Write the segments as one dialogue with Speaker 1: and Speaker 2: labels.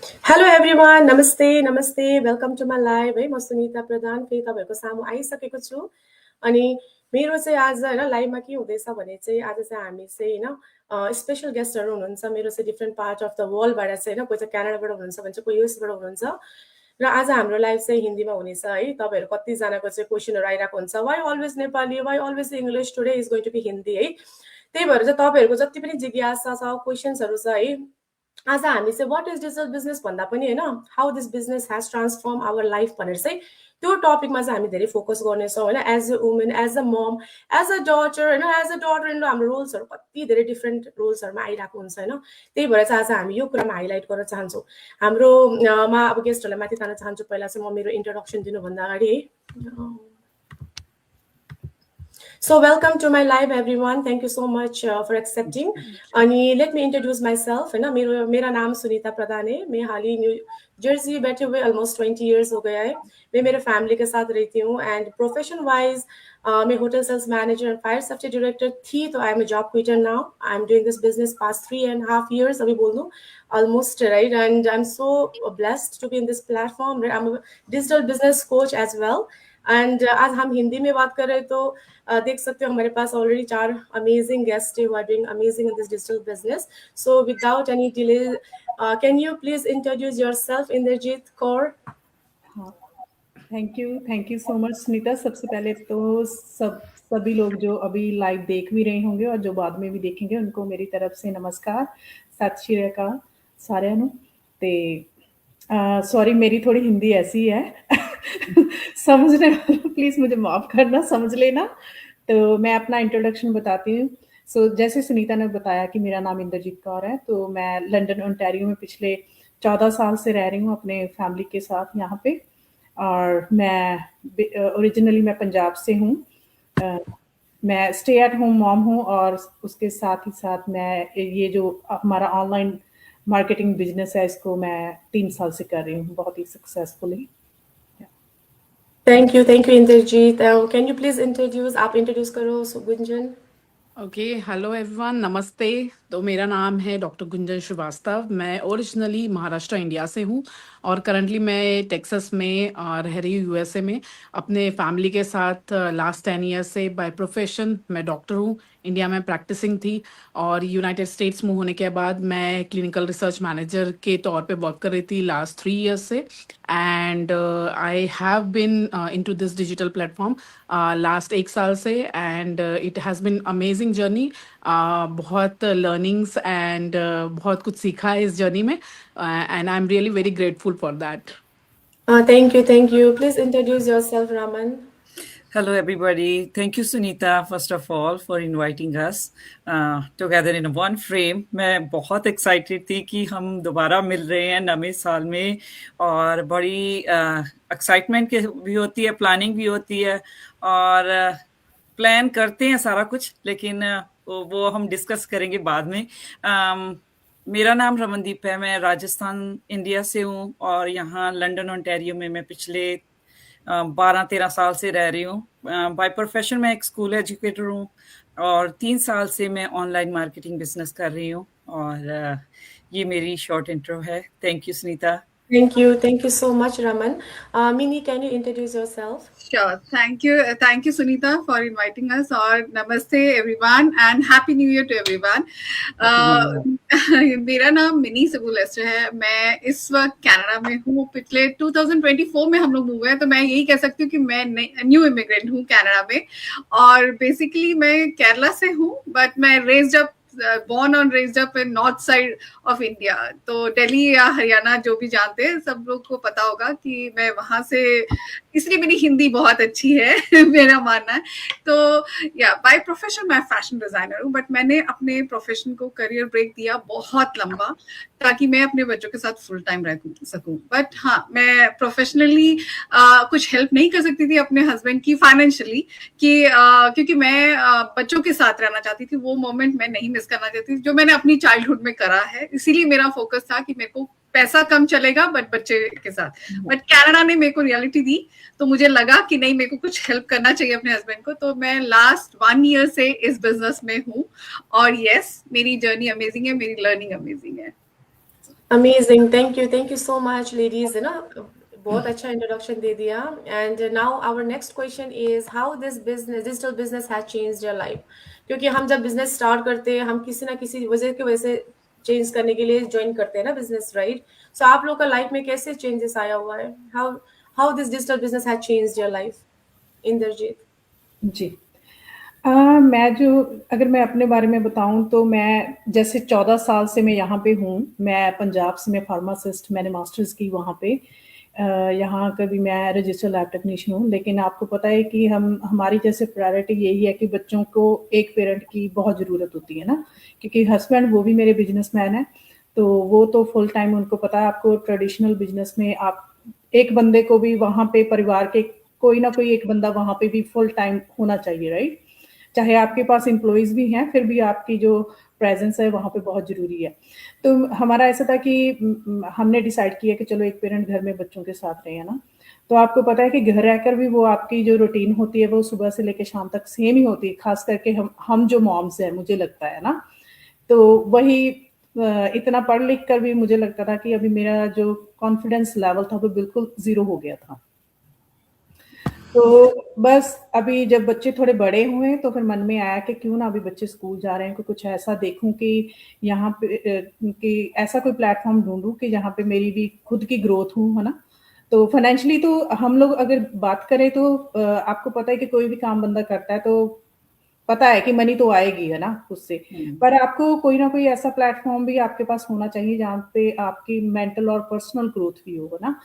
Speaker 1: Hello everyone, नमस्ते नमस्ते, welcome to my live है। म सुनिता प्रधान फेरि तपाईँहरूको सामु आइसकेको छु। अनि मेरो चाहिँ आज होइन लाइभमा के हुँदैछ भने चाहिँ आज चाहिँ हामी चाहिँ होइन स्पेसल गेस्टहरू हुनुहुन्छ। मेरो चाहिँ डिफ्रेन्ट पार्ट अफ द वर्ल्डबाट चाहिँ होइन, कोही चाहिँ क्यानाडाबाट हुनुहुन्छ भने चाहिँ कोही युएसबाट हुनुहुन्छ। र आज हाम्रो लाइभ चाहिँ हिन्दीमा हुनेछ है। तपाईँहरू कतिजनाको चाहिँ क्वेसनहरू आइरहेको हुन्छ, why always Nepali, why always English, today is going to be Hindi है। त्यही भएर चाहिँ तपाईँहरूको जति पनि जिज्ञासा छ, क्वेसन्सहरू छ है, आज हामी चाहिँ वाट इज डिजिटल बिजनेस भन्दा पनि होइन how this business has transform our life भनेर चाहिँ त्यो टपिकमा चाहिँ हामी धेरै फोकस गर्नेछौँ होइन। As a women, as a mom, as a daughter होइन, as a daughter in law हाम्रो रोल्सहरू कति धेरै डिफ्रेन्ट रोल्सहरूमा आइरहेको हुन्छ होइन। त्यही भएर चाहिँ आज हामी यो कुरामा हाइलाइट गर्न चाहन्छौँ। हाम्रो मा अब गेस्टहरूलाई माथि तान्न चाहन्छु। पहिला चाहिँ म मेरो इन्ट्रोडक्सन दिनुभन्दा अगाडि है। So welcome to my live everyone. Thank you so much for accepting. अनि let me introduce myself है ना। मेरा नाम सुनीता प्रधान है। मैं हाल ही न्यू जर्सी बैठे हुए almost 20 years हो गया है। मैं मेरे फैमिली के साथ रहती हूँ एंड प्रोफेशन वाइज मैं hotel sales manager and fire safety director थी, तो I am a job quitter now. I am doing this business past 3.5 years अभी बोल दूँ almost right, and I'm so blessed to be in this platform. I'm a digital business coach as well. And आज हम हिंदी में बात कर रहे हैं, तो देख सकते हो हमारे पास already 4 amazing guest who are doing amazing in this digital business. So without any delay, can you please introduce yourself, Inderjeet Kaur.
Speaker 2: हाँ, thank you so much Sunita. सबसे पहले तो सभी लोग जो अभी लाइव देख भी रहे होंगे और जो बाद में भी देखेंगे उनको मेरी तरफ से नमस्कार, सत श्री अकाल साਰਿਆਂ ਨੂੰ। ਤੇ सॉरी मेरी थोड़ी हिंदी ऐसी है समझने प्लीज़ मुझे माफ़ करना, समझ लेना। तो मैं अपना इंट्रोडक्शन बताती हूँ। सो जैसे सुनीता ने बताया कि मेरा नाम इंद्रजीत कौर है, तो मैं लंदन ओंटारियो में पिछले 14 साल से रह रही हूँ अपने फैमिली के साथ यहाँ पे। और मैं ओरिजिनली मैं पंजाब से हूँ। मैं स्टे एट होम मॉम हूँ और उसके साथ ही साथ मैं ये जो हमारा ऑनलाइन मार्केटिंग बिजनेस है इसको मैं 3 साल से कर रही हूँ बहुत ही successfully.
Speaker 1: Thank you Inderjeet. Can you please introduce, आप इंट्रोड्यूस करो गुंजन।
Speaker 3: ओके, हेलो एवरीवन, नमस्ते। तो मेरा नाम है डॉक्टर गुंजन श्रीवास्तव। मैं ओरिजिनली महाराष्ट्र इंडिया से हूँ और करंटली मैं टेक्सास में रह रही हूँ, यूएसए में, अपने फैमिली के साथ। लास्ट 10 ईयर्स से बाय प्रोफेशन मैं डॉक्टर हूँ। इंडिया में प्रैक्टिसिंग थी और यूनाइटेड स्टेट्स में होने के बाद मैं क्लिनिकल रिसर्च मैनेजर के तौर पे वर्क कर रही थी लास्ट 3 ईयर्स से। And I have been into this digital platform last 1 साल से, and it has been amazing journey. बहुत लर्निंग्स एंड बहुत कुछ सीखा है इस जर्नी में, and I am really very grateful for that.
Speaker 1: Thank you please introduce yourself Raman.
Speaker 4: Hello, everybody. Thank you, Sunita, first of all, for inviting us together in one frame. मैं बहुत excited थी कि हम दोबारा मिल रहे हैं नवे साल में, और बड़ी excitement भी होती है, planning भी होती है, और plan करते हैं सारा कुछ, लेकिन वो हम discuss करेंगे बाद में। मेरा नाम रमनदीप है। मैं राजस्थान इंडिया से हूँ और यहाँ लंदन ओंटारियो में मैं पिछले 12-13 साल से रह रही हूँ। बाय प्रोफेशन मैं एक स्कूल एजुकेटर हूँ और 3 साल से मैं ऑनलाइन मार्केटिंग बिजनेस कर रही हूँ। और ये मेरी शॉर्ट इंट्रो है। Thank you Sunita.
Speaker 1: Thank you so much, Raman. Mini, can you introduce yourself?
Speaker 5: Sure. Thank you, Sunita, for inviting us. और नमस्ते everyone and happy new year to everyone. मेरा नाम मिनी सबुलेस्टर है। मैं इस वक्त कनाडा में हूँ। पिछले 2024 में हम लोग मूव हुए हैं, तो मैं यही कह सकती हूँ कि मैं न्यू इमिग्रेंट हूँ कनाडा में। और बेसिकली मैं केरला से हूँ, बट मैं raised up born and raised up in north side of India. तो दिल्ली या हरियाणा जो भी जानते हैं, सब लोग को पता होगा कि मैं वहां से, इसलिए मेरी हिंदी बहुत अच्छी है मेरा मानना है। तो या बाय प्रोफेशन मैं फैशन डिजाइनर हूँ, बट मैंने अपने प्रोफेशन को करियर ब्रेक दिया बहुत लंबा, ताकि मैं अपने बच्चों के साथ फुल टाइम रह सकूं। बट हाँ, मैं प्रोफेशनली कुछ हेल्प नहीं कर सकती थी अपने हस्बैंड की फाइनेंशियली, क्योंकि मैं बच्चों के साथ रहना चाहती थी। वो मोमेंट मैं नहीं मिस करना चाहती थी जो मैंने अपनी चाइल्डहुड में करा है। इसीलिए मेरा फोकस था कि मेरे को पैसा कम चलेगा बट बच्चे के साथ। बट कनाडा ने मेरे को रियलिटी दी, तो मुझे लगा कि नहीं, मेरे को कुछ हेल्प करना चाहिए अपने हस्बैंड को। तो मैं लास्ट 1 ईयर से इस बिजनेस में हूँ। और यस, मेरी जर्नी अमेजिंग है, मेरी लर्निंग अमेजिंग है।
Speaker 1: Amazing, thank you so much ladies, है ना, बहुत अच्छा इंट्रोडक्शन दे दिया। And now our next question is how this business, digital business has changed your life. क्योंकि हम जब बिजनेस स्टार्ट करते हैं, हम किसी ना किसी वजह की वजह से चेंज करने के लिए ज्वाइन करते हैं ना बिजनेस, राइट? सो आप लोग का लाइफ में कैसे चेंजेस आया हुआ है? How how this digital business has changed your life, Inderjeet?
Speaker 2: जी। मैं जो अगर मैं अपने बारे में बताऊँ तो मैं जैसे 14 साल से मैं यहाँ पे हूँ। मैं पंजाब से, मैं फार्मासिस्ट, मैंने मास्टर्स की वहाँ पे। यहाँ का भी मैं रजिस्टर्ड लैब टेक्नीशियन हूँ। लेकिन आपको पता है कि हमारी जैसे प्रायोरिटी यही है कि बच्चों को एक पेरेंट की बहुत ज़रूरत होती है ना, क्योंकि हस्बैंड वो भी मेरे बिजनेसमैन हैं, तो वो तो फुल टाइम, उनको पता है आपको ट्रेडिशनल बिजनेस में आप एक बंदे को भी वहाँ पे परिवार के कोई ना कोई एक बंदा वहाँ पे भी फुल टाइम होना चाहिए, राइट? चाहे आपके पास एम्प्लॉइज भी हैं, फिर भी आपकी जो प्रेजेंस है वहाँ पे बहुत ज़रूरी है। तो हमारा ऐसा था कि हमने डिसाइड किया कि चलो एक पेरेंट घर में बच्चों के साथ रहे, है ना। तो आपको पता है कि घर रहकर भी वो आपकी जो रूटीन होती है वो सुबह से लेकर शाम तक सेम ही होती है, खास करके हम जो मॉम्स हैं, मुझे लगता है ना। तो वही इतना पढ़ लिख कर भी मुझे लगता था कि अभी मेरा जो कॉन्फिडेंस लेवल था वो बिल्कुल ज़ीरो हो गया था। तो बस अभी जब बच्चे थोड़े बड़े हुए तो फिर मन में आया कि क्यों ना अभी बच्चे स्कूल जा रहे हैं, कुछ ऐसा देखूं कि यहाँ पे कि ऐसा कोई प्लेटफॉर्म ढूंढूं कि जहाँ पे मेरी भी खुद की ग्रोथ हो, है ना। तो फाइनेंशियली तो हम लोग अगर बात करें तो आपको पता है कि कोई भी काम बंदा करता है तो पता है कि मनी तो आएगी, है ना, उससे। पर आपको कोई ना कोई ऐसा प्लेटफॉर्म भी आपके पास होना चाहिए जहाँ पे आपकी मेंटल और पर्सनल ग्रोथ भी हो, है ना।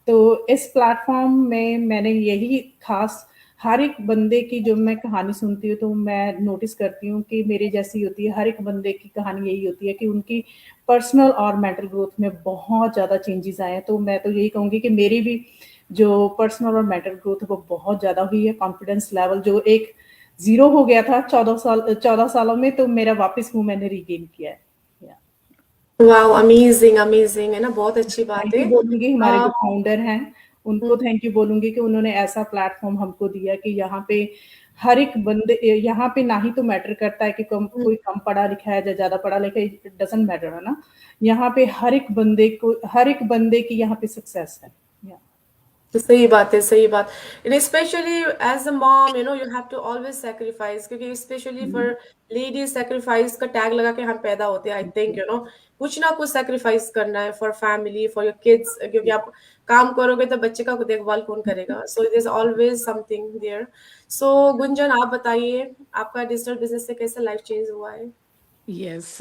Speaker 2: तो इस प्लेटफॉर्म में मैंने यही खास हर एक बंदे की जो मैं कहानी सुनती हूँ तो मैं नोटिस करती हूँ कि मेरे जैसी होती है, हर एक बंदे की कहानी यही होती है कि उनकी पर्सनल और मेंटल ग्रोथ में बहुत ज़्यादा चेंजेस आए हैं। तो मैं तो यही कहूँगी कि मेरी भी जो पर्सनल और मेंटल ग्रोथ है वो बहुत ज़्यादा हुई है। कॉन्फिडेंस लेवल जो एक ज़ीरो हो गया था 14 सालों में, तो मेरा वापस वो मैंने रीगेन किया है।
Speaker 1: वाओ, अमेजिंग अमेजिंग, है ना, बहुत अच्छी बात
Speaker 2: थैंक यू
Speaker 1: है।
Speaker 2: बोलूँगी हमारे जो
Speaker 1: आ,
Speaker 2: फाउंडर हैं, उनको थैंक यू बोलूँगी कि उन्होंने ऐसा प्लेटफ़ॉर्म हमको दिया कि यहाँ पे हर एक बंदे, यहाँ पे ना ही तो मैटर करता है कि कोई कम पढ़ा लिखा है या ज़्यादा पढ़ा लिखा है, इट डज़न्ट मैटर, है ना। यहाँ पे हर एक बंदे की यहाँ पे सक्सेस है। या
Speaker 1: तो सही बात है, सही बात। And specially as a mom, you know, you have to always sacrifice, क्योंकि स्पेशली फॉर लेडीज सेक्रीफाइस का टैग लगा के हम पैदा होते हैं। आई थिंक, यू नो, कुछ ना कुछ सेक्रीफाइस करना है for family, for your kids, क्योंकि आप काम करोगे तो बच्चे का देखभाल कौन करेगा? So it is always something there. So Gunjan, आप बताइए, आपका डिजिटल बिजनेस से कैसे लाइफ चेंज हुआ है?
Speaker 3: यस,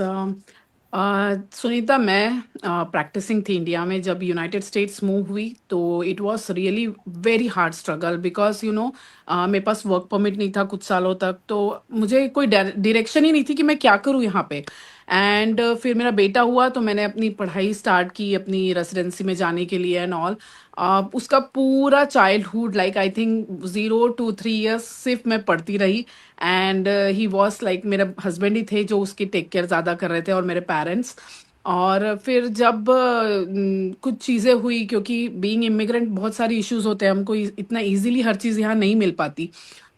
Speaker 3: सुनीता, मैं प्रैक्टिसिंग थी इंडिया में। जब यूनाइटेड स्टेट्स मूव हुई तो it was really very hard struggle, because you no मेरे पास वर्क परमिट नहीं था कुछ सालों तक, तो मुझे कोई डायरेक्शन ही नहीं थी कि मैं क्या करूँ यहाँ पे। एंड फिर मेरा बेटा हुआ तो मैंने अपनी पढ़ाई स्टार्ट की अपनी रेसिडेंसी में जाने के लिए एंड ऑल। उसका पूरा childhood, like I think 0 to 3 years सिर्फ मैं पढ़ती रही। एंड ही वॉज लाइक, मेरे हस्बैंड ही थे जो उसकी टेक केयर ज़्यादा कर रहे थे और मेरे पेरेंट्स। और फिर जब कुछ चीज़ें हुई, क्योंकि बीइंग इमिग्रेंट बहुत सारी इश्यूज होते हैं, हमको इतना इजीली हर चीज़ यहाँ नहीं मिल पाती।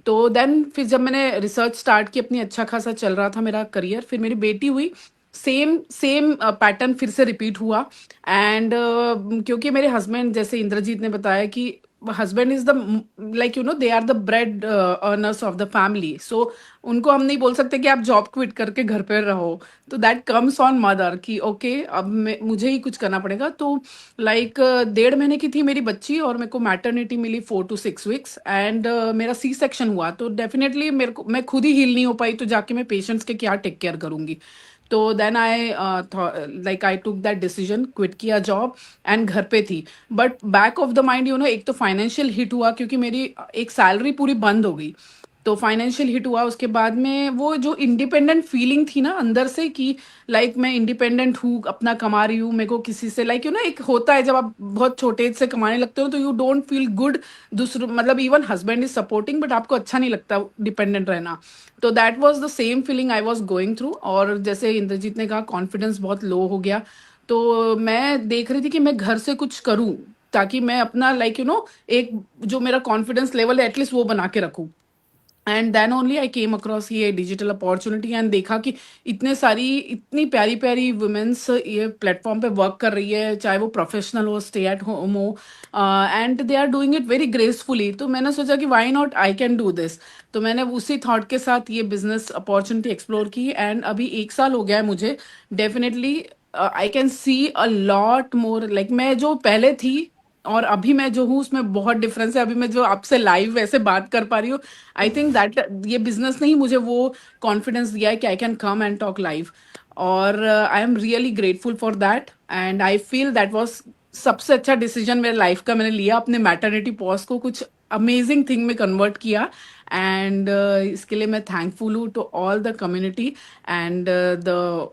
Speaker 3: तो देन फिर जब मैंने रिसर्च स्टार्ट की अपनी, अच्छा खासा चल रहा था मेरा करियर, फिर मेरी बेटी हुई, सेम सेम पैटर्न फिर से रिपीट हुआ। एंड क्योंकि मेरे हस्बैंड, जैसे इंद्रजीत ने बताया कि husband is the, like you know, they are the bread earners of the family, so उनको हम नहीं बोल सकते कि आप जॉब क्विट करके घर पे रहो। तो दैट कम्स ऑन मदर कि ओके अब मुझे ही कुछ करना पड़ेगा। तो लाइक 1.5 महीने की थी मेरी बच्ची और मेरे को मैटरनिटी मिली 4 to 6 weeks, एंड मेरा सी सेक्शन हुआ। तो डेफिनेटली मेरे को, मैं खुद ही हील नहीं हो पाई, तो जाके मैं पेशेंट्स के क्या टेक केयर करूंगी। तो then I like I took that decision, quit किया जॉब एंड घर पे थी। But back of the mind, you know, एक तो फाइनेंशियल हिट हुआ क्योंकि मेरी एक सैलरी पूरी बंद हो गई। तो फाइनेंशियल हिट हुआ, उसके बाद में वो जो इंडिपेंडेंट फीलिंग थी ना अंदर से कि लाइक मैं इंडिपेंडेंट हूँ, अपना कमा रही हूँ, मेरे को किसी से, लाइक यू नो, एक होता है जब आप बहुत छोटे एज से कमाने लगते हो तो यू डोंट फील गुड। दूसरों, मतलब even husband is supporting but आपको अच्छा नहीं लगता डिपेंडेंट रहना। तो that was the same feeling I was going through. और जैसे इंद्रजीत ने कहा, कॉन्फिडेंस बहुत लो हो गया। तो मैं देख रही थी कि मैं घर से कुछ करूं ताकि मैं अपना, लाइक यू नो, एक जो मेरा कॉन्फिडेंस लेवल है एटलीस्ट वो बना के रखूं। And then only I came across ये डिजिटल अपॉर्चुनिटी एंड देखा कि इतनी प्यारी प्यारी वुमेन्स ये प्लेटफॉर्म पे वर्क कर रही है, चाहे वो प्रोफेशनल हो, स्टे एट होम हो, and they are doing it very gracefully. तो मैंने सोचा कि why not, I can do this. तो मैंने उसी थॉट के साथ ये बिजनेस अपॉर्चुनिटी एक्सप्लोर की, एंड अभी 1 साल हो गया है मुझे। Definitely I can see a lot more, like मैं जो पहले थी और अभी मैं जो हूँ उसमें बहुत डिफरेंस है। अभी मैं जो आपसे लाइव वैसे बात कर पा रही हूँ, आई थिंक दैट ये बिजनेस ने ही मुझे वो कॉन्फिडेंस दिया है कि I can come and talk live, और I am really grateful for that. And I feel that was सबसे अच्छा डिसीजन मेरे लाइफ का मैंने लिया, अपने मैटरनिटी पॉज को कुछ अमेजिंग थिंग में कन्वर्ट किया। एंड इसके लिए मैं थैंकफुल हूँ to all the community and the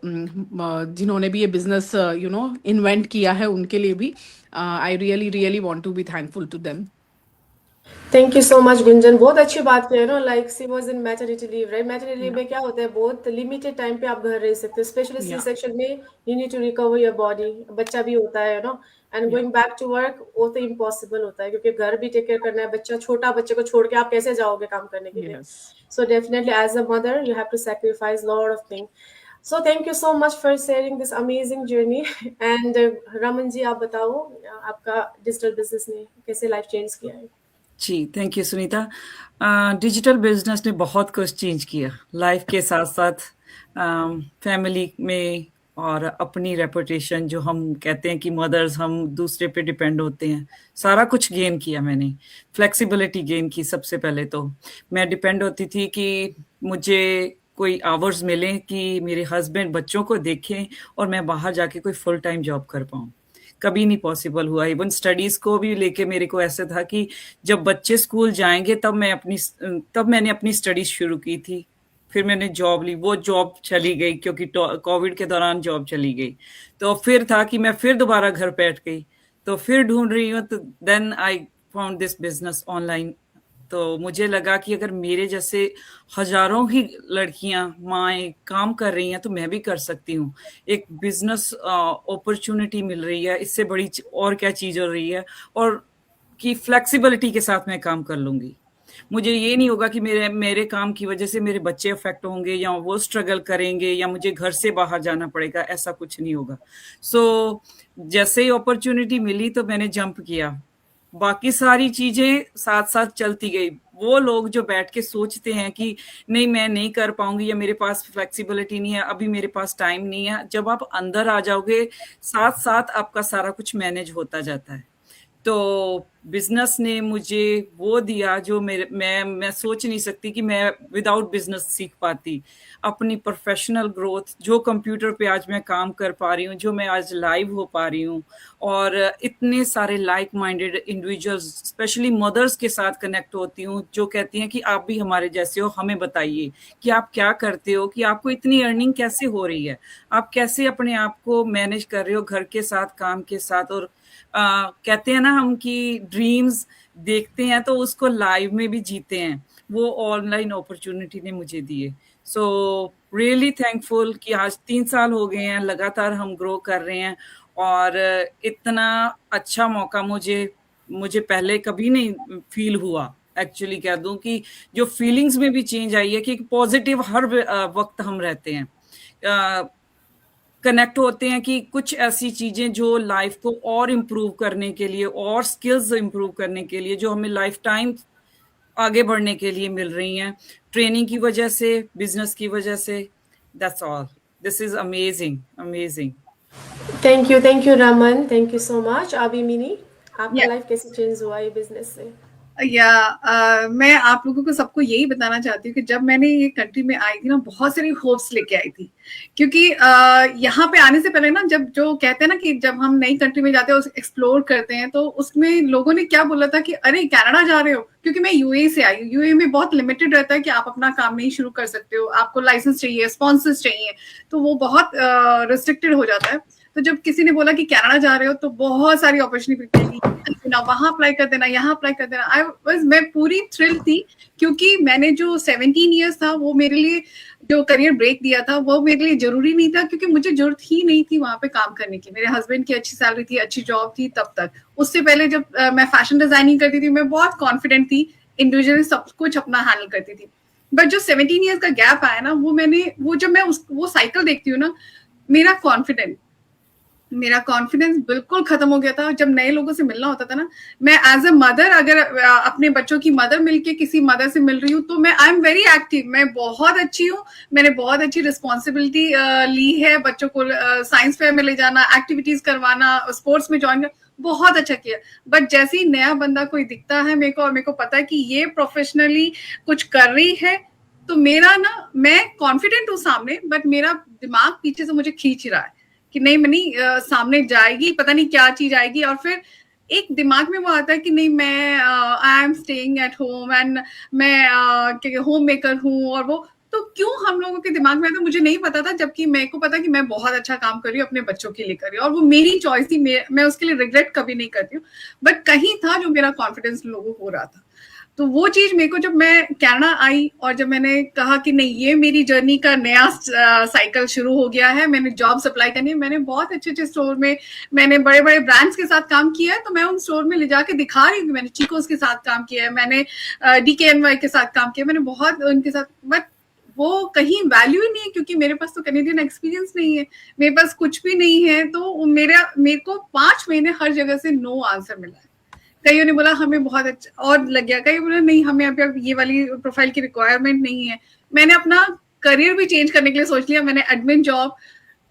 Speaker 3: जिन्होंने भी ये बिजनेस इन्वेंट किया है, उनके लिए भी I really really want to be thankful to them.
Speaker 1: Thank you so much Gunjan, बहुत अच्छी बात कह रहे हो। Like she was in maternity leave, right? Maternity leave में क्या होता है, बहुत लिमिटेड टाइम पे आप घर रह सकते हो, स्पेशली सी
Speaker 3: Yeah,
Speaker 1: सेक्शन में you need to recover your body, बच्चा भी होता है no, and
Speaker 3: yeah,
Speaker 1: going back to work वो तो इम्पॉसिबल होता है, क्योंकि घर भी टेक केयर करना है, बच्चा छोटा, बच्चे को छोड़ के आप कैसे जाओगे काम करने के लिए?
Speaker 3: yes.
Speaker 1: So definitely as a mother you have to sacrifice lot of things. So thank you so much for sharing this amazing journey. And Raman ji, आप बताओ आपका डिजिटल बिजनेस ने कैसे लाइफ चेंज किया है?
Speaker 4: जी, thank you Sunita. Digital business ने बहुत कुछ चेंज किया लाइफ के साथ साथ, फैमिली में, और अपनी रेपुटेशन, जो हम कहते हैं कि मदर्स हम दूसरे पे डिपेंड होते हैं, सारा कुछ गेन किया मैंने। फ्लेक्सिबिलिटी गेन की। सबसे पहले तो मैं डिपेंड होती थी कि मुझे कोई आवर्स मिलें कि मेरे हस्बैंड बच्चों को देखें और मैं बाहर जाके कोई फुल टाइम जॉब कर पाऊँ। कभी नहीं पॉसिबल हुआ। इवन स्टडीज को भी लेके मेरे को ऐसे था कि जब बच्चे स्कूल जाएंगे तब मैंने अपनी स्टडीज शुरू की थी। फिर मैंने जॉब ली, वो जॉब चली गई क्योंकि कोविड के दौरान जॉब चली गई। तो फिर था कि मैं फिर दोबारा घर बैठ गई, तो फिर ढूंढ रही हूँ। तो then I found this business online. तो मुझे लगा कि अगर मेरे जैसे हजारों ही लड़कियां, माएँ काम कर रही हैं तो मैं भी कर सकती हूँ। एक बिजनेस अपॉर्चुनिटी मिल रही है, इससे बड़ी और क्या चीज हो रही है, और कि फ्लेक्सिबिलिटी के साथ मैं काम कर लूंगी। मुझे ये नहीं होगा कि मेरे काम की वजह से मेरे बच्चे अफेक्ट होंगे या वो स्ट्रगल करेंगे या मुझे घर से बाहर जाना पड़ेगा, ऐसा कुछ नहीं होगा। सो जैसे ही अपॉर्चुनिटी मिली तो मैंने जंप किया। बाकी सारी चीजें साथ साथ चलती गई। वो लोग जो बैठ के सोचते हैं कि नहीं मैं नहीं कर पाऊंगी या मेरे पास फ्लेक्सिबिलिटी नहीं है, अभी मेरे पास टाइम नहीं है, जब आप अंदर आ जाओगे साथ साथ आपका सारा कुछ मैनेज होता जाता है। तो बिजनेस ने मुझे वो दिया जो मैं सोच नहीं सकती कि मैं विदाउट बिजनेस सीख पाती। अपनी प्रोफेशनल ग्रोथ, जो कंप्यूटर पे आज मैं काम कर पा रही हूँ, जो मैं आज लाइव हो पा रही हूँ, और इतने सारे like minded individuals, specially mothers के साथ कनेक्ट होती हूँ जो कहती हैं कि आप भी हमारे जैसे हो, हमें बताइए कि आप क्या करते हो, कि आपको इतनी अर्निंग कैसे हो रही है, आप कैसे अपने आप को मैनेज कर रहे हो घर के साथ, काम के साथ। और कहते हैं ना हम कि ड्रीम्स देखते हैं तो उसको लाइव में भी जीते हैं, वो ऑनलाइन अपॉर्चुनिटी ने मुझे दिए। सो रियली थैंकफुल कि आज 3 साल हो गए हैं, लगातार हम ग्रो कर रहे हैं, और इतना अच्छा मौका मुझे पहले कभी नहीं फील हुआ। एक्चुअली कह दूं कि जो फीलिंग्स में भी चेंज आई है कि पॉजिटिव हर वक्त हम रहते हैं, कनेक्ट होते हैं कि कुछ ऐसी चीजें जो लाइफ को और इम्प्रूव करने के लिए और स्किल्स इम्प्रूव करने के लिए जो हमें लाइफ टाइम आगे बढ़ने के लिए मिल रही हैं, ट्रेनिंग की वजह से, बिजनेस की वजह से। That's all. This is amazing, amazing.
Speaker 1: Thank you Raman, thank you so much. अभी मिनी, आपका लाइफ कैसे चेंज हुआ ये बिजनेस से?
Speaker 5: मैं आप लोगों को सबको यही बताना चाहती हूँ कि जब मैंने ये कंट्री में आई थी ना, बहुत सारी होप्स लेके आई थी, क्योंकि यहाँ पे आने से पहले ना, जब जो कहते हैं ना कि जब हम नई कंट्री में जाते हैं एक्सप्लोर करते हैं, तो उसमें लोगों ने क्या बोला था कि अरे कनाडा जा रहे हो, क्योंकि मैं यूएई से आई हूँ। यूएई में बहुत लिमिटेड रहता है कि आप अपना काम नहीं शुरू कर सकते हो, आपको लाइसेंस चाहिए, स्पॉन्सर्स चाहिए, तो वो बहुत रिस्ट्रिक्टेड हो जाता है। तो जब किसी ने बोला कि कनाडा जा रहे हो तो बहुत सारी अपॉर्चुनिटी, वहां अप्लाई कर देना, यहाँ अप्लाई कर देना। मैं पूरी थ्रिल थी, क्योंकि मैंने जो 17 ईयर्स था वो मेरे लिए जो करियर ब्रेक दिया था वो मेरे लिए जरूरी नहीं था, क्योंकि मुझे जरूरत ही नहीं थी वहां पे काम करने की। मेरे हस्बैंड की अच्छी सैलरी थी, अच्छी जॉब थी तब तक। उससे पहले जब मैं फैशन डिजाइनिंग करती थी, मैं बहुत कॉन्फिडेंट थी, इंडिविजुअली सब कुछ अपना हैंडल करती थी। बट जो 17 ईयर्स का गैप आया ना, वो जब मैं वो साइकिल देखती हूँ ना, मेरा कॉन्फिडेंस बिल्कुल खत्म हो गया था। जब नए लोगों से मिलना होता था ना, मैं एज अ मदर, अगर अपने बच्चों की मदर मिलके किसी मदर से मिल रही हूँ तो मैं आई एम वेरी एक्टिव, मैं बहुत अच्छी हूँ। मैंने बहुत अच्छी रिस्पॉन्सिबिलिटी ली है, बच्चों को साइंस फेयर में ले जाना, एक्टिविटीज करवाना, स्पोर्ट्स में ज्वाइन करना, बहुत अच्छा किया। बट जैसे ही नया बंदा कोई दिखता है मेरे को, और मेरे को पता है कि ये प्रोफेशनली कुछ कर रही है, तो मेरा ना, मैं कॉन्फिडेंट हूँ सामने, बट मेरा दिमाग पीछे से मुझे खींच रहा है कि नहीं मनी, सामने जाएगी, पता नहीं क्या चीज आएगी। और फिर एक दिमाग में वो आता है कि नहीं, मैं I am staying at home and मैं होम मेकर हूँ, और वो तो क्यों हम लोगों के दिमाग में आता, मुझे नहीं पता था। जबकि मेरे को पता कि मैं बहुत अच्छा काम कर रही हूँ, अपने बच्चों के लिए कर रही हूँ, और वो मेरी चॉइस थी, मैं उसके लिए रिग्रेट कभी नहीं करती हूँ। बट कहीं था जो मेरा कॉन्फिडेंस लोगों को हो रहा था। तो वो चीज मेरे को, जब मैं कनाडा आई और जब मैंने कहा कि नहीं, ये मेरी जर्नी का नया साइकिल शुरू हो गया है, मैंने जॉब अप्लाई करनी है। मैंने बहुत अच्छे अच्छे स्टोर में, मैंने बड़े बड़े ब्रांड्स के साथ काम किया है, तो मैं उन स्टोर में ले जाके दिखा रही हूँ कि मैंने चिकोस के साथ काम किया है, मैंने DKNY के साथ काम किया, मैंने बहुत उनके साथ। बट वो कहीं वैल्यू ही नहीं है, क्योंकि मेरे पास तो कैनेडियन एक्सपीरियंस नहीं है, मेरे पास कुछ भी नहीं है। तो मेरे को 5 महीने हर जगह से नो आंसर मिला है। कईयों ने बोला हमें बहुत अच्छा और लग गया, कई बोला नहीं, हमें अब ये वाली प्रोफाइल की रिक्वायरमेंट नहीं है। मैंने अपना करियर भी चेंज करने के लिए सोच लिया, मैंने admin job,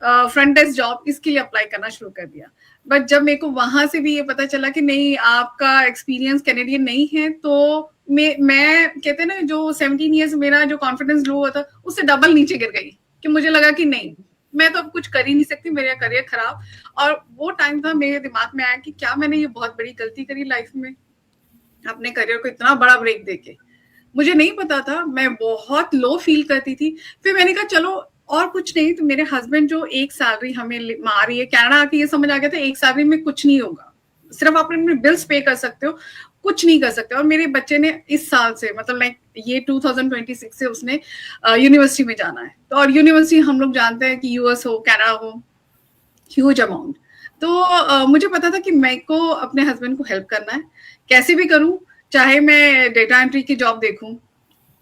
Speaker 5: front desk job, इसके लिए अप्लाई करना शुरू कर दिया। बट जब मेरे को वहां से भी ये पता चला कि नहीं, आपका एक्सपीरियंस कैनेडियन नहीं है, तो मैं कहते हैं ना, जो 17 ईयर्स मेरा जो कॉन्फिडेंस लो हुआ था, उससे डबल नीचे गिर गई, कि मुझे लगा कि नहीं, मैं तो अब कुछ कर ही नहीं सकती, मेरा करियर खराब। और वो टाइम था, मेरे दिमाग में आया कि क्या मैंने ये बहुत बड़ी गलती करी लाइफ में, अपने करियर को इतना बड़ा ब्रेक देके। मुझे नहीं पता था, मैं बहुत लो फील करती थी। फिर मैंने कहा चलो, और कुछ नहीं तो मेरे हस्बैंड जो एक सैलरी हमें मार रही है, कनाडा आके ये समझ आ गया था एक सैलरी में कुछ नहीं होगा, सिर्फ आप अपने बिल्स पे कर सकते हो, कुछ नहीं कर सकते। और मेरे बच्चे ने इस साल से, मतलब लाइक ये 2026 से उसने यूनिवर्सिटी में जाना है। तो और यूनिवर्सिटी हम लोग जानते हैं कि यूएस हो, कनाडा हो, ह्यूज अमाउंट। तो मुझे पता था कि मैं को अपने हस्बैंड को हेल्प करना है, कैसे भी करूं, चाहे मैं डेटा एंट्री की जॉब देखूं,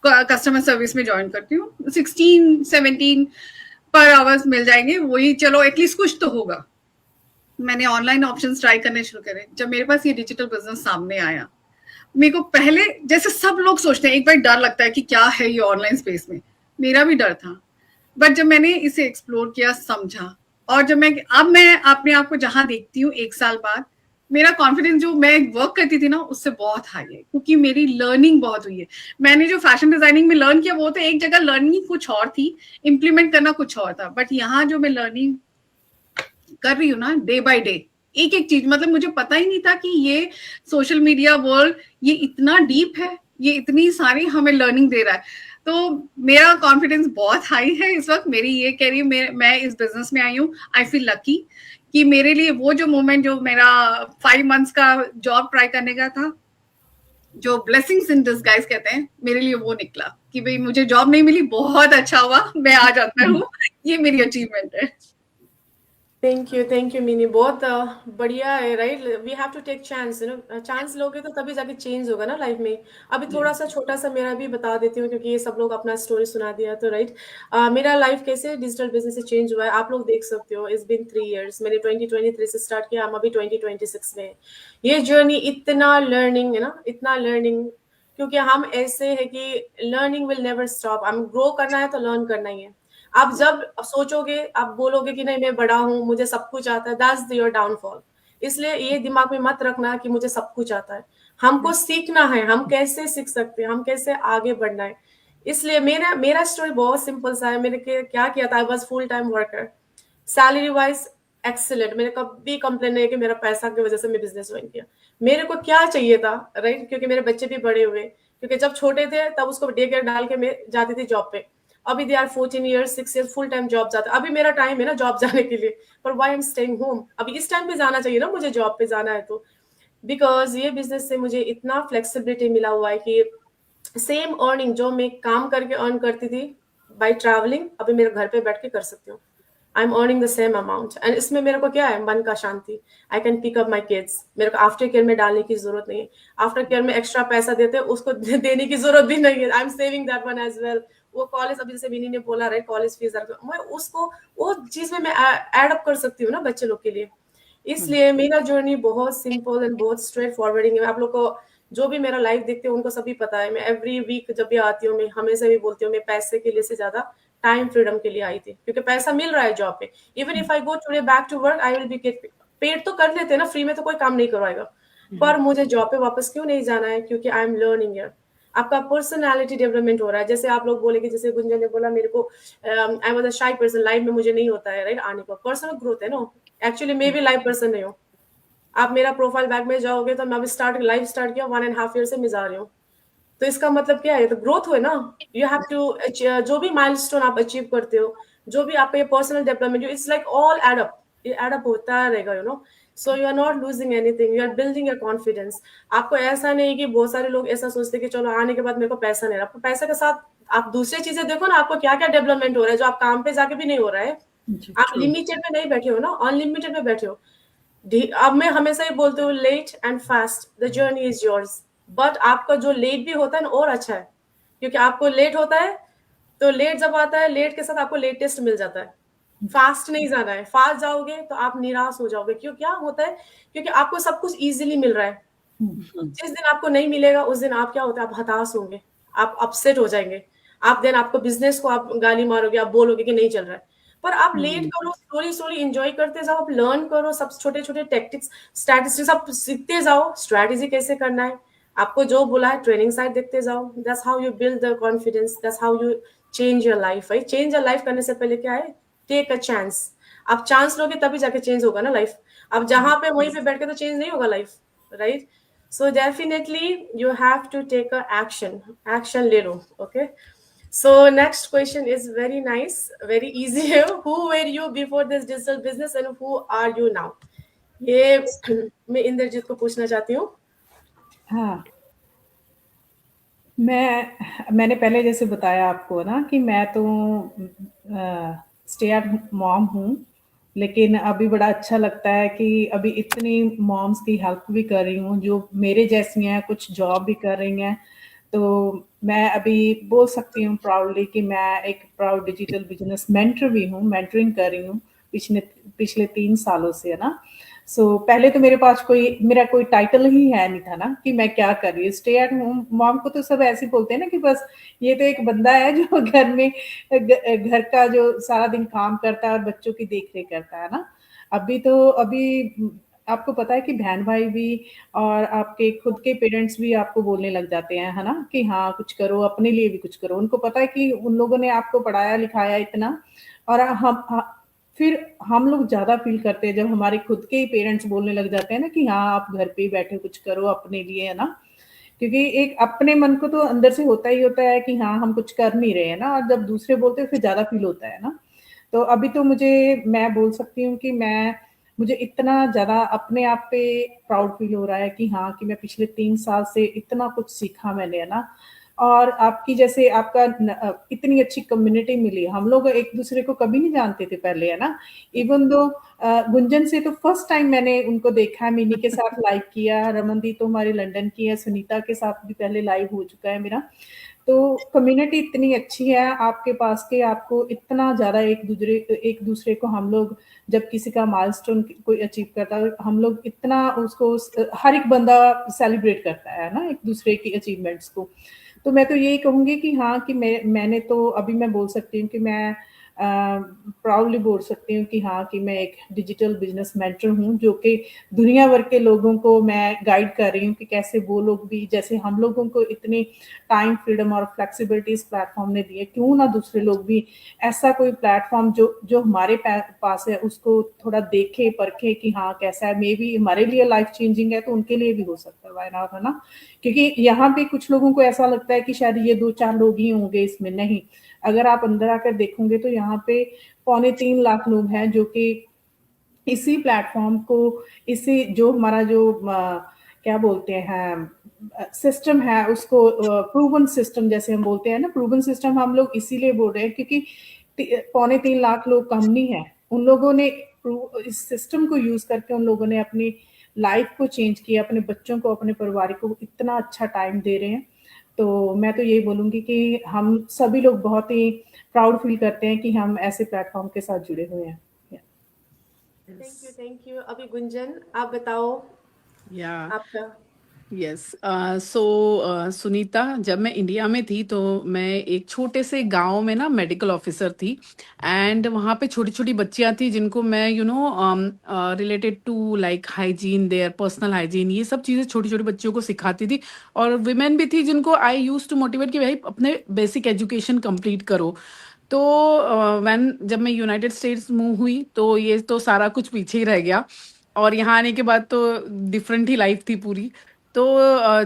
Speaker 5: कस्टमर सर्विस में ज्वाइन करती हूँ, 16-17 पर आवर्स मिल जाएंगे, वही चलो एटलीस्ट कुछ तो होगा। मैंने ऑनलाइन ऑप्शंस ट्राई करने शुरू करे। जब मेरे पास ये डिजिटल बिजनेस सामने आया, मेरे को पहले, जैसे सब लोग सोचते हैं, एक बार डर लगता है कि क्या है ये ऑनलाइन स्पेस में, मेरा भी डर था। बट जब मैंने इसे एक्सप्लोर किया, समझा, और जब मैं अपने आप को जहां देखती हूँ 1 साल बाद, मेरा कॉन्फिडेंस जो मैं वर्क करती थी ना, उससे बहुत हाई है, क्योंकि मेरी लर्निंग बहुत हुई है। मैंने जो फैशन डिजाइनिंग में लर्न किया, वो तो एक जगह लर्निंग कुछ और थी, इम्प्लीमेंट करना कुछ और था। बट यहाँ जो मैं लर्निंग कर रही हूँ ना, डे बाय डे, एक एक चीज, मतलब मुझे पता ही नहीं था कि ये सोशल मीडिया वर्ल्ड ये इतना डीप है, ये इतनी सारी हमें लर्निंग दे रहा है। तो मेरा कॉन्फिडेंस बहुत हाई है इस वक्त। मेरी ये कह रही हूँ, मैं इस बिजनेस में आई हूँ, आई फील लकी कि मेरे लिए वो जो मोमेंट, जो मेरा 5 मंथ्स का जॉब ट्राई करने का था, जो ब्लेसिंग्स इन डिस्गाइज कहते हैं, मेरे लिए वो निकला कि भाई मुझे जॉब नहीं मिली, बहुत अच्छा हुआ, मैं आ जाता हूँ, ये मेरी अचीवमेंट है।
Speaker 1: थैंक यू मिनी, बहुत बढ़िया है। Right, we have to take chance, chance लोगे तो तभी जाके चेंज होगा ना लाइफ में। अभी थोड़ा सा छोटा सा मेरा भी बता देती हूँ, क्योंकि ये सब लोग अपना स्टोरी सुना दिया। तो राइट, मेरा लाइफ कैसे डिजिटल बिजनेस से चेंज हुआ है आप लोग देख सकते हो। इट्स बिन 3 इयर्स, मैंने 2023 से स्टार्ट किया, हम अभी 2026 में। ये जर्नी इतना लर्निंग है ना, इतना लर्निंग, क्योंकि हम ऐसे है कि लर्निंग विल नेवर स्टॉप। हम ग्रो करना है तो लर्न करना ही है। आप जब सोचोगे, आप बोलोगे कि नहीं मैं बड़ा हूं, मुझे सब कुछ आता है, दैट्स योर डाउनफॉल। इसलिए ये दिमाग में मत रखना कि मुझे सब कुछ आता है। हमको सीखना है, हम कैसे सीख सकते हैं, हम कैसे आगे बढ़ना है। इसलिए मेरा मेरा स्टोरी बहुत सिंपल सा है। मैंने क्या किया था, I was full time worker, salary wise excellent, मैंने कभी कंप्लेन नहीं है कि मेरा पैसा की वजह से मैं बिजनेस ज्वाइन किया। मेरे को क्या चाहिए था, राइट, क्योंकि मेरे बच्चे भी बड़े हुए, क्योंकि जब छोटे थे तब उसको डे केयर डाल के मैं जाती थी जॉब पे। अभी they are 14 years, 6 years, full time job जाता है। अभी मेरा टाइम है ना जॉब जाने के लिए, पर why I am staying home. अभी इस टाइम पे जाना चाहिए ना मुझे, जॉब पे जाना है तो। बिकॉज ये बिजनेस से मुझे इतना फ्लेक्सिबिलिटी मिला हुआ है कि सेम अर्निंग जो मैं काम करके अर्न करती थी बाय ट्रैवलिंग, अभी मेरे घर पे बैठ के कर सकती हूँ। I am earning the same amount, and इसमें मेरे को क्या है, मन का शांति। I can pick up my kids, मेरे को आफ्टर केयर में डालने की जरूरत नहीं है। आफ्टर केयर में एक्स्ट्रा पैसा देते हैं, उसको देने की जरूरत भी नहीं है। I am saving that one as well. वो कॉलेज, अभी जैसे विनी ने बोला रहे कॉलेज फीस, मैं उसको वो चीज में मैं एड अप कर सकती हूँ ना बच्चे लोग के लिए। इसलिए मेरा जर्नी बहुत सिंपल एंड बहुत स्ट्रेट फॉरवर्डिंग है। आप लोग को जो भी मेरा लाइफ देखते हैं उनको सभी पता है, मैं एवरी वीक जब भी आती हूँ मैं हमेशा भी बोलती हूँ मैं पैसे के लिए से ज्यादा टाइम फ्रीडम के लिए आई थी, क्योंकि पैसा मिल रहा है जॉब पे। Even if I go today back to work, I will be get paid. तो कर लेते हैं ना, फ्री में तो कोई काम नहीं करवाएगा, पर मुझे जॉब पे वापस क्यों नहीं जाना है, क्योंकि आई एम लर्निंग हियर। आपका पर्सनालिटी डेवलपमेंट हो रहा है। जैसे आप लोग बोले कि जैसे गुंजन ने बोला मेरे को आई वाज अ शाई पर्सन, लाइफ में मुझे नहीं होता है राइट आने का, पर्सनल ग्रोथ है ना। एक्चुअली मैं भी लाइफ पर्सन नहीं हूँ। आप मेरा प्रोफाइल बैक में जाओगे तो मैं अभी लाइफ स्टार्ट किया 1.5 ईयर से मैं जा रही हूँ। तो इसका मतलब क्या है, तो ग्रोथ हुए ना। यू हैव टू, जो भी माइलस्टोन आप अचीव करते हो, जो भी आपका ये personal development, it's like all add up, ये एड अप होता रहेगा, you know. So you are not losing anything, you are building your confidence. आपको ऐसा नहीं कि बहुत सारे लोग ऐसा सोचते हैं कि चलो आने के बाद मेरे को पैसा नहीं रहा, आपको पैसे के साथ आप दूसरी चीजें देखो ना, आपको क्या क्या डेवलपमेंट हो रहा है जो आप काम पे जाके भी नहीं हो रहा है। आप लिमिटेड में नहीं बैठे हो ना, अनलिमिटेड में बैठे हो। अब मैं हमेशा ही बोलती हूँ, late and fast the journey is yours. But आपका जो लेट भी होता है ना और अच्छा है, क्योंकि आपको लेट होता है तो लेट जब आता है, लेट के साथ आपको लेटेस्ट मिल जाता है। फास्ट नहीं जाना है, फास्ट जाओगे तो आप निराश हो जाओगे। क्यों, क्या होता है, क्योंकि आपको सब कुछ इजीली मिल रहा है। जिस दिन आपको नहीं मिलेगा उस दिन आप क्या होता है, आप हताश होंगे, आप अपसेट हो जाएंगे। आप देन आपको बिजनेस को आप गाली मारोगे, आप बोलोगे कि नहीं चल रहा है। पर आप लेट करो, स्लोली स्लोली एंजॉय करते जाओ, आप लर्न करो, सब छोटे छोटे टेक्टिक्स स्ट्रैटेजिक्स आप सीखते जाओ, स्ट्रैटेजी कैसे करना है। आपको जो बोला है ट्रेनिंग साइट देखते जाओ। That's how you build the confidence, that's how you change your life. भाई चेंज योर लाइफ करने से पहले क्या है, टेक अ चांस। आप चांस लोगे तभी जाके चेंज होगा ना लाइफ। अब जहां पे वहीं पे बैठ के तो चेंज नहीं होगा life, right. So definitely you have to take a action ले लो, okay. So next question is very nice, very easy है। Who were you before this digital business and who are you now? ये मैं इंद्रजीत को पूछना चाहती हूँ।
Speaker 2: हाँ, मैंने पहले जैसे बताया आपको ना कि मैं तो स्टे एट मॉम हूँ, लेकिन अभी बड़ा अच्छा लगता है कि अभी इतनी मॉम्स की हेल्प भी कर रही हूँ जो मेरे जैसी हैं, कुछ जॉब भी कर रही हैं। तो मैं अभी बोल सकती हूँ प्राउडली कि मैं एक प्राउड डिजिटल बिजनेस मेंटर भी हूँ, मेंटरिंग कर रही हूँ पिछले 3 सालों से, है ना। सो पहले तो मेरा कोई टाइटल ही है नहीं था ना कि मैं क्या कर रही हूँ। स्टे एट होम मॉम को तो सब ऐसे बोलते हैं ना कि बस ये तो एक बंदा है जो घर में घर का जो सारा दिन काम करता है और बच्चों की देख रेख करता है ना। अभी आपको पता है कि बहन भाई भी और आपके खुद के पेरेंट्स भी आपको बोलने लग जाते हैं, है ना, कि हाँ कुछ करो, अपने लिए भी कुछ करो। उनको पता है कि उन लोगों ने आपको पढ़ाया लिखाया इतना, और फिर हम लोग ज्यादा फील करते हैं जब हमारे खुद के ही पेरेंट्स बोलने लग जाते हैं ना कि हाँ आप घर पे ही बैठे कुछ करो अपने लिए, है ना। क्योंकि एक अपने मन को तो अंदर से होता ही होता है कि हाँ हम कुछ कर नहीं रहे हैं ना, और जब दूसरे बोलते हैं फिर ज्यादा फील होता है ना। तो अभी तो मैं बोल सकती हूँ कि मुझे इतना ज्यादा अपने आप पे प्राउड फील हो रहा है कि हाँ कि मैं पिछले 3 साल से इतना कुछ सीखा मैंने, है ना। और आपकी जैसे इतनी अच्छी कम्युनिटी मिली। हम लोग एक दूसरे को कभी नहीं जानते थे पहले, है ना। इवन दो गुंजन से तो फर्स्ट टाइम मैंने उनको देखा है, मिनी के साथ लाइव किया, रमनदीप तो हमारी लंदन की है, सुनीता के साथ भी पहले लाइव हो चुका है मेरा। तो कम्युनिटी इतनी अच्छी है आपके पास के, आपको इतना ज्यादा एक दूसरे को हम लोग जब किसी का माइलस्टोन कोई अचीव करता है, हम लोग इतना उसको हर एक बंदा सेलिब्रेट करता है ना एक दूसरे की अचीवमेंट्स को। तो मैं तो यही कहूंगी कि हाँ कि मैंने तो अभी मैं बोल सकती हूँ कि मैं प्राउडली बोल सकती हूँ कि हाँ कि मैं एक डिजिटल बिजनेस मेंटर हूँ, जो कि दुनिया भर के लोगों को मैं गाइड कर रही हूँ कि कैसे वो लोग भी, जैसे हम लोगों को इतनी टाइम फ्रीडम और फ्लेक्सिबिलिटी इस प्लेटफॉर्म ने दी है, क्यों ना दूसरे लोग भी ऐसा कोई प्लेटफॉर्म जो हमारे पास है उसको थोड़ा देखे परखे कि हाँ कैसा है, मे बी हमारे लिए लाइफ चेंजिंग है तो उनके लिए भी हो सकता है, वाई नॉट, है ना। क्योंकि यहाँ पे कुछ लोगों को ऐसा लगता है कि शायद ये 2-4 लोग ही होंगे इसमें, नहीं। अगर आप अंदर आकर देखोगे तो यहाँ पे 3.25 लाख लोग हैं जो कि इसी प्लेटफॉर्म को, इसी जो हमारा जो क्या बोलते हैं सिस्टम है उसको, प्रूवन सिस्टम जैसे हम बोलते हैं ना, प्रूवन सिस्टम हम लोग इसीलिए बोल रहे हैं क्योंकि 3.25 लाख लोग कम नहीं है, उन लोगों ने इस सिस्टम को यूज करके उन लोगों ने अपनी लाइफ को चेंज किया, अपने बच्चों को, अपने परिवार को इतना अच्छा टाइम दे रहे हैं। तो मैं तो यही बोलूंगी कि हम सभी लोग बहुत ही प्राउड फील करते हैं कि हम ऐसे प्लेटफॉर्म के साथ जुड़े हुए हैं।
Speaker 1: Thank you. अभी गुंजन, आप बताओ
Speaker 3: या
Speaker 1: आपका।
Speaker 3: यस सो सुनीता, जब मैं इंडिया में थी तो मैं एक छोटे से गांव में ना मेडिकल ऑफिसर थी। एंड वहाँ पे छोटी छोटी बच्चियां थी जिनको मैं related to like hygiene, their personal hygiene, ये सब चीज़ें छोटी छोटी बच्चियों को सिखाती थी। और विमेन भी थी जिनको आई यूज टू मोटिवेट कि भाई अपने बेसिक एजुकेशन कंप्लीट करो। तो जब मैं यूनाइटेड स्टेट्स मूव हुई तो ये तो सारा कुछ पीछे ही रह गया। और यहाँ आने के बाद तो डिफरेंट ही लाइफ थी पूरी। तो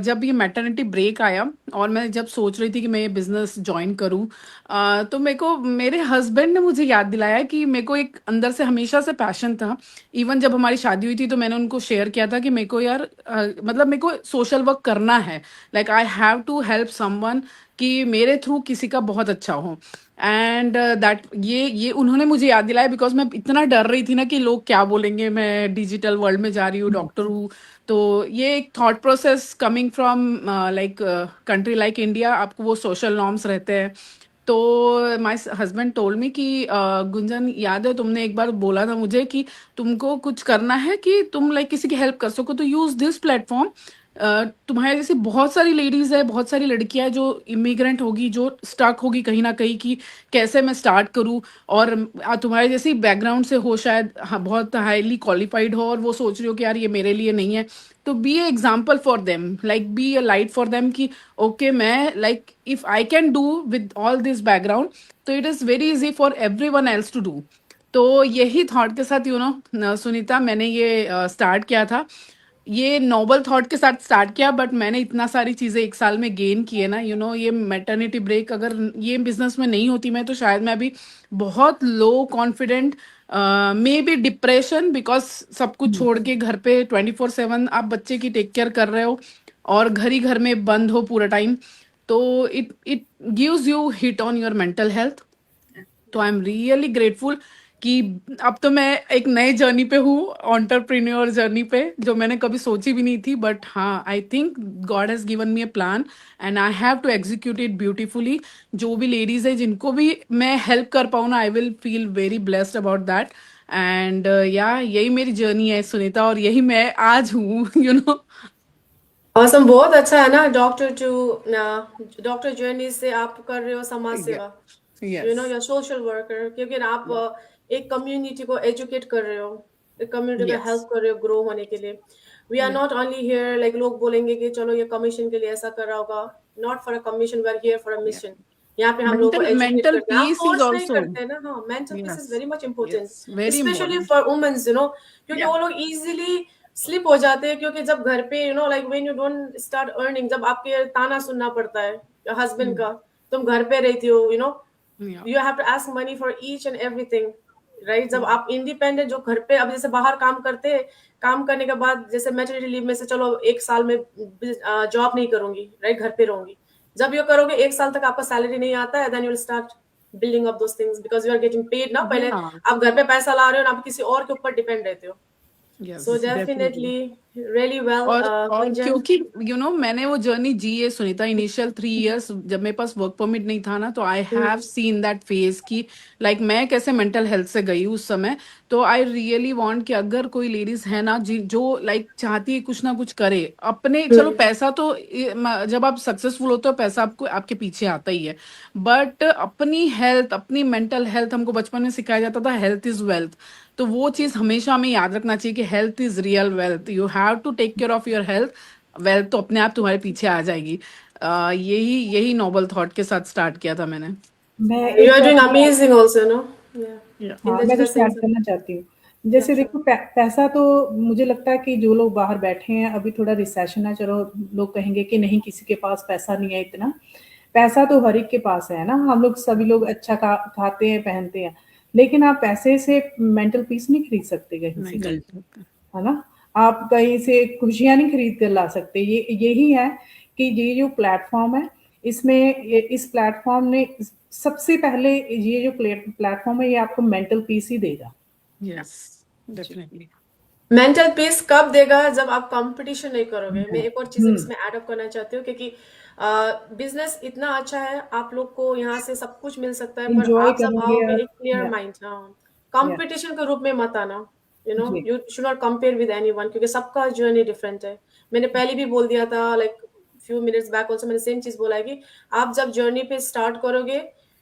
Speaker 3: जब ये मैटरनिटी ब्रेक आया और मैं जब सोच रही थी कि मैं ये बिजनेस ज्वाइन करूं, तो मेरे हस्बैंड ने मुझे याद दिलाया कि मेरे को एक अंदर से हमेशा से पैशन था। इवन जब हमारी शादी हुई थी तो मैंने उनको शेयर किया था कि मेरे को यार मतलब मेरे को सोशल वर्क करना है, like I have to help someone, कि मेरे थ्रू किसी का बहुत अच्छा हो। एंड दैट ये उन्होंने मुझे याद दिलाया, बिकॉज मैं इतना डर रही थी ना कि लोग क्या बोलेंगे, मैं डिजिटल वर्ल्ड में जा रही हूँ, डॉक्टर हूँ। तो ये एक thought process coming from like country like India, आपको वो सोशल नॉर्म्स रहते हैं। तो माय हस्बैंड टोल्ड मी कि गुंजन, याद है तुमने एक बार बोला था मुझे कि तुमको कुछ करना है कि तुम लाइक किसी की हेल्प कर सको, तो यूज दिस प्लेटफॉर्म। तुम्हारे जैसे बहुत सारी लेडीज है, बहुत सारी लड़कियां हैं जो इमिग्रेंट होगी, जो स्टक होगी कहीं ना कहीं कि कैसे मैं स्टार्ट करूं। और तुम्हारे जैसे बैकग्राउंड से हो शायद, हाँ, बहुत हाईली क्वालिफाइड हो और वो सोच रही हो कि यार ये मेरे लिए नहीं है। तो be a example for them, like be a light for them कि ओके, मैं like if I can do with all this background, तो it is very easy for every one else to do. तो यही thought के साथ सुनीता, मैंने ये start किया था। ये नोबल थॉट के साथ स्टार्ट किया, बट मैंने इतना सारी चीजें एक साल में गेन किए ना, ये मैटरनिटी ब्रेक अगर ये बिजनेस में नहीं होती मैं, तो शायद मैं अभी बहुत low confident, may be depression, because सब कुछ छोड़ के घर पे 24/7 आप बच्चे की टेक केयर कर रहे हो और घर ही घर में बंद हो पूरा टाइम। तो it it gives you hit on your mental health. तो आई एम रियली ग्रेटफुल कि अब तो मैं एक नए जर्नी पे हूँ, एंटरप्रेन्योर जर्नी पे, जो मैंने कभी सोची भी नहीं थी। बट हाँ, I think God has given me a plan and I have to execute it beautifully. जो भी लेडीज है जिनको भी मैं हेल्प कर पाऊँ ना, I will feel very blessed about that. And या यही मेरी जर्नी है सुनीता, और यही मैं आज हूँ
Speaker 1: ऑसम, बहुत अच्छा है ना। डॉक्टर जर्नी से आप कर रहे हो समाज सेवा,
Speaker 3: यस
Speaker 1: या सोशल वर्कर, क्योंकि ना आप एक कम्युनिटी को एजुकेट कर रहे हो, एक कम्युनिटी को
Speaker 3: यस
Speaker 1: हेल्प कर रहे हो ग्रो होने के लिए। We are not only here, like लोग बोलेंगे कि चलो ये कमीशन के लिए ऐसा कर रहा होगा। Not for a commission, we are here for a mission. यहाँ पे हम लोगों को
Speaker 3: मेंटल
Speaker 1: एजुकेट
Speaker 3: मेंटल
Speaker 1: करते हैं, हम
Speaker 3: पीस इज
Speaker 1: फोर्स नहीं
Speaker 3: ऑल्सो,
Speaker 1: करते हैं ना। हाँ, mental peace is
Speaker 3: yes
Speaker 1: very much important,
Speaker 3: yes, very
Speaker 1: specially
Speaker 3: important.
Speaker 1: For womens, क्योंकि
Speaker 3: या
Speaker 1: वो लोग इजीली स्लिप हो जाते हैं। क्योंकि जब घर पे like when you don't start earning, जब आपके ताना सुनना पड़ता है हस्बैंड का, तुम घर पे रहती हो,
Speaker 3: या
Speaker 1: you have to ask money for each and everything, right. जब आप इंडिपेंडेंट, जो घर पे अब जैसे बाहर काम करते हैं, काम करने के बाद जैसे मैटरनिटी लीव में से चलो एक साल में जॉब नहीं करूंगी, राइट, घर पे रहूंगी। जब ये करोगे एक साल तक आपका सैलरी नहीं आता है, then you will start building up those things, because you are getting paid ना। पहले
Speaker 3: या
Speaker 1: आप घर पे पैसा ला रहे हो ना, आप किसी और के ऊपर डिपेंड रहते हो। So
Speaker 3: yes, definitely.
Speaker 1: Definitely really well
Speaker 3: और
Speaker 1: गुंजन।
Speaker 3: क्योंकि मैंने वो जर्नी जी है सुनीता, इनिशियल 3 इयर्स जब मेरे पास वर्क परमिट नहीं था ना, तो I have seen that phase की लाइक मैं कैसे मेंटल हेल्थ से गई उस समय। तो आई रियली वांट कि अगर कोई लेडीज है ना जो लाइक चाहती है कुछ ना कुछ करे अपने, चलो पैसा तो जब आप सक्सेसफुल होते हो पैसा आपको आपके पीछे आता ही है, बट अपनी हेल्थ, अपनी मेंटल हेल्थ, हमको बचपन में सिखाया जाता था हेल्थ इज वेल्थ। तो वो चीज हमेशा हमें याद रखना चाहिए कि health is real wealth, you have to take care of your health. Wealth तो अपने आप तुम्हारे पीछे आ जाएगी। यही यही नोबल थॉट के साथ स्टार्ट किया था मैंने।
Speaker 2: मैं
Speaker 1: यू
Speaker 2: एक
Speaker 1: आर डूइंग
Speaker 2: बात
Speaker 1: अमेजिंग आल्सो, नो।
Speaker 3: Yeah.
Speaker 2: हाँ, मैं
Speaker 1: इंद्रजीत
Speaker 2: कुछ
Speaker 1: सिंह
Speaker 2: ऐड
Speaker 1: सर।
Speaker 2: करना चाहती हूँ। जैसे
Speaker 1: श्योर।
Speaker 2: देखो पैसा तो मुझे लगता है कि जो लोग बाहर बैठे हैं, अभी थोड़ा रिसेशन है, चलो लोग कहेंगे कि नहीं किसी के पास पैसा नहीं है इतना। पैसा तो हर एक के पास है ना, हम लोग सभी लोग अच्छा खाते हैं, पहनते हैं, लेकिन आप पैसे से मेंटल पीस नहीं खरीद सकते कहीं से
Speaker 3: नहीं
Speaker 2: कहीं,
Speaker 3: खरीद सकते।
Speaker 2: है ना। आप कहीं से खुशियां नहीं खरीद कर ला सकते। यही है कि ये जो प्लेटफॉर्म है, इस प्लेटफॉर्म ने सबसे पहले, ये जो प्लेटफॉर्म है, ये आपको मेंटल पीस ही देगा।
Speaker 3: Yes, definitely.
Speaker 1: मेंटल पीस कब देगा? जब आप कंपटीशन नहीं करोगे। मैं एक और चीज इसमें ऐड अप करना चाहती हूँ, क्योंकि बिजनेस इतना अच्छा है, आप लोग को यहाँ से सब कुछ मिल सकता है, पर
Speaker 2: एंजॉय
Speaker 1: आप जब
Speaker 2: करोगे
Speaker 1: आओगे
Speaker 2: आप।
Speaker 1: एक क्लियर
Speaker 2: या
Speaker 1: माइंड, हाँ, कंपटीशन के रूप में मत आना।
Speaker 2: जी
Speaker 1: you should not compare with anyone, क्योंकि सबका जर्नी डिफरेंट है। मैंने पहले भी बोल दिया था, like few minutes back also मैंने सेम चीज बोला है कि आप जब जर्नी पे स्टार्ट करोगे,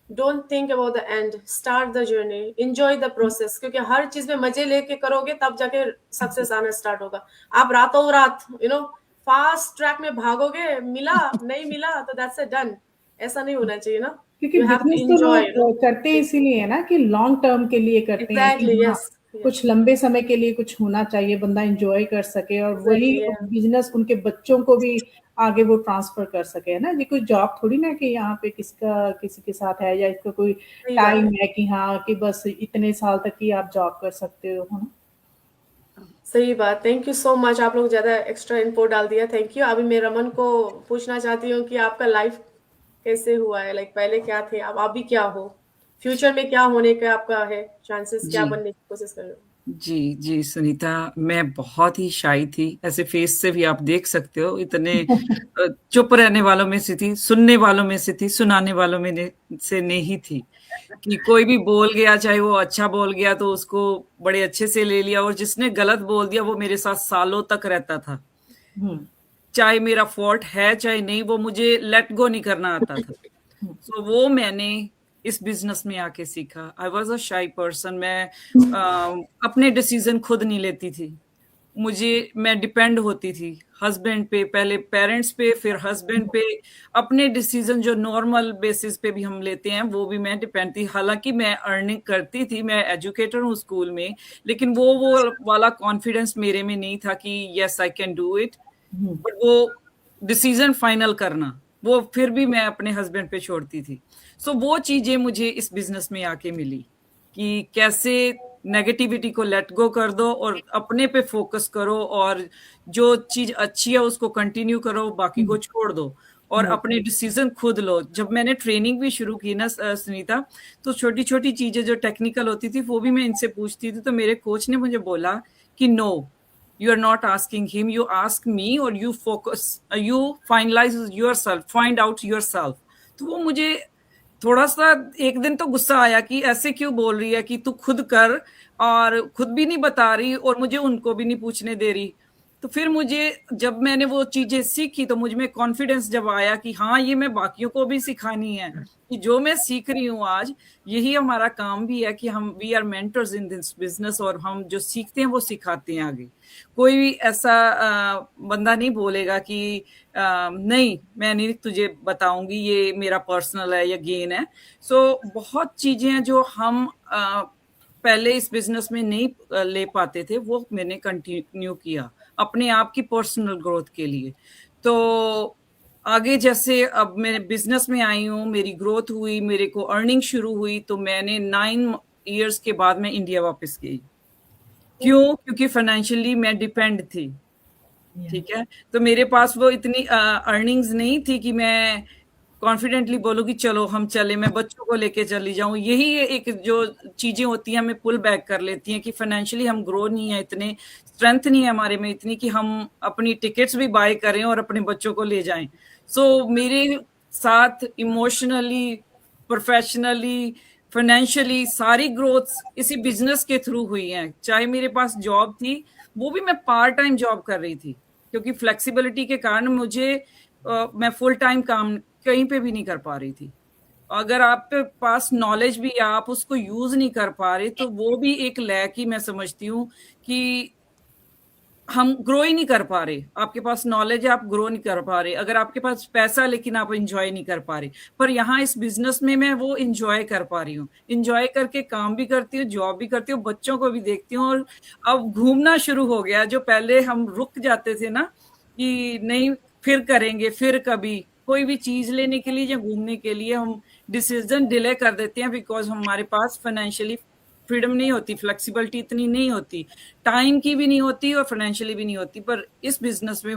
Speaker 1: don't think about the end, start the journey, enjoy the process, क्योंकि हर चीज में मजे लेके करोगे तब जाके सक्सेस आना स्टार्ट होगा। आप रातों रात फास्ट ट्रैक में भागोगे, मिला नहीं मिला तो दैट्स अ डन, ऐसा नहीं होना चाहिए ना।
Speaker 2: क्योंकि
Speaker 1: यू हैव टू
Speaker 2: बिजनेस तो
Speaker 1: एंजॉय
Speaker 2: लोग करते हैं इसीलिए है ना कि लॉन्ग टर्म के लिए करते हैं कि
Speaker 1: एग्जैक्टली,
Speaker 2: हाँ
Speaker 1: यस,
Speaker 2: कुछ लंबे समय के लिए कुछ होना चाहिए, बंदा एंजॉय कर सके और वही
Speaker 1: एग्जैक्टली,
Speaker 2: बिजनेस उनके बच्चों को भी आगे वो ट्रांसफर कर सके, है ना। ये कोई जॉब थोड़ी ना कि यहाँ पे किसका किसी के साथ है या इसका कोई
Speaker 1: सही बात
Speaker 2: टाइम
Speaker 1: है,
Speaker 2: है कि हाँ कि बस इतने साल तक ही आप जॉब कर सकते हो, है ना।
Speaker 1: सही बात। थैंक यू सो मच, आप लोग ज्यादा एक्स्ट्रा इनपुट डाल दिया, थैंक यू। अभी मैं रमन को पूछना चाहती हूँ कि आपका लाइफ कैसे हुआ है, लाइक पहले क्या थे, अब अभी क्या हो, फ्यूचर में क्या होने का आपका है चांसेस, क्या
Speaker 4: जी
Speaker 1: बनने की कोशिश कर रहे हो?
Speaker 4: जी जी सुनीता, मैं बहुत ही शाई थी, ऐसे फेस से भी आप देख सकते हो। इतने चुप रहने वालों में से थी, सुनने वालों में से थी, सुनाने वालों में से नहीं थी। कि कोई भी बोल गया, चाहे वो अच्छा बोल गया तो उसको बड़े अच्छे से ले लिया, और जिसने गलत बोल दिया वो मेरे साथ सालों तक रहता था।
Speaker 2: हम्म
Speaker 4: चाहे मेरा फॉल्ट है चाहे नहीं, वो मुझे लेट गो नहीं करना आता था। तो वो मैंने इस बिजनेस में आके सीखा। आई वॉज अ शाई पर्सन। मैं अपने डिसीजन खुद नहीं लेती थी। मैं डिपेंड होती थी हस्बैंड पे, पहले पेरेंट्स पे, फिर हस्बैंड पे। अपने डिसीजन जो नॉर्मल बेसिस पे भी हम लेते हैं वो भी मैं डिपेंड थी। हालांकि मैं अर्निंग करती थी, मैं एजुकेटर हूँ स्कूल में, लेकिन वो वाला कॉन्फिडेंस मेरे में नहीं था कि yes I can do it. But वो डिसीजन फाइनल करना वो फिर भी मैं अपने हस्बैंड पे छोड़ती थी। सो वो चीजें मुझे इस बिजनेस में आके मिली कि कैसे नेगेटिविटी को लेट गो कर दो और अपने पे फोकस करो, और जो चीज अच्छी है उसको कंटिन्यू करो, बाकी को छोड़ दो और अपने डिसीजन खुद लो। जब मैंने ट्रेनिंग भी शुरू की ना सुनीता, तो छोटी छोटी चीजें जो टेक्निकल होती थी वो भी मैं इनसे पूछती थी। तो मेरे कोच ने मुझे बोला कि no, you are not asking him, you ask me, or you focus, you finalize yourself, find out yourself। तो वो मुझे थोड़ा सा एक दिन तो गुस्सा आया कि ऐसे क्यों बोल रही है कि तू खुद कर, और खुद भी नहीं बता रही और मुझे उनको भी नहीं पूछने दे रही। तो फिर मुझे जब मैंने वो चीजें सीखी तो मुझ में कॉन्फिडेंस जब आया कि हाँ ये मैं बाकियों को भी सिखानी है, कि जो मैं सीख रही हूँ आज यही हमारा काम भी है कि हम we are mentors in this business, और हम जो सीखते हैं वो सिखाते हैं आगे। कोई भी ऐसा बंदा नहीं बोलेगा कि नहीं मैं नहीं तुझे बताऊंगी, ये मेरा पर्सनल है या गेन है। सो बहुत चीजें हैं जो हम पहले इस बिजनेस में नहीं ले पाते थे, वो मैंने कंटिन्यू किया अपने आप की पर्सनल ग्रोथ के लिए। तो आगे जैसे अब मैं बिजनेस में आई हूँ, मेरी ग्रोथ हुई, मेरे को अर्निंग शुरू हुई, तो मैंने 9 इयर्स के बाद मैं इंडिया वापस गई। क्यों? क्योंकि फाइनेंशियली मैं डिपेंड थी। ठीक है, तो मेरे पास वो इतनी अर्निंग्स नहीं थी कि मैं कॉन्फिडेंटली बोलूँ कि चलो हम चले, मैं बच्चों को लेके चली जाऊं। यही एक जो चीजें होती हैं हमें पुल बैक कर लेती हैं कि फाइनेंशियली हम ग्रो नहीं है, इतने स्ट्रेंथ नहीं है हमारे में इतनी कि हम अपनी टिकट्स भी बाय करें और अपने बच्चों को ले जाएं। सो मेरे साथ इमोशनली, प्रोफेशनली, फाइनेंशियली सारी ग्रोथ इसी बिजनेस के थ्रू हुई हैं। चाहे मेरे पास जॉब थी, वो भी मैं पार्ट टाइम जॉब कर रही थी, क्योंकि फ्लेक्सिबिलिटी के कारण मुझे मैं फुल टाइम काम कहीं पे भी नहीं कर पा रही थी। अगर आपके पास नॉलेज भी आप उसको यूज नहीं कर पा रहे तो वो भी एक लैक ही मैं समझती हूँ कि हम ग्रो ही नहीं कर पा रहे। आपके पास नॉलेज है, आप ग्रो नहीं कर पा रहे। अगर आपके पास पैसा लेकिन आप इंजॉय नहीं कर पा रहे। पर यहाँ इस बिजनेस में मैं वो इंजॉय कर पा रही हूँ, इंजॉय करके काम भी करती हूँ, जॉब भी करती हूँ, बच्चों को भी देखती हूँ। और अब घूमना शुरू हो गया। जो पहले हम रुक जाते थे ना कि नहीं फिर करेंगे, फिर कभी कोई भी चीज लेने के लिए या घूमने के लिए हम डिसीजन डिले कर देते हैं, बिकॉज हमारे पास फाइनेंशियली फ्रीडम नहीं होती, फ्लेक्सिबिलिटी इतनी नहीं होती, टाइम की भी नहीं होती और फाइनेंशियली भी नहीं होती। पर इस बिजनेस में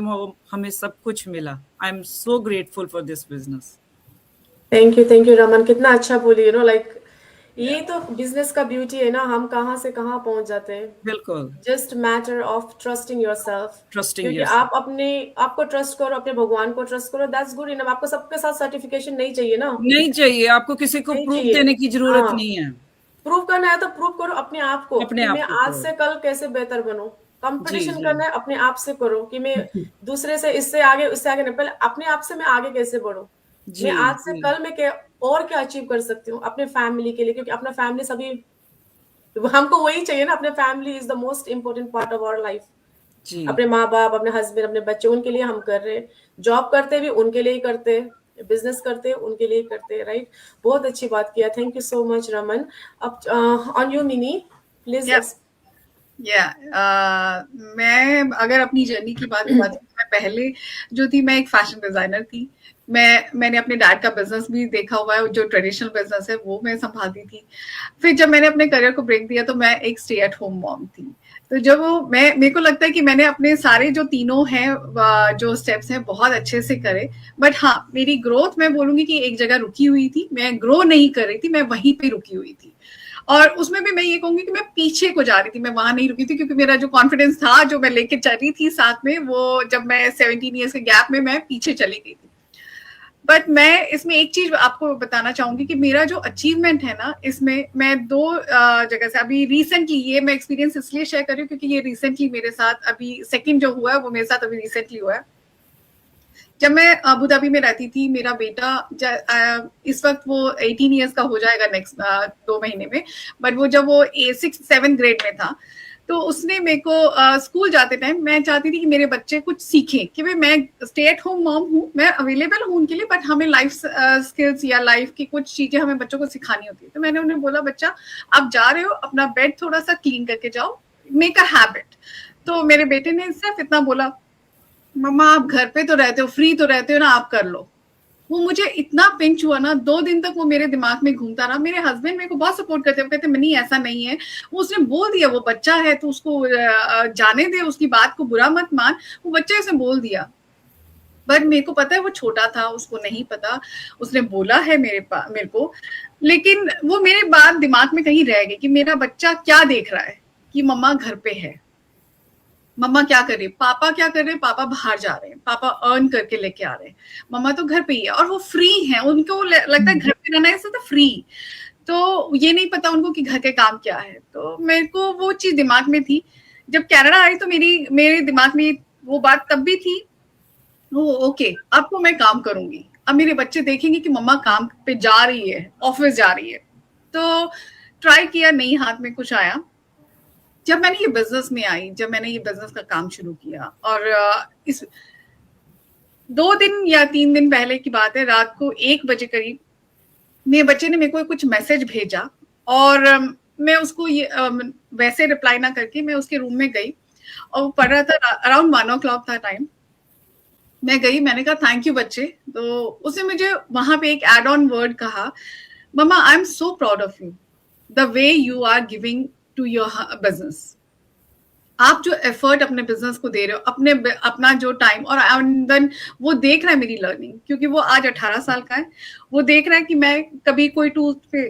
Speaker 4: हमें सब कुछ मिला। आई am so grateful for this business.
Speaker 1: Thank you Raman, कितना अच्छा बोली, लाइक ये तो बिजनेस का ब्यूटी है ना, हम कहाँ से कहाँ पहुंच जाते हैं।
Speaker 4: बिल्कुल,
Speaker 1: just matter of trusting yourself.
Speaker 4: Trusting
Speaker 1: क्योंकि
Speaker 4: योरसेल्फ।
Speaker 1: आप अपने आपको ट्रस्ट करो, अपने भगवान को ट्रस्ट करो, दैट्स गुड इनफ। आपको सबके साथ सर्टिफिकेशन नहीं चाहिए ना,
Speaker 4: नहीं चाहिए, आपको किसी को
Speaker 1: नहीं
Speaker 4: प्रूफ
Speaker 1: चाहिए।
Speaker 4: देने की ज़रूरत
Speaker 1: हाँ,
Speaker 4: नहीं है,
Speaker 1: प्रूव करना है तो प्रूव करो अपने आप को
Speaker 4: अपने
Speaker 1: कि
Speaker 4: आप
Speaker 1: मैं
Speaker 4: को
Speaker 1: आज
Speaker 4: करो।
Speaker 1: से कल कैसे बेहतर बनूं।
Speaker 4: जी,
Speaker 1: कंपटीशन
Speaker 4: जी।
Speaker 1: करना है अपने आप से करो कि मैं दूसरे से इससे आगे उससे आगे नहीं, पहले अपने आप से मैं आगे कैसे बढ़ूं। मैं
Speaker 4: जी,
Speaker 1: आज से
Speaker 4: जी,
Speaker 1: कल में क्या और क्या अचीव कर सकती हूँ अपने फैमिली के लिए, क्योंकि अपना फैमिली सभी हमको वही चाहिए ना। अपने family is the most important part of our life.
Speaker 4: जी।
Speaker 1: अपने माँ बाप, अपने हस्बैंड, अपने बच्चे, उनके लिए हम कर रहे हैं। जॉब करते भी उनके लिए ही करते हैं, बिजनेस करते हैं उनके लिए ही करते हैं, राइट। बहुत अच्छी बात किया, thank you so much Raman. अब ऑन यू मिनी प्लीज।
Speaker 5: या या मैं अगर अपनी जर्नी की बात बताती हूँ, मैं पहले जो थी मैं एक फैशन डिजाइनर थी। मैंने अपने डैड का बिजनेस भी देखा हुआ है, जो ट्रेडिशनल बिजनेस है वो मैं संभालती थी। फिर जब मैंने अपने करियर को ब्रेक दिया तो मैं एक स्टे एट होम मॉम थी। तो जब वो मैं मेरे को लगता है कि मैंने अपने सारे जो तीनों हैं जो स्टेप्स हैं बहुत अच्छे से करे। बट हाँ, मेरी ग्रोथ मैं बोलूंगी कि एक जगह रुकी हुई थी, मैं ग्रो नहीं कर रही थी, मैं वहीं पे रुकी हुई थी। और उसमें भी मैं ये कहूंगी कि मैं पीछे को जा रही थी, मैं वहां नहीं रुकी थी, क्योंकि मेरा जो कॉन्फिडेंस था जो मैं लेके चल रही थी साथ में, वो जब मैं 17 ईयर्स के गैप में मैं पीछे चली गई थी। बट मैं इसमें एक चीज आपको बताना चाहूंगी कि मेरा जो अचीवमेंट है ना, इसमें मैं दो जगह से अभी रिसेंटली, ये मैं एक्सपीरियंस इसलिए शेयर कर रही हूँ क्योंकि ये रिसेंटली मेरे साथ अभी सेकंड जो हुआ है वो मेरे साथ अभी रिसेंटली हुआ है। जब मैं अबू धाबी में रहती थी, मेरा बेटा इस वक्त वो 18 ईयर्स का हो जाएगा नेक्स्ट 2 महीने में। बट वो जब वो 6-7 ग्रेड में था, तो उसने मेरे को स्कूल जाते टाइम, मैं चाहती थी कि मेरे बच्चे कुछ सीखें कि भाई मैं स्टे एट होम मॉम हूँ, मैं अवेलेबल हूँ उनके लिए, बट हमें लाइफ स्किल्स या लाइफ की कुछ चीजें हमें बच्चों को सिखानी होती है। तो मैंने उन्हें बोला, बच्चा आप जा रहे हो, अपना बेड थोड़ा सा क्लीन करके जाओ, मेक अ हैबिट। तो मेरे बेटे ने सिर्फ इतना बोला, मम्मा आप घर पे तो रहते हो, फ्री तो रहते हो ना, आप कर लो। वो मुझे इतना पिंच हुआ ना, 2 दिन तक वो मेरे दिमाग में घूमता रहा। मेरे हस्बैंड मेरे को बहुत सपोर्ट करते हैं, वो कहते मनी ऐसा नहीं है, वो उसने बोल दिया, वो बच्चा है तो उसको जाने दे, उसकी बात को बुरा मत मान, वो बच्चे उसने बोल दिया। बट मेरे को पता है वो छोटा था, उसको नहीं पता, उसने बोला है मेरे को। लेकिन वो मेरे बात दिमाग में कहीं रह गई कि मेरा बच्चा क्या देख रहा है कि मम्मा घर पे है, मम्मा क्या कर रही है, पापा क्या कर रहे हैं, पापा बाहर जा रहे हैं, पापा अर्न करके लेके आ रहे हैं, मम्मा तो घर पे ही है। और वो फ्री है, उनको लगता है घर पे रहना है तो फ्री। तो ये नहीं पता उनको कि घर के काम क्या है। तो मेरे को वो चीज दिमाग में थी। जब कनाडा आई तो मेरे दिमाग में वो बात तब भी थी, वो ओके अब तो मैं काम करूंगी, अब मेरे बच्चे देखेंगे कि मम्मा काम पे जा रही है, ऑफिस जा रही है। तो ट्राई किया, नहीं हाथ में कुछ आया। जब मैंने ये बिजनेस में आई, जब मैंने ये बिजनेस का काम शुरू किया, और इस 2 दिन या 3 दिन पहले की बात है, रात को 1 बजे करीब मेरे बच्चे ने मेरे को कुछ मैसेज भेजा, और मैं उसको ये वैसे रिप्लाई ना करके मैं उसके रूम में गई, और वो पढ़ रहा था, अराउंड 1 o'clock था टाइम। मैं गई, मैंने कहा थैंक यू बच्चे। तो उसने मुझे वहां पे एक एड ऑन वर्ड कहा, mama I am so proud of you, the way you are giving to your business. आप जो एफर्ट अपने बिजनेस को दे रहे हो, अपना जो टाइम, और देन वो देख रहा है मेरी लर्निंग, क्योंकि वो आज 18 साल का है। वो देख रहा है कि मैं कभी कोई टूल्स पे,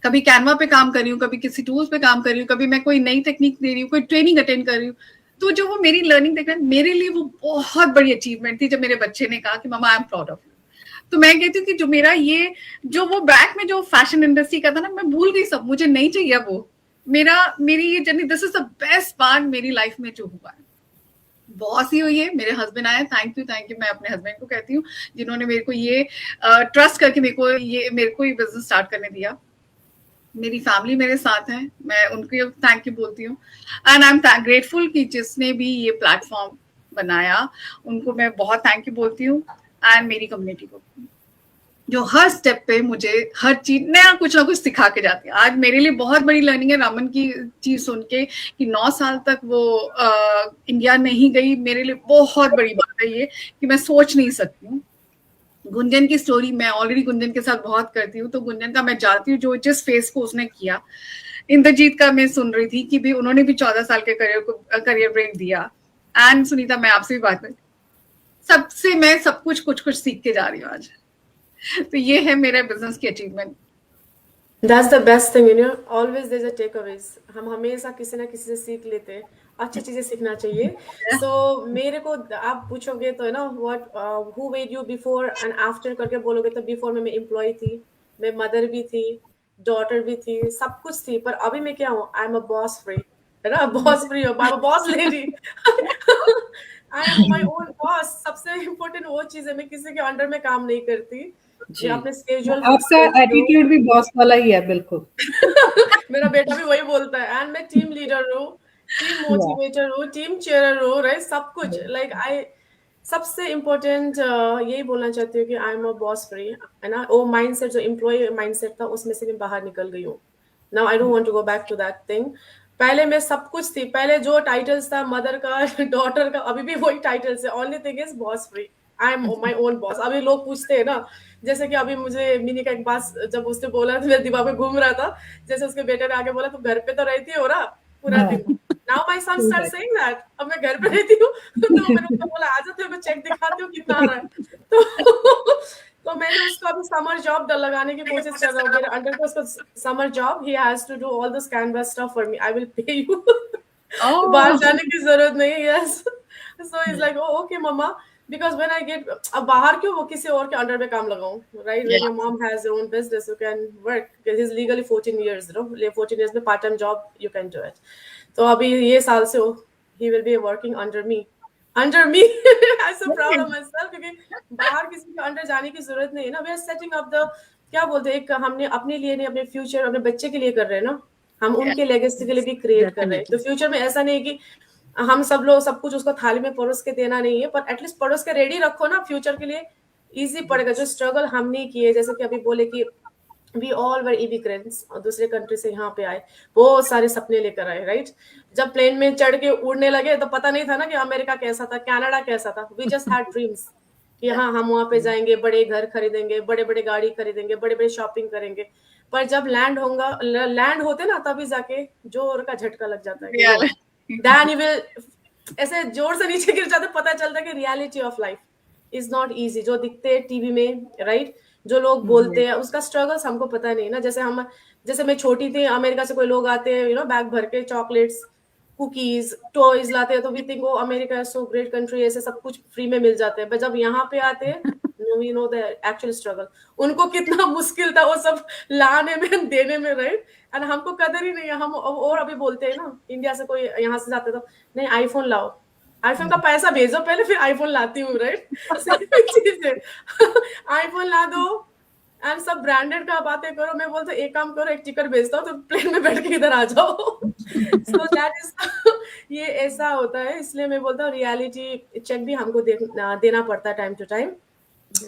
Speaker 5: कभी कैनवा पे काम कर रही हूँ, कभी किसी टूल्स पे काम कर रही हूँ, कभी मैं कोई नई टेक्निक दे रही हूँ, कोई ट्रेनिंग अटेंड कर रही हूँ। तो जो वो मेरी लर्निंग देख रहा है, मेरे लिए वो बहुत बड़ी अचीवमेंट थी जब मेरे बच्चे ने कहा कि mama I am proud of you. तो मैं कहती हूँ कि जो मेरा ये जो वो बैक में जो फैशन इंडस्ट्री का था ना, मैं भूल गई सब, मुझे नहीं चाहिए वो। मेरी ये journey, this is the best part मेरी लाइफ में जो हुआ है। बॉस ही हुई है, मेरे हस्बैंड आए, थैंक यू मैं अपने हस्बैंड को कहती हूँ, जिन्होंने मेरे को ये ट्रस्ट करके मेरे को ये बिजनेस स्टार्ट करने दिया। मेरी फैमिली मेरे साथ है, मैं उनको थैंक यू बोलती हूँ, एंड आई एम ग्रेटफुल कि जिसने भी ये प्लेटफॉर्म बनाया उनको मैं बहुत थैंक यू बोलती हूँ, एंड मेरी कम्युनिटी को जो हर स्टेप पे मुझे हर चीज नया कुछ ना कुछ सिखा के जाती है। आज मेरे लिए बहुत बड़ी लर्निंग है रामन की चीज सुन के कि 9 साल तक वो इंडिया नहीं गई, मेरे लिए बहुत बड़ी बात है ये कि मैं सोच नहीं सकती हूँ। गुंजन की स्टोरी मैं ऑलरेडी गुंजन के साथ बहुत करती हूँ, तो गुंजन का मैं जानती हूँ जो जिस फेस को उसने किया। इंद्रजीत का मैं सुन रही थी कि भी उन्होंने भी 14 साल के करियर ब्रेक दिया। एंड सुनीता, मैं आपसे भी बात करूँ, सबसे मैं सब कुछ सीख के जा रही हूँ आज। तो ये है मेरे बिजनेस की achievement.
Speaker 1: That's the best thing, always there is a takeaways. हम हमेशा किसी ना किसी से सीख लेते हैं, अच्छी चीजें सीखना चाहिए। सो मेरे को आप पूछोगे तो what who made you before and after करके बोलोगे तो बिफोर में मैं एम्प्लॉय थी, मैं मदर भी थी, डॉटर भी थी, सब कुछ थी। पर अभी मैं क्या हूँ? I am a boss free, है ना? बॉस फ्री हूँ, I am a boss lady. I am my own boss. सबसे इम्पोर्टेंट वो चीज है, मैं किसी के अंडर में काम नहीं करती। मैं
Speaker 4: जी।
Speaker 1: अपने स्केड्यूल फिक्स
Speaker 2: आपका
Speaker 1: करती हूँ।
Speaker 2: एटीट्यूड भी बॉस वाला ही है, बिल्कुल।
Speaker 1: मेरा बेटा भी वही बोलता है। एंड मैं टीम लीडर हूँ, टीम
Speaker 2: या
Speaker 1: मोटिवेटर हूँ, टीम चेयरर हूँ, राइट? सब कुछ लाइक आई सबसे इम्पोर्टेंट यही बोलना चाहती हूँ कि आई एम अ बॉस फ्री, है ना? वो माइंडसेट जो एम्प्लॉय माइंडसेट था उसमें से मैं बाहर निकल गई हूँ। Now I don't want to go back to that thing. पहले मैं सब कुछ थी, पहले जो टाइटल्स था मदर का डॉटर का, अभी भी वही टाइटल्स है। Only thing is boss free. I am my own boss. अभी लोग पूछते हैं ना, जैसे कि अभी मुझे मिनी का एक बात जब उसने बोला तो मेरे दिमाग में घूम रहा था। जैसे उसके बेटे ने आगे बोला, तुम घर पे तो रहती हो ना पूरा दिन। Now my son start saying that, अब मैं घर पे रहती हूँ। तो मैंने उसको बोला, आजा तेरे को चेक दिखाती हूँ कितना आ रहा है। तो तो मैंने उसको अभी समर जॉब लगाने की कोशिश कर रहा हूँ। मेरे अंडर को उसको summer job, he has to do all this Canva stuff for me, I will pay you. बाहर
Speaker 5: Oh,
Speaker 1: जाने की जरूरत नहीं है। Yes, so is like okay mamma, because when I get, अब बाहर क्यों वो किसी और के अंडर में काम लगाऊं, right? When
Speaker 5: yeah.
Speaker 1: Your mom has your own business you can work, because he is legally 14 years, 14 years में part time job you can do it. तो अभी ये साल से ही will be working under me. I so proud of myself, क्योंकि बाहर किसी के अंडर जाने की जरूरत नहीं है ना। We are setting up the, क्या बोलते हैं, एक हमने अपने लिए नहीं, अपने फ्यूचर, अपने बच्चे के लिए कर रहे हैं ना। हम
Speaker 5: Yeah.
Speaker 1: उनके लेगेसी के लिए भी क्रिएट कर रहे हैं। तो
Speaker 3: डेफिनेटली।
Speaker 1: फ्यूचर में ऐसा नहीं कि हम सब लोग सब कुछ उसको थाली में परोस के देना नहीं है, पर एटलीस्ट परोस के रेडी रखो ना, फ्यूचर के लिए इजी पड़ेगा। जो स्ट्रगल हमने किए, जैसे कि अभी बोले कि वी ऑल वर इमिग्रेंट्स, और दूसरे कंट्री से यहाँ पे आए, बहुत सारे सपने लेकर आए, राइट? जब प्लेन में चढ़ के उड़ने लगे तो पता नहीं था ना कि अमेरिका कैसा था, कनाडा कैसा था। वी जस्ट हैड ड्रीम्स कि हाँ हम वहां पे जाएंगे, बड़े घर खरीदेंगे, बड़े बड़े गाड़ी खरीदेंगे, बड़े बड़े शॉपिंग करेंगे। पर जब लैंड होते ना, तभी जाके जोर का झटका लग जाता है कि no,
Speaker 5: Reality.
Speaker 1: Then you will, ऐसे जोर से नीचे गिर जाते, पता चलता है कि reality of life is not easy. जो दिखते हैं टीवी में, राइट, जो लोग बोलते हैं, उसका स्ट्रगल्स हमको पता नहीं ना। जैसे मैं छोटी थी, अमेरिका से कोई लोग आते हैं, बैग भर के चॉकलेट्स, कुकीज, टॉयज लाते हैं, तो we think, oh America is so great country, ऐसे सब कुछ फ्री में मिल जाते हैं। पर जब यहाँ पे आते हैं, we know the actual struggle, उनको कितना मुश्किल था वो सब लाने में, देने में, राइट? एंड हमको कदर ही नहीं है। हम और अभी बोलते हैं ना, इंडिया से कोई यहाँ से जाते तो, नहीं आईफोन लाओ, आईफोन का पैसा भेजो पहले, फिर आईफोन लाती हूँ, राइट? सेम चीज है। आईफोन ला दो एंड सब ब्रांडेड का बातें करो। मैं बोलता एक काम करो, एक टिकट भेजता हूँ तो प्लेन में बैठ के इधर आ जाओ। सो दैट इज ये ऐसा होता है। इसलिए मैं बोलता हूँ रियलिटी चेक भी हमको देना पड़ता है टाइम टू टाइम।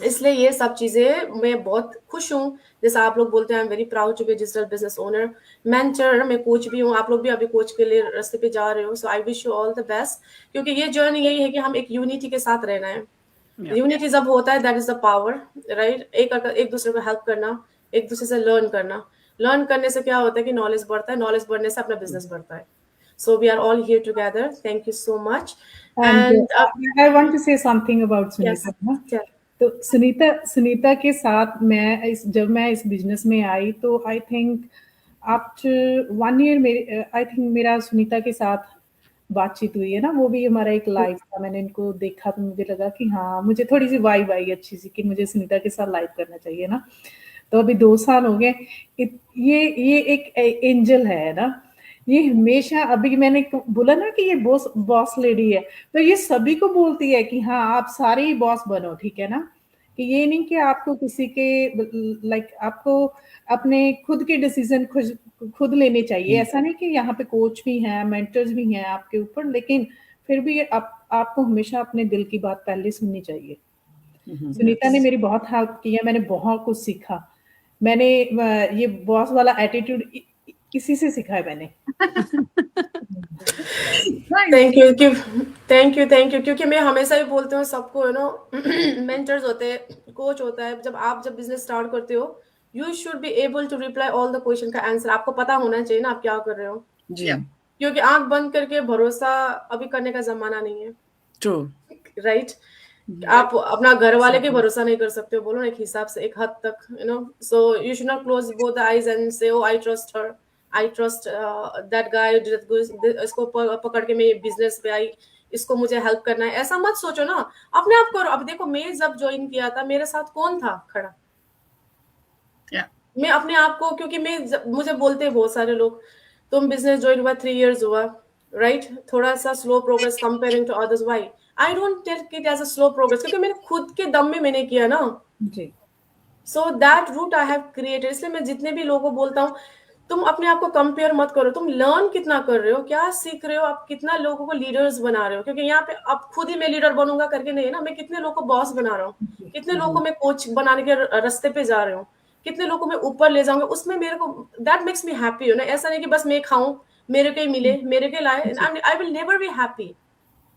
Speaker 1: इसलिए ये सब चीजें मैं बहुत खुश हूँ। जैसे आप लोग बोलते हैं, I am very proud to be digital business owner, mentor, मैं कोच भी हूँ। आप लोग भी अभी कोच के लिए रास्ते पे जा रहे हो, so I wish you all the best. क्योंकि ये जर्नी यही है कि हम एक यूनिटी के साथ रहना है।
Speaker 3: या
Speaker 1: यूनिटी जब होता है, that is the power, right? एक दूसरे को हेल्प करना, एक दूसरे से लर्न करने से क्या होता है कि नॉलेज बढ़ता है, नॉलेज बढ़ने से अपना बिजनेस बढ़ता है। So we are all here together. Thank you so much.
Speaker 2: And
Speaker 1: and
Speaker 2: I want to say something about
Speaker 1: yes,
Speaker 2: Sunita ना। तो सुनीता के साथ जब मैं इस बिजनेस में आई, तो आई थिंक आफ्टर 1 ईयर मेरे आई थिंक मेरा सुनीता के साथ बातचीत हुई है ना। वो भी हमारा एक लाइव था, मैंने इनको देखा तो मुझे लगा कि हाँ, मुझे थोड़ी सी वाइब आई अच्छी सी कि मुझे सुनीता के साथ लाइव करना चाहिए ना। तो अभी 2 साल हो गए। ये एक एंजल है ना। ये हमेशा, अभी मैंने बोला ना कि ये बॉस लेडी है, तो ये सभी को बोलती है कि हाँ आप सारे ही बॉस बनो, ठीक है ना। कि ये नहीं कि आपको किसी के लाइक आपको अपने खुद के डिसीजन खुद लेने चाहिए। ऐसा नहीं कि यहाँ पे कोच भी हैं, मेंटर्स भी हैं आपके ऊपर, लेकिन फिर भी आपको हमेशा अपने दिल की बात पहले सुननी चाहिए। सुनीता ने मेरी बहुत हेल्प की है, मैंने बहुत कुछ सीखा। मैंने ये बॉस वाला एटीट्यूड इसी से सीखा है मैंने।
Speaker 1: Thank you. क्योंकि मैं हमेशा ही बोलती हूँ सबको, मेंटर्स होते हैं, कोच होता है। जब बिजनेस स्टार्ट करते हो, you should be able to reply all the question का आंसर। आपको पता होना चाहिए ना आप क्या कर रहे हो।
Speaker 4: जी,
Speaker 1: क्योंकि आंख बंद करके भरोसा अभी करने का जमाना नहीं है,
Speaker 4: ट्रू।
Speaker 1: राइट? आप अपना घर वाले के भरोसा नहीं कर सकते हो, बोलो ना, एक हिसाब से, एक हद तक, so you should not close both the eyes and say oh I trust her, I trust that guy, इसको पकड़ के मैं बिजनेस पे आई, इसको मुझे हेल्प करना है, ऐसा मत सोचो ना, अपने आप करो। अब देखो, मैं जब ज्वाइन किया था मेरे साथ कौन था खड़ा? मैं अपने आप को, क्योंकि मुझे बोलते हैं बहुत सारे लोग, तुम बिजनेस ज्वाइन हुआ 3 years हुआ, राइट, थोड़ा सा slow progress comparing to others, why I don't take it as a slow progress, क्योंकि मैंने खुद के दम में मैंने किया ना,
Speaker 2: जी
Speaker 1: so that route I have created. इसलिए मैं जितने भी लोगों को बोलता हूँ, तुम अपने आप को कंपेयर मत करो, तुम लर्न कितना कर रहे हो, क्या सीख रहे हो, आप कितना लोगों को लीडर्स बना रहे हो, क्योंकि यहाँ पे अब खुद ही मैं लीडर बनूंगा करके नहीं है ना, मैं कितने लोगों को बॉस बना रहा हूँ, कितने लोगों को मैं कोच बनाने के रास्ते पे जा रहे हूँ, कितने लोगों को मैं ऊपर ले जाऊंगा, उसमें मेरे को दैट मेक्स मी हैप्पी हो ना। ऐसा नहीं कि बस मैं खाऊं, मेरे को ही मिले, मेरे के लाए, I will never be happy.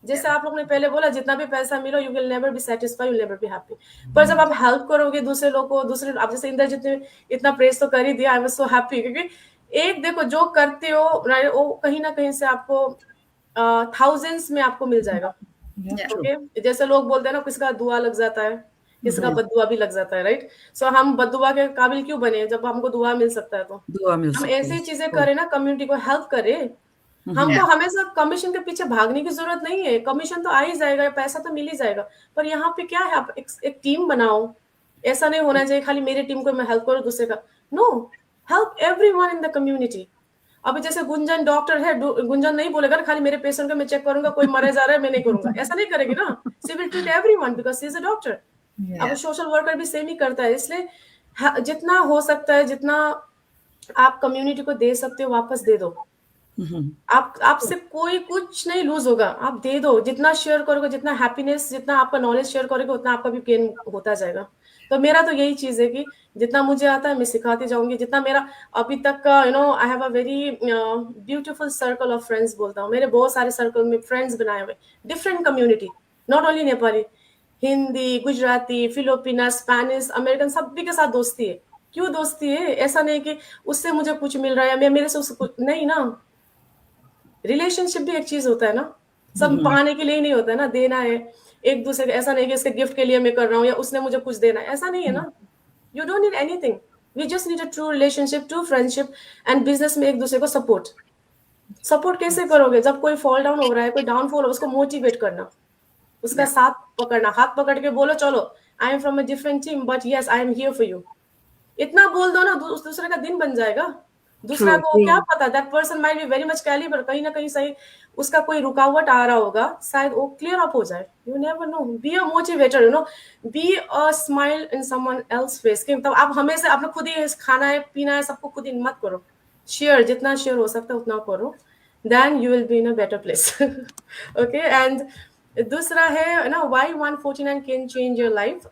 Speaker 1: जैसे आप लोग ने पहले बोला, जितना भी पैसा मिलो, you will never be satisfy, you never be happy. पर जब आप हेल्प करोगे दूसरे लोगों को, दूसरे, आप जैसे इंद्रजीत ने इतना प्रेस तो कर ही दिया, आई वाज सो हैप्पी, क्योंकि एक देखो, जो करते हो वो कहीं ना कहीं से आपको थाउजेंड्स में आपको मिल जाएगा। ओके, जैसे लोग बोलते हैं ना, किसका दुआ लग जाता है, किसका बददुआ भी लग जाता है, राइट। सो हम बददुआ के काबिल क्यों बने जब हमको दुआ मिल सकता है? तो
Speaker 4: दुआ मिल
Speaker 1: हम
Speaker 4: सकती
Speaker 1: ऐसी
Speaker 4: है।
Speaker 1: चीजें करें ना, कम्युनिटी को हेल्प करें। हमको हमेशा कमीशन के पीछे भागने की जरूरत नहीं है, कमीशन तो आ ही जाएगा, पैसा तो मिल ही जाएगा। पर यहाँ पे क्या है, आप एक टीम बनाओ। ऐसा नहीं होना चाहिए खाली मेरी टीम को मैं हेल्प करूँ दूसरे का, no, help everyone in the community. अभी जैसे गुंजन डॉक्टर है, गुंजन नहीं बोलेगा ना खाली मेरे पेशेंट का मैं चेक करूंगा, कोई मरे जा रहा है मैं नहीं करूंगा, ऐसा नहीं करेगी ना, she will treat everyone because she is a doctor. अब सोशल वर्कर भी सेम ही करता है। इसलिए जितना हो सकता है, जितना आप कम्युनिटी को दे सकते हो, वापस दे दो। आपसे कोई कुछ नहीं लूज होगा, आप दे दो। जितना शेयर करोगे, जितना हैप्पीनेस, जितना आपका नॉलेज शेयर करोगे, उतना आपका भी गेन होता जाएगा। तो मेरा तो यही चीज है कि जितना मुझे आता है मैं सिखाती जाऊंगी, जितना मेरा अभी तक का, I have a very beautiful circle of friends, बोलता हूँ, मेरे बहुत सारे सर्कल में फ्रेंड्स बनाए हुए, different community, not only Nepali, Hindi, Gujarati, फिलिपिना, Spanish, American, सभी के साथ दोस्ती है। क्यों दोस्ती है? ऐसा नहीं कि उससे मुझे कुछ मिल रहा है या मेरे से उसको नहीं ना। रिलेशनशिप भी एक चीज होता है ना, सब पाने के लिए ही नहीं होता है ना, देना है एक दूसरे को। ऐसा नहीं कि इसके गिफ्ट के लिए मैं कर रहा हूँ या उसने मुझे कुछ देना है, ऐसा नहीं है ना। You don't need anything, we just need a true relationship, true friendship and business में एक दूसरे को सपोर्ट कैसे करोगे? जब कोई फॉल डाउन हो रहा है, कोई डाउनफॉल हो, उसको मोटिवेट करना, उसका साथ पकड़ना, हाथ पकड़ के बोलो, चलो I am from a different team but yes I am here for you. इतना बोल दो ना, दूसरे का दिन बन जाएगा। दूसरा को क्या पता, that person might be very much calibre, कहीं ना कहीं सही उसका कोई रुकावट आ रहा होगा, शायद वो क्लियर अप हो जाए। You never know, be a motivator, be a smile in someone else face. तब आप हमेशा अपने खुद ही खाना है, पीना है, सबको खुद ही मत करो, शेयर, जितना शेयर हो सकता है उतना करो, then you will be in a better place. Okay, and दूसरा है ना, why 149 can change your life.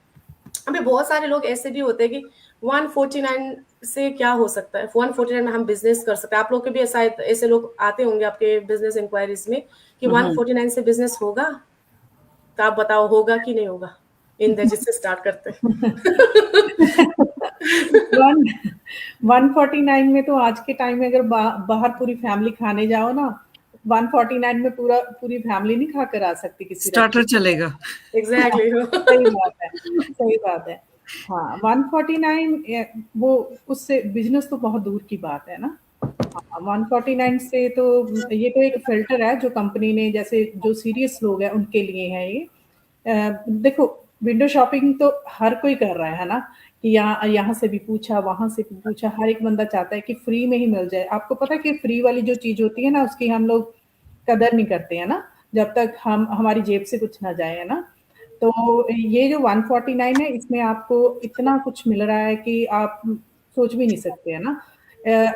Speaker 1: अभी बहुत सारे लोग ऐसे भी होते हैं कि 149 से क्या हो सकता है, 149 में हम बिजनेस कर सकते हैं। आप लोग के भी ऐसे लोग आते होंगे आपके बिजनेस इंक्वायरीज में कि 149 से बिजनेस होगा, तो आप बताओ होगा कि नहीं होगा? इंद्रजीत से स्टार्ट करते हैं।
Speaker 2: 149 में तो आज के टाइम में अगर बाहर पूरी फैमिली खाने जाओ ना, 149 में पूरी फैमिली नहीं खाकर आ सकती किसी
Speaker 4: स्टार्टर चलेगा।
Speaker 1: एग्जैक्टली।
Speaker 2: सही बात है, सही बात है। हाँ, 149 वो उससे बिजनेस तो बहुत दूर की बात है ना। 149 से तो ये तो एक फिल्टर है जो कंपनी ने, जैसे जो सीरियस लोग हैं उनके लिए है ये। देखो, विंडो शॉपिंग तो हर कोई कर रहा है ना, कि यहाँ से भी पूछा, वहां से भी पूछा, हर एक बंदा चाहता है कि फ्री में ही मिल जाए। आपको पता है कि फ्री वाली जो चीज होती है ना, उसकी हम लोग कदर नहीं करते हैं ना, जब तक हमारी जेब से कुछ ना जाए, है ना। तो ये जो 149 है, इसमें आपको इतना कुछ मिल रहा है कि आप सोच भी नहीं सकते, है ना।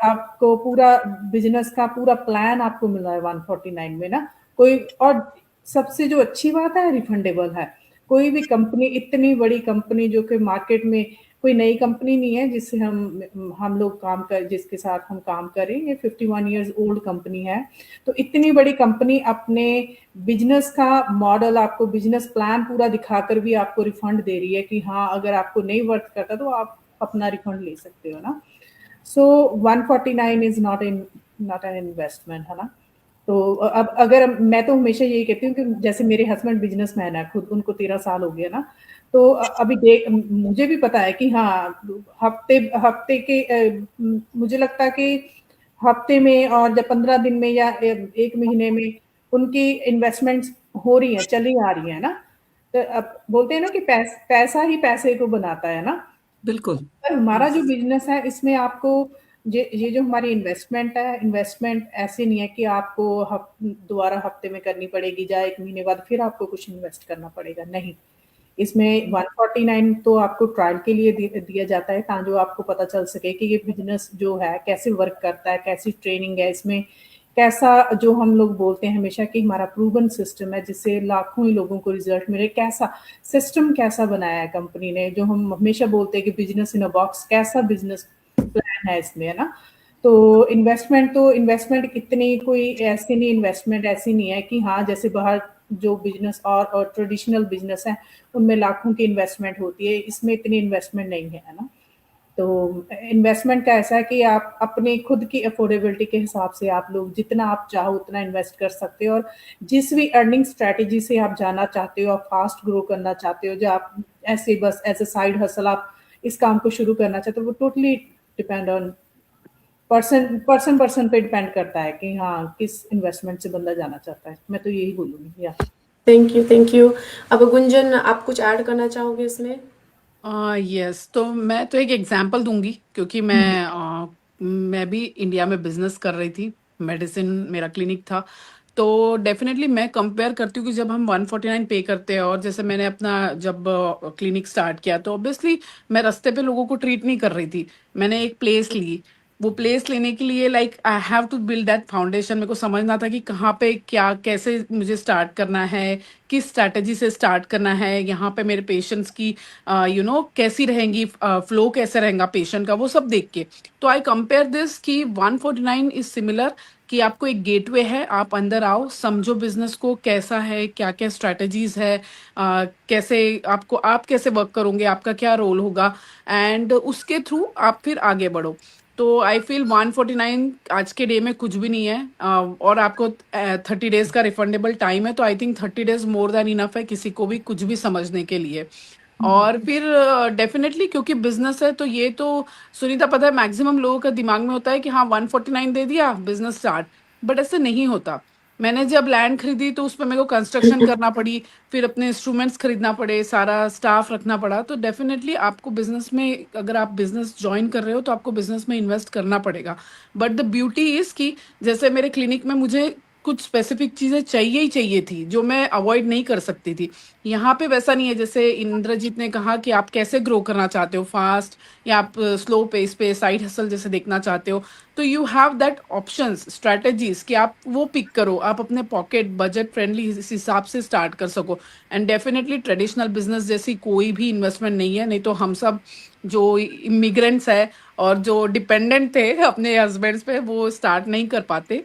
Speaker 2: आपको पूरा बिजनेस का पूरा प्लान आपको मिल रहा है 149 में ना। कोई और सबसे जो अच्छी बात है, रिफंडेबल है। कोई भी कंपनी, इतनी बड़ी कंपनी जो कि मार्केट में कोई नई कंपनी नहीं है जिससे हम लोग जिसके साथ हम काम करें, ये 51 इयर्स ओल्ड कंपनी है। तो इतनी बड़ी कंपनी अपने बिजनेस का मॉडल, आपको बिजनेस प्लान पूरा दिखाकर भी आपको रिफंड दे रही है कि हाँ, अगर आपको नहीं वर्थ करता तो आप अपना रिफंड ले सकते हो ना। सो 149 इज नॉट एन इन्वेस्टमेंट, है ना। तो अब अगर मैं तो हमेशा यही कहती हूँ कि जैसे मेरे हस्बैंड बिजनेसमैन है खुद, उनको 13 साल हो गया ना, तो अभी देख मुझे भी पता है कि हाँ हफ्ते हफ्ते के मुझे लगता है कि हफ्ते में और जब 15 दिन में या 1 महीने में उनकी इन्वेस्टमेंट्स हो रही हैं, चली आ रही हैं ना। तो अब बोलते हैं ना कि पैसा ही पैसे को बनाता है ना।
Speaker 4: बिल्कुल।
Speaker 2: पर हमारा जो बिजनेस है इसमें आपको ये जो हमारी इन्वेस्टमेंट है, इन्वेस्टमेंट ऐसे नहीं है कि आपको दोबारा हफ्ते में करनी पड़ेगी या 1 महीने बाद फिर आपको कुछ इन्वेस्ट करना पड़ेगा, नहीं। इसमें 149 तो आपको ट्रायल के लिए दिया जाता है ताकि आपको पता चल सके कि ये बिजनेस जो है कैसे वर्क करता है, कैसी ट्रेनिंग है इसमें, कैसा जो हम लोग बोलते हैं हमेशा कि हमारा प्रूवन सिस्टम है जिससे लाखों ही लोगों को रिजल्ट मिले, कैसा सिस्टम कैसा बनाया है कंपनी ने, जो हम हमेशा बोलते हैं कि बिजनेस इन अ बॉक्स, कैसा बिजनेस प्लान है इसमें, है ना। तो इन्वेस्टमेंट इतनी कोई ऐसी नहीं, इन्वेस्टमेंट ऐसी नहीं है कि हाँ जैसे बाहर जो बिजनेस और ट्रेडिशनल बिजनेस है उनमें लाखों की इन्वेस्टमेंट होती है, इसमें इतनी इन्वेस्टमेंट नहीं है ना। तो इन्वेस्टमेंट का ऐसा है कि आप अपनी खुद की अफोर्डेबिलिटी के हिसाब से आप लोग जितना आप चाहो उतना इन्वेस्ट कर सकते हो, और जिस भी अर्निंग स्ट्रेटेजी से आप जाना चाहते हो, आप फास्ट ग्रो करना चाहते हो, जो आप ऐसे बस एज ए साइड हसल आप इस काम को शुरू करना चाहते हो, वो टोटली डिपेंड ऑन पर्सन पे डिपेंड करता है कि हाँ किस इन्वेस्टमेंट से बंदा जाना चाहता है। मैं तो यही बोलूँगी। या
Speaker 1: थैंक यू। अब गुंजन, आप कुछ ऐड करना चाहोगे इसमें?
Speaker 3: यस, तो मैं तो एक एग्जांपल दूंगी क्योंकि मैं भी इंडिया में बिजनेस कर रही थी, मेडिसिन मेरा क्लिनिक था। तो डेफिनेटली मैं कंपेयर करती हूँ कि जब हम 149 पे करते हैं और जैसे मैंने अपना जब क्लिनिक स्टार्ट किया तो ऑब्वियसली मैं रास्ते पे लोगों को ट्रीट नहीं कर रही थी। मैंने एक प्लेस ली, वो प्लेस लेने के लिए like I have to build that foundation. मेरे को समझना था कि कहाँ पे क्या कैसे मुझे स्टार्ट करना है, किस स्ट्रैटेजी से स्टार्ट करना है, यहाँ पे मेरे पेशेंट्स की कैसी रहेंगी, फ्लो कैसे रहेगा पेशेंट का, वो सब देख के। तो आई कंपेयर दिस कि 149 इज सिमिलर कि आपको एक गेटवे है, आप अंदर आओ, समझो बिजनेस को कैसा है, क्या क्या स्ट्रैटेजीज है, कैसे आप कैसे वर्क करोगे, आपका क्या रोल होगा, एंड उसके थ्रू आप फिर आगे बढ़ो। तो आई फील 149 आज के डे में कुछ भी नहीं है, और आपको 30 डेज का रिफंडेबल टाइम है, तो I think 30 days more than enough है किसी को भी कुछ भी समझने के लिए। और फिर डेफिनेटली क्योंकि बिजनेस है तो ये तो सुनीता पता है मैक्सिमम लोगों का दिमाग में होता है कि हाँ 149 दे दिया बिजनेस स्टार्ट, बट ऐसे नहीं होता। मैंने जब लैंड खरीदी तो उस पर मेरे को कंस्ट्रक्शन करना पड़ी, फिर अपने इंस्ट्रूमेंट्स खरीदना पड़े, सारा स्टाफ रखना पड़ा। तो डेफिनेटली आपको बिजनेस में, अगर आप बिजनेस ज्वाइन कर रहे हो तो आपको बिजनेस में इन्वेस्ट करना पड़ेगा। बट द ब्यूटी इज कि जैसे मेरे क्लिनिक में मुझे कुछ स्पेसिफिक चीजें चाहिए ही चाहिए थी जो मैं अवॉइड नहीं कर सकती थी। यहाँ पे वैसा नहीं है। जैसे इंद्रजीत ने कहा कि आप कैसे ग्रो करना चाहते हो, फास्ट या आप स्लो पेस पे साइड हसल जैसे देखना चाहते हो, तो you have that options, strategies कि आप वो पिक करो, आप अपने पॉकेट बजट फ्रेंडली इस हिसाब से स्टार्ट कर सको। एंड डेफिनेटली ट्रेडिशनल बिजनेस जैसी कोई भी इन्वेस्टमेंट नहीं है, नहीं तो हम सब जो इमिग्रेंट्स है और जो डिपेंडेंट थे अपने हस्बैंड्स पे वो स्टार्ट नहीं कर पाते।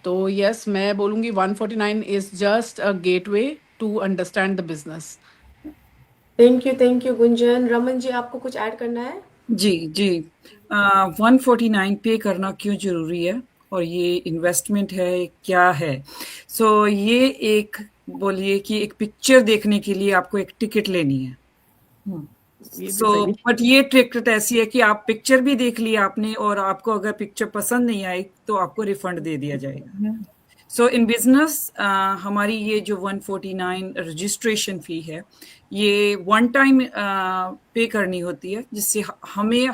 Speaker 3: तो यस, मैं बोलूंगी 149 is just a gateway to understand the business.
Speaker 1: Thank you Gunjan. Raman ji, आपको कुछ ऐड करना है?
Speaker 4: जी जी। 149 पे करना क्यों जरूरी है और ये इन्वेस्टमेंट है क्या है? सो ये एक बोलिए कि एक पिक्चर देखने के लिए आपको एक टिकट लेनी है। सो बट ये टिकट ऐसी है कि आप पिक्चर भी देख लिया आपने और आपको अगर पिक्चर पसंद नहीं आई तो आपको रिफंड दे दिया जाएगा। सो इन बिजनेस हमारी ये जो 149 रजिस्ट्रेशन फी है ये वन टाइम पे करनी होती है, जिससे हमें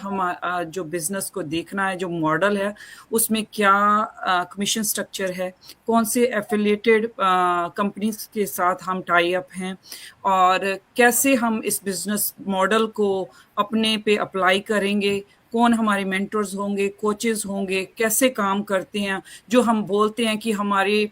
Speaker 4: जो बिजनेस को देखना है, जो मॉडल है उसमें क्या कमीशन स्ट्रक्चर है, कौन से एफिलिएटेड कंपनीज के साथ हम टाई अप हैं और कैसे हम इस बिजनेस मॉडल को अपने पे अप्लाई करेंगे, कौन हमारे मेंटर्स होंगे, कोचेस होंगे, कैसे काम करते हैं। जो हम बोलते हैं कि हमारे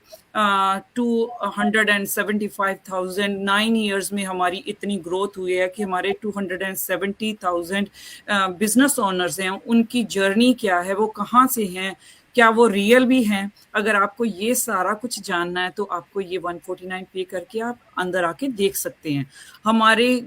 Speaker 4: 275,000 9 ईयर्स में हमारी इतनी ग्रोथ हुई है कि हमारे 270,000 बिजनेस ओनर्स हैं, उनकी जर्नी क्या है, वो कहाँ से हैं, क्या वो रियल भी हैं। अगर आपको ये सारा कुछ जानना है तो आपको ये 149 पे करके आप अंदर आके देख सकते हैं। हमारी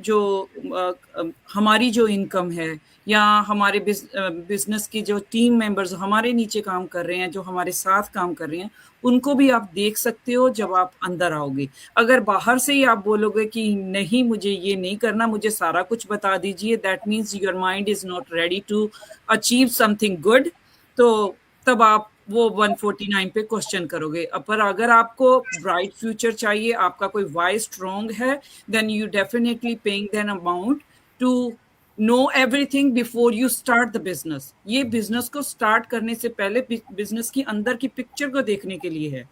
Speaker 4: जो इनकम है या हमारे बिजनेस की जो टीम मेंबर्स हमारे नीचे काम कर रहे हैं, जो हमारे साथ काम कर रहे हैं, उनको भी आप देख सकते हो जब आप अंदर आओगे। अगर बाहर से ही आप बोलोगे कि नहीं मुझे ये नहीं करना, मुझे सारा कुछ बता दीजिए, that means your mind is not ready to achieve something good, तो तब आप वो 149 पे क्वेश्चन करोगे। पर अगर आपको ब्राइट फ्यूचर चाहिए, आपका कोई वाई स्ट्रॉन्ग है, then you definitely paying then amount to know everything before you start the business. ये बिजनेस को स्टार्ट करने से पहले बिजनेस की अंदर की पिक्चर को देखने के लिए है।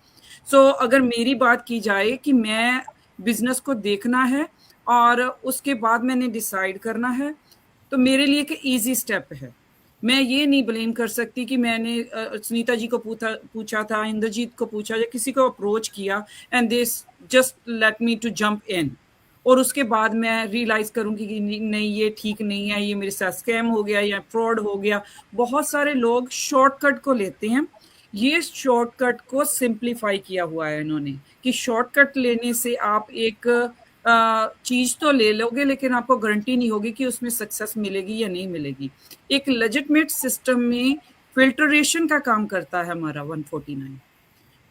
Speaker 4: सो अगर मेरी बात की जाए कि मैं बिजनेस को देखना है और उसके बाद मैंने डिसाइड करना है, तो मेरे लिए एक ईजी स्टेप है। मैं ये नहीं ब्लेम कर सकती कि मैंने सुनीता जी को पूछा था, इंद्रजीत को पूछा या किसी को अप्रोच किया and they just let me to jump in, और उसके बाद मैं रियलाइज करूंगी कि नहीं ये ठीक नहीं है, ये मेरे साथ स्कैम हो गया या फ्रॉड हो गया। बहुत सारे लोग शॉर्टकट को लेते हैं। ये शॉर्टकट को सिंप्लीफाई किया हुआ है इन्होंने कि शॉर्टकट लेने से आप एक चीज तो ले लोगे लेकिन आपको गारंटी नहीं होगी कि उसमें सक्सेस मिलेगी या नहीं मिलेगी। एक लेजिटमेट सिस्टम में फिल्टरेशन का काम करता है हमारा 149।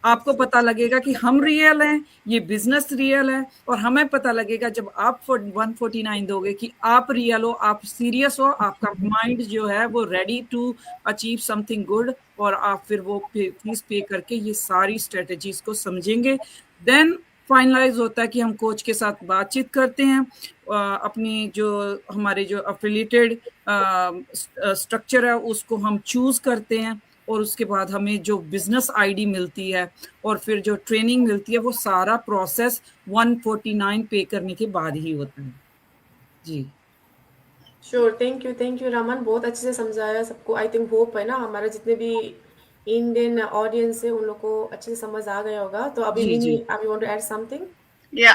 Speaker 4: आपको पता लगेगा कि हम रियल हैं, ये बिजनेस रियल है, और हमें पता लगेगा जब आप 149 दोगे कि आप रियल हो, आप सीरियस हो, आपका माइंड जो है वो ready to achieve something good, और आप फिर वो फीस पे करके ये सारी स्ट्रेटजीज को समझेंगे। देन फाइनलाइज होता है कि हम कोच के साथ बातचीत करते हैं, अपनी जो हमारे जो एफिलिएटेड स्ट्रक्चर है उसको हम चूज करते हैं, और उसके बाद हमें जो बिजनेस आईडी मिलती है और फिर जो ट्रेनिंग मिलती है, वो सारा प्रोसेस 149 पे करने के बाद ही होता है। जी
Speaker 1: श्योर, थैंक यू रमन, बहुत अच्छे से समझाया सबको। आई थिंक होप है ना हमारा जितने भी इंडियन ऑडियंस है उन लोग को अच्छे से समझ आ गया होगा। तो अभी
Speaker 4: जी,
Speaker 1: मिनी,
Speaker 4: जी।
Speaker 1: अभी वांट टू ऐड समथिंग?
Speaker 5: या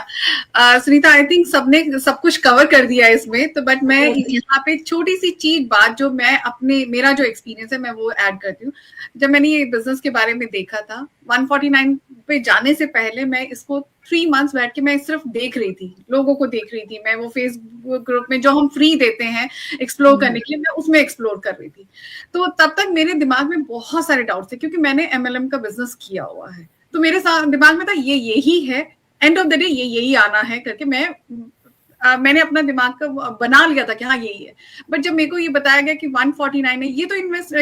Speaker 5: सुनीता, आई थिंक सबने सब कुछ कवर कर दिया है इसमें, तो बट मैं यहाँ पे छोटी सी चीज बात जो मैं अपने मेरा जो एक्सपीरियंस है मैं वो ऐड करती हूँ। जब मैंने ये बिजनेस के बारे में देखा था 149 पे जाने से पहले, मैं इसको 3 months बैठ के मैं सिर्फ देख रही थी, लोगों को देख रही थी। मैं वो फेसबुक ग्रुप में जो हम फ्री देते हैं एक्सप्लोर करने के लिए, मैं उसमें एक्सप्लोर कर रही थी। तो तब तक मेरे दिमाग में बहुत सारे डाउट्स थे क्योंकि मैंने MLM का बिजनेस किया हुआ है, तो मेरे साथ दिमाग में था ये यही है, एंड ऑफ द डे ये यही आना है करके मैंने अपना दिमाग का बना लिया था कि हाँ यही है। बट जब मेरे को ये बताया गया कि 149 है,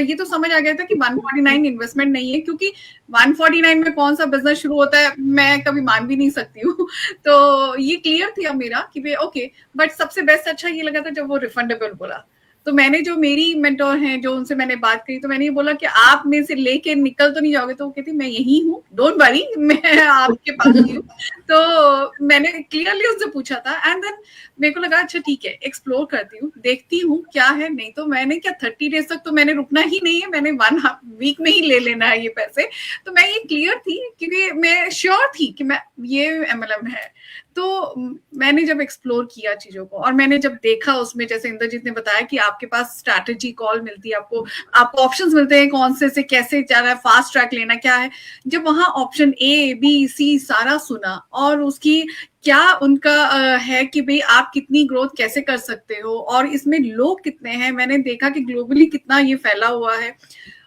Speaker 5: ये तो समझ आ गया था कि 149 इन्वेस्टमेंट नहीं है, क्योंकि 149 में कौन सा बिजनेस शुरू होता है मैं कभी मान भी नहीं सकती हूँ। तो ये क्लियर थी अब मेरा कि भाई ओके। बट सबसे बेस्ट अच्छा ये लगा था जब वो रिफंडेबल बोला। तो मैंने जो मेरी मेंटोर हैं जो उनसे मैंने बात करी, तो मैंने ये बोला कि आप में से लेके निकल तो नहीं जाओगे? तो वो कहती मैं यही हूँ, डोंट वरी, मैं आपके पास ही हूँ। तो मैंने क्लियरली उससे पूछा था, एंड देन मेरे को लगा अच्छा ठीक है, एक्सप्लोर करती हूँ, देखती हूँ क्या है। नहीं तो मैंने क्या 30 डेज तक तो मैंने रुकना ही नहीं है, मैंने 1 वीक में ही ले लेना है ये पैसे। तो मैं ये क्लियर थी क्योंकि मैं श्योर थी कि मैं ये MLM है। तो मैंने जब एक्सप्लोर किया चीजों को और मैंने जब देखा उसमें, जैसे इंद्रजीत ने बताया कि आपके पास स्ट्रैटेजी कॉल मिलती है, आपको ऑप्शंस मिलते हैं कौन से कैसे जाना है, फास्ट ट्रैक लेना क्या है। जब वहां ऑप्शन A, B, C सारा सुना और उसकी क्या उनका है कि भाई आप कितनी ग्रोथ कैसे कर सकते हो और इसमें लोग कितने हैं, मैंने देखा कि ग्लोबली कितना ये फैला हुआ है।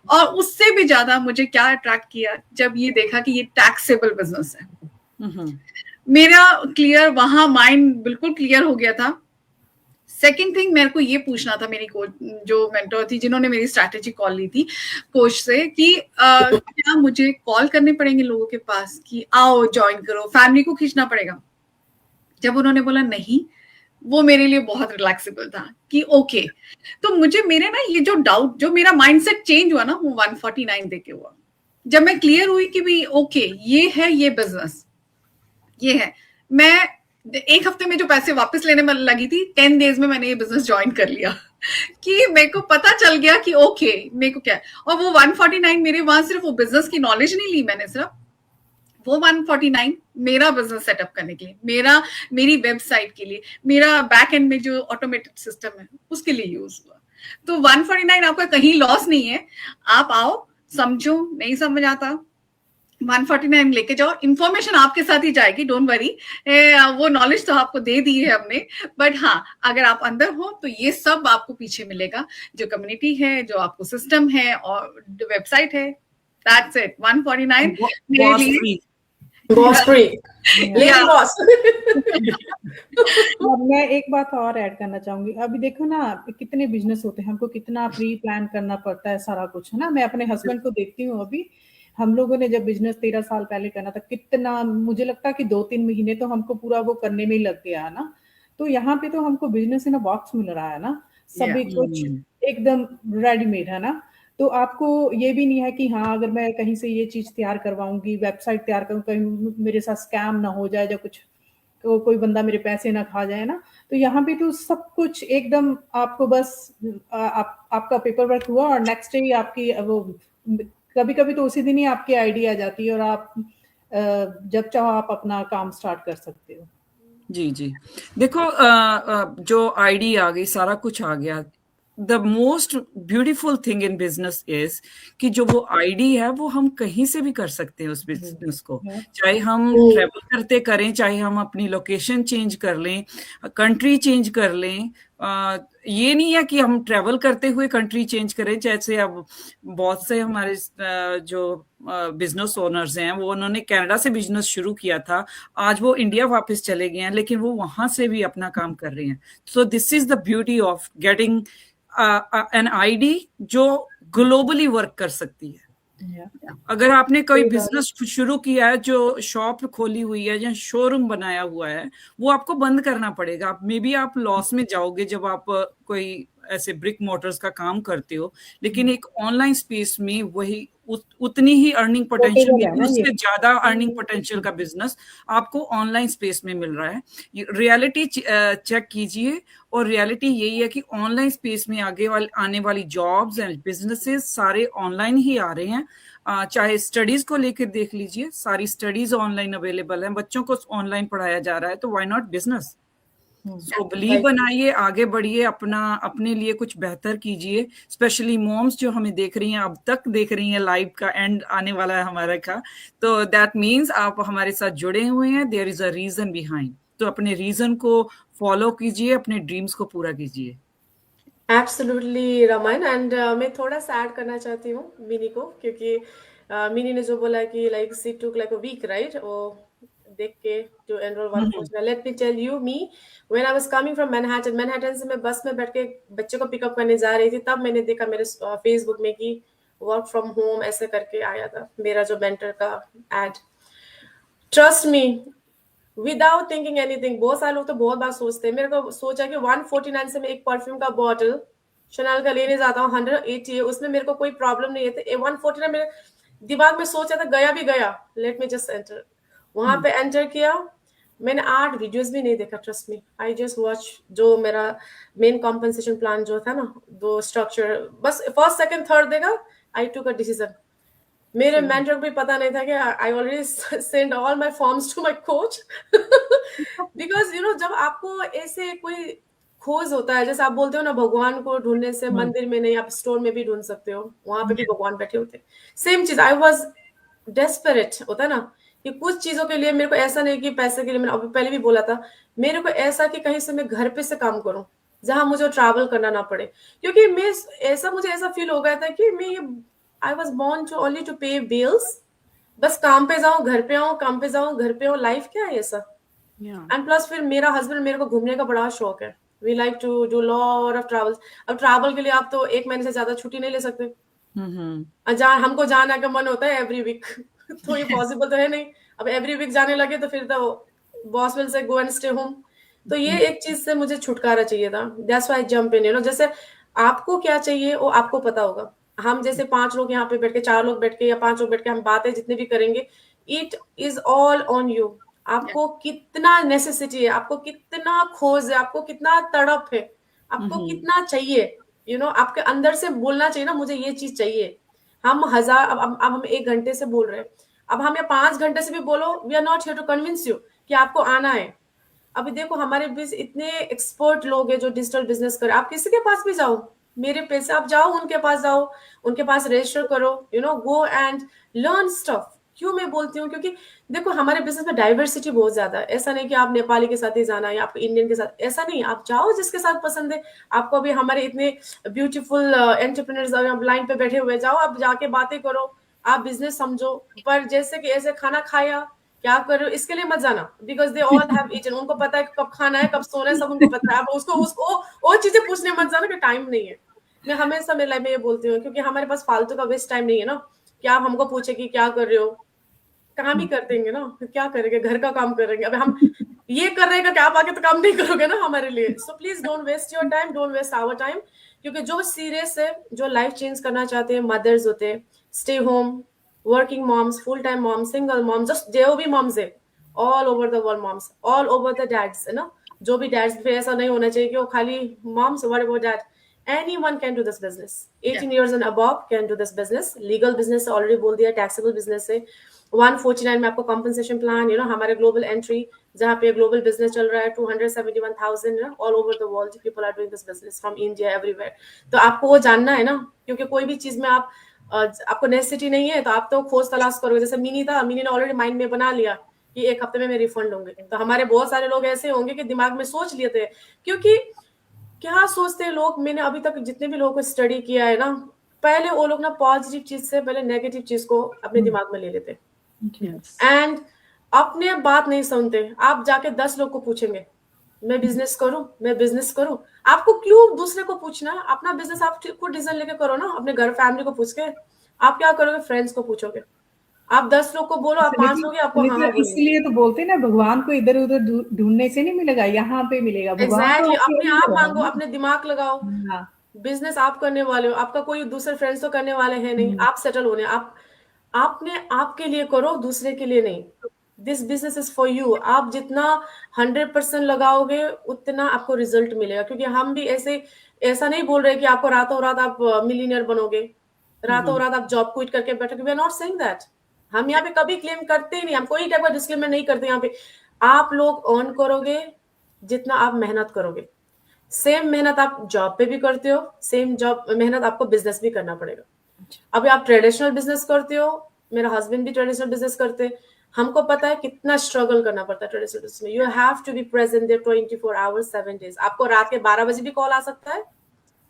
Speaker 5: और उससे भी ज्यादा मुझे क्या अट्रैक्ट किया जब ये देखा कि ये टैक्सेबल बिजनेस है। मेरा क्लियर वहां माइंड बिल्कुल क्लियर हो गया था। सेकेंड थिंग मेरे को ये पूछना था मेरी कोच जो मेंटर थी जिन्होंने मेरी स्ट्रैटेजी कॉल ली थी कोच से कि क्या मुझे कॉल करने पड़ेंगे लोगों के पास कि आओ ज्वाइन करो, फैमिली को खींचना पड़ेगा? जब उन्होंने बोला नहीं, वो मेरे लिए बहुत रिलैक्सेबल था कि ओके। तो मुझे मेरे ना ये जो डाउट, जो मेरा माइंडसेट चेंज हुआ ना, वो 149 देके हुआ। जब मैं क्लियर हुई कि भाई ओके ये है, ये बिजनेस ये है। मैं 1 हफ्ते में जो पैसे वापस लेने में लगी थी, 10 डेज में मैंने ये बिजनेस ज्वाइन कर लिया कि मेरे को पता चल गया कि ओके मेरे को क्या है। और वो 149 मेरे वहां सिर्फ वो बिजनेस की नॉलेज नहीं ली मैंने, सिर्फ वो 149 मेरा बिजनेस सेटअप करने के लिए, मेरी वेबसाइट के लिए, मेरा बैक एंड में जो ऑटोमेटेड सिस्टम है उसके लिए यूज हुआ। तो 149 आपका कहीं लॉस नहीं है। आप आओ, समझो, नहीं समझ आता 149 लेके जाओ, इंफॉर्मेशन आपके साथ ही जाएगी, डोंट वरी। वो नॉलेज तो आपको दे दी है हमने, बट हाँ, अगर आप अंदर हो तो ये सब आपको पीछे मिलेगा, जो कम्युनिटी है, जो आपको सिस्टम है और वेबसाइट है। दैट्स इट, 149 मेरे
Speaker 4: बॉस
Speaker 5: लिए।
Speaker 4: Free.
Speaker 1: Boss free, lady
Speaker 5: Yeah.
Speaker 1: Boss.
Speaker 2: और मैं एक बात और ऐड करना चाहूंगी। अभी देखो ना कितने बिजनेस होते हैं, हमको कितना प्री प्लान करना पड़ता है, सारा कुछ है ना। मैं अपने हस्बैंड को देखती हूँ, अभी हम लोगों ने जब बिजनेस 13 साल पहले करना था, कितना मुझे लगता है कि 2-3 महीने तो हमको पूरा वो करने में ही लग गया है ना। तो यहाँ पे तो हमको बिजनेस इन अ बॉक्स मिल रहा है ना, सभी कुछ एकदम रेडीमेड है ना। तो आपको ये भी नहीं है कि हाँ अगर मैं कहीं से ये चीज तैयार करवाऊंगी, वेबसाइट तैयार करूँ, कहीं मेरे साथ स्कैम ना हो जाए या कुछ, तो कोई बंदा मेरे पैसे ना खा जाए ना। तो यहाँ पे तो सब कुछ एकदम आपको बस आपका पेपर वर्क हुआ और नेक्स्ट डे आपकी वो, कभी कभी तो उसी दिन ही आपकी आईडी आ जाती है और आप जब चाहो आप अपना काम स्टार्ट कर सकते हो।
Speaker 4: जी जी, देखो जो आईडी आ गई, सारा कुछ आ गया। The most beautiful thing in business is कि जो वो आईडी है वो हम कहीं से भी कर सकते हैं उस बिजनेस को, चाहे हम ट्रेवल करते करें, चाहे हम अपनी लोकेशन चेंज कर लें, कंट्री चेंज कर लें। ये नहीं है कि हम ट्रेवल करते हुए कंट्री चेंज करें। जैसे अब बहुत से हमारे जो बिजनेस ओनर्स हैं, वो उन्होंने कनाडा से बिजनेस शुरू किया था, आज वो इंडिया वापस चले गए हैं, लेकिन वो वहां से भी अपना काम कर रहे हैं। So this is the beauty of getting an ID जो ग्लोबली वर्क कर सकती है। अगर आपने कोई बिजनेस शुरू किया है, जो शॉप खोली हुई है या शोरूम बनाया हुआ है, वो आपको बंद करना पड़ेगा। मे बी आप लॉस में जाओगे जब आप कोई ऐसे ब्रिक मोटर्स का काम करते हो, लेकिन एक ऑनलाइन स्पेस में वही उतनी ही अर्निंग पोटेंशियल, उससे ज्यादा अर्निंग पोटेंशियल का बिजनेस आपको ऑनलाइन स्पेस में मिल रहा है। रियलिटी चेक कीजिए, और रियलिटी यही है कि ऑनलाइन स्पेस में आने वाली जॉब्स एंड बिजनेसेस सारे ऑनलाइन ही आ रहे हैं। चाहे स्टडीज को लेकर देख लीजिए, सारी स्टडीज ऑनलाइन अवेलेबल है, बच्चों को ऑनलाइन पढ़ाया जा रहा है, तो why not business. So believe बनाइए, आगे बढ़िए, अपने लिए कुछ बेहतर कीजिए। स्पेशली मॉम्स जो हमें देख रही हैं, अब तक देख रही हैं, लाइव का एंड आने वाला है हमारा का, तो दैट मीन्स आप हमारे साथ जुड़े हुए हैं, there is a reason behind. तो अपने रीजन को फॉलो कीजिए, अपने ड्रीम्स को पूरा कीजिए।
Speaker 1: एब्सोल्युटली रमन, एंड मैं थोड़ा सा ऐड करना चाहती हूँ मिनी को, क्योंकि मिनी ने जो बोला कि like she took like a week, right, वो देख के जो एनरोल वाला पूछना। Let me tell you, me when I was coming from Manhattan से मैं बस में बैठ के बच्चे को पिकअप करने जा रही थी, तब मैंने देखा मेरे फेसबुक में कि वर्क फ्रॉम होम ऐसे करके आया था मेरा जो मेंटर का एड। Trust me, without thinking anything, बहुत सारे लोग तो बहुत बार सोचते हैं। मेरे को सोचा कि 149 से मैं एक परफ्यूम का बॉटल शनल का लेने जाता हूँ, 180 है, उसमें मेरे को कोई प्रॉब्लम नहीं है। तो 149 मेरे दिमाग में सोचा था, गया भी गया, लेट मी जस्ट एंटर। वहां पे एंटर किया, मैंने 8 वीडियोस भी नहीं देखा, trust me, I just watch जो मेरा मेन कॉम्पनसेशन प्लान जो था ना, दो स्ट्रक्चर, बस फर्स्ट सेकंड थर्ड देगा, आई टुक अ डिसीजन। मेरे मेंटर को भी पता नहीं था कि I already send all my forms to my coach, because you know जब आपको ऐसे कोई खोज होता है, जैसे आप बोलते हो ना, भगवान को ढूंढने से मंदिर में नहीं, आप स्टोर में भी ढूंढ सकते हो, वहां पे भी भगवान बैठे होते। सेम चीज, आई वाज डेस्परेट, होता है ना कि कुछ चीजों के लिए मेरे को ऐसा नहीं कि पैसे के लिए, मैंने अभी पहले भी बोला था, मेरे को ऐसा कि कहीं से मैं घर पे से काम करूं, जहां मुझे ट्रैवल करना ना पड़े। क्योंकि मुझे ऐसा फील हो गया था कि मैं I was born to only to pay bills, बस काम पे जाऊं घर पे आऊं, काम पे जाऊं घर पे आऊं, लाइफ क्या है ऐसा। एंड प्लस फिर मेरा हस्बैंड, मेरे को घूमने का बड़ा शौक है, we like to do lot of travel. अब ट्रैवल के लिए आप तो 1 महीने से ज्यादा छुट्टी नहीं ले सकते, हमको जाने का मन होता है एवरी वीक तो ये पॉसिबल तो है नहीं। अब एवरी वीक जाने लगे तो फिर तो boss will say go and stay home. तो ये एक चीज से मुझे छुटकारा चाहिए था, that's why jump in, you know. जैसे आपको क्या चाहिए वो आपको पता होगा। हम जैसे 5 लोग यहाँ पे बैठ के, 4 लोग बैठ के या 5 लोग बैठ के हम बातें जितने भी करेंगे, it is all on you. आपको कितना नेसेसिटी है, आपको कितना खोज है, आपको कितना तड़प है, आपको कितना चाहिए, यू नो, आपके अंदर से बोलना चाहिए ना, मुझे ये चीज चाहिए। हम अब हम 1 घंटे से बोल रहे हैं, अब हम 5 घंटे से भी बोलो, we are not here to convince you कि आपको आना है। अभी देखो हमारे बीच इतने एक्सपर्ट लोग हैं जो डिजिटल बिजनेस करे, आप किसी के पास भी जाओ, मेरे पैसे, आप जाओ उनके पास, जाओ उनके पास रजिस्टर करो, गो एंड लर्न स्टफ। क्यों मैं बोलती हूँ, क्योंकि देखो हमारे बिजनेस में डाइवर्सिटी बहुत ज्यादा है। ऐसा नहीं कि आप नेपाली के साथ ही जाना है या आपको इंडियन के साथ, ऐसा नहीं, आप जाओ जिसके साथ पसंद है आपको। अभी हमारे इतने ब्यूटीफुल एंटरप्रेन्योर्स लाइन पे बैठे हुए, जाओ आप जाके बातें करो, आप बिजनेस समझो। पर जैसे कि ऐसे खाना खाया क्या कर रहे हो इसके लिए मत जाना, because they all have eaten, उनको पता है कब खाना है कब सोना है, सब उनको पता है। आप उसको उसको वो चीजें पूछने मत जाना कि टाइम नहीं है। मैं हमेशा मेरी लाइफ में ये बोलती हूँ, क्योंकि हमारे पास फालतू का वेस्ट टाइम नहीं है ना कि आप हमको पूछे कि क्या कर रहे हो। काम ही कर देंगे ना, फिर क्या करेंगे, घर का काम करेंगे। अब हम ये कर रहे हैं कि आप आके तो काम नहीं करोगे ना हमारे लिए। So please don't waste your time, don't waste our time. क्योंकि जो सीरियस है, जो लाइफ चेंज करना चाहते हैं, मदर्स होते हैं, stay home working moms, full time moms, single moms, just जो भी मॉम्स है all over the world, moms all over the dads, है ना, जो भी डैड्स, फिर ऐसा नहीं होना चाहिए कि वो खाली moms, what about dad, anyone can do this business, 18 years and above can do this business। Legal business already बोल दिया, टैक्सेबल बिजनेस है। 149 में आपको कंपनसेशन प्लान, हमारे ग्लोबल एंट्री, जहाँ पे ग्लोबल बिजनेस चल रहा है, 271,000 all over the world people are doing this business from India everywhere. तो आपको वो जानना है ना, क्योंकि कोई भी चीज में आपको नेसेसिटी नहीं है तो आप तो खोज तलाश करोगे। जैसे मिनी था, मिनी ने ऑलरेडी माइंड में बना लिया कि एक हफ्ते में मैं रिफंड होंगे। तो हमारे बहुत सारे लोग ऐसे होंगे कि दिमाग में सोच लिए थे, क्योंकि क्या सोचते हैं लोग, मैंने अभी तक जितने भी लोगों को स्टडी किया है ना, पहले वो लोग ना पॉजिटिव चीज से पहले नेगेटिव चीज को अपने दिमाग में ले लेते
Speaker 3: Yes.
Speaker 1: एंड अपने बात नहीं सुनते। आप जाके 10 लोग को पूछेंगे मैं बिजनेस करूं, मैं बिजनेस करूं, आपको क्यों दूसरे को पूछना, अपना बिजनेस आप खुद डिसीजन लेके करो ना, अपने घर फैमिली को पूछ के। आप क्या करोगे, फ्रेंड्स को पूछोगे। आप 10 लोग को बोलो, आप 5 लोग आपको हाँ हाँ बोलेंगे।
Speaker 2: इसलिए तो बोलते हैं ना, भगवान को इधर उधर ढूंढने से नहीं मिलेगा, यहाँ पे मिलेगा भगवान।
Speaker 1: एग्जैक्टली,
Speaker 2: तो
Speaker 1: अपने आप मांगो, अपने दिमाग लगाओ।
Speaker 2: हाँ,
Speaker 1: बिजनेस आप करने वाले हो, आपका कोई दूसरे फ्रेंड्स तो करने वाले हैं नहीं, आप सेटल होने, आप आपने आपके लिए करो, दूसरे के लिए नहीं। This business is for you. आप जितना 100% लगाओगे उतना आपको रिजल्ट मिलेगा। क्योंकि हम भी ऐसा नहीं बोल रहे कि आपको रातों रात आप मिलीनियर बनोगे, रातों रात आप जॉब क्विट करके बैठोगे। We are not saying that. हम यहाँ पे कभी क्लेम करते ही नहीं, हम कोई टाइप का डिस्क्लेमर नहीं करते यहाँ पे। आप लोग अर्न करोगे जितना आप मेहनत करोगे। सेम मेहनत आप जॉब पे भी करते हो, सेम जॉब मेहनत आपको बिजनेस भी करना पड़ेगा। अभी आप ट्रेडिशनल बिजनेस करते हो, मेरा हस्बैंड भी ट्रेडिशनल बिजनेस करते हैं, हमको पता है कितना स्ट्रगल करना पड़ता है ट्रेडिशनल बिजनेस में। You have to be present there 24 hours 7 days. आपको रात के 12 बजे भी कॉल आ सकता है,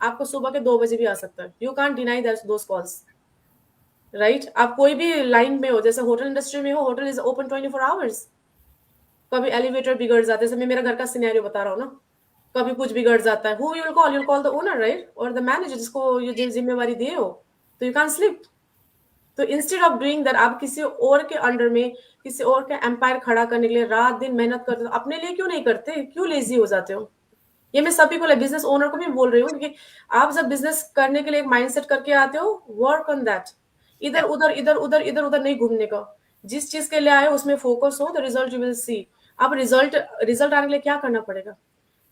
Speaker 1: आपको सुबह के 2 बजे भी आ सकता है। You can't deny those calls, right. आप कोई भी लाइन में हो, जैसे होटल इंडस्ट्री में हो, होटल इज ओपन 24 आवर्स। कभी एलिवेटर बिगड़ जाता है, जैसे मैं मेरा घर का सिनेरियो बता रहा हूँ ना, कभी कुछ बिगड़ जाता है, who you will call the owner, right, और द मैनेजर, जिसको ये जिम्मेवारी दिए हो। तो यू कैन स्लिप। तो इंस्टेड ऑफ डूइंग दैट, आप किसी और के अंडर में किसी और का एम्पायर खड़ा करने के लिए रात दिन मेहनत करते हो, अपने लिए क्यों नहीं करते, क्यों लेजी हो जाते हो। ये मैं सभी को, बिजनेस ओनर को भी बोल रही हूँ, क्योंकि आप जब बिजनेस करने के लिए एक माइंडसेट करके आते हो, वर्क ऑन दैट। इधर उधर इधर उधर इधर उधर नहीं घूमने का। जिस चीज के लिए आए उसमें फोकस हो, तो रिजल्ट यू विल सी। अब रिजल्ट आने के लिए क्या करना पड़ेगा,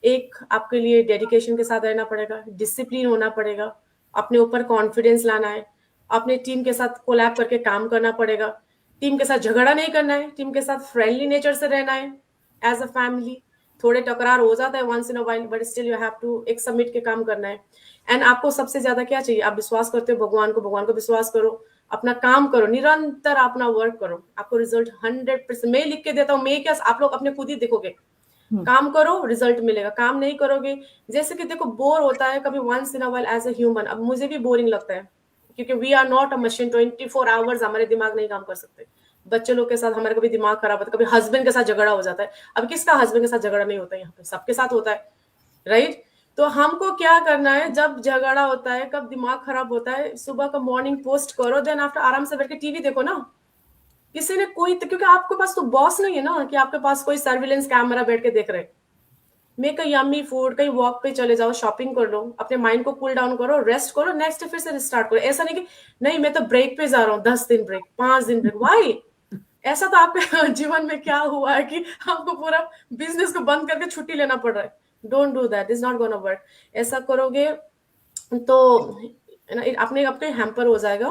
Speaker 1: एक आपके लिए डेडिकेशन के साथ रहना पड़ेगा, डिसिप्लिन होना पड़ेगा, अपने ऊपर कॉन्फिडेंस लाना है, अपने टीम के साथ कोलैब करके काम करना पड़ेगा, टीम के साथ झगड़ा नहीं करना है, टीम के साथ फ्रेंडली नेचर से रहना है एज अ फैमिली। थोड़े टकरार हो जाता है once in a while, but still you have to एक सबमिट के काम करना है। एंड आपको सबसे ज्यादा क्या चाहिए, आप विश्वास करते हो भगवान को विश्वास करो, अपना काम करो, निरंतर अपना वर्क करो, आपको रिजल्ट 100%। मैं लिख के देता हूँ, मैं क्या, आप लोग अपने खुद ही देखोगे। काम करो, रिजल्ट मिलेगा। काम नहीं करोगे, जैसे कि देखो बोर होता है कभी once in a while as a human. अब मुझे भी बोरिंग लगता है, क्योंकि we are not a machine. 24 hours हमारे दिमाग नहीं काम कर सकते। बच्चे लोग के साथ हमारे कभी दिमाग खराब होता है, कभी हस्बैंड के साथ झगड़ा हो जाता है। अब किसका हस्बैंड के साथ झगड़ा नहीं होता है, यहाँ पे सबके साथ होता है, राइट। तो हमको क्या करना है, जब झगड़ा होता है, कब दिमाग खराब होता है, सुबह का मॉर्निंग पोस्ट करो, देन आफ्टर आराम से बैठ के टीवी देखो ना। किसी ने कोई, क्योंकि आपके पास तो बॉस नहीं है ना कि आपके पास कोई सर्विलेंस कैमरा बैठ के देख रहे। मेक अ यम्मी फूड, कहीं वॉक पे चले जाओ, शॉपिंग कर लो, अपने माइंड को कूल डाउन करो, रेस्ट करो, नेक्स्ट फिर से स्टार्ट करो। ऐसा नहीं कि नहीं मैं तो ब्रेक पे जा रहा हूँ, 10 दिन ब्रेक, 5 दिन ब्रेक, वाई। ऐसा तो आपके जीवन में क्या हुआ है कि आपको पूरा बिजनेस को बंद करके छुट्टी लेना पड़ रहा है। Don't do that, is not gonna work. ऐसा करोगे तो अपने अपने हैम्पर हो जाएगा।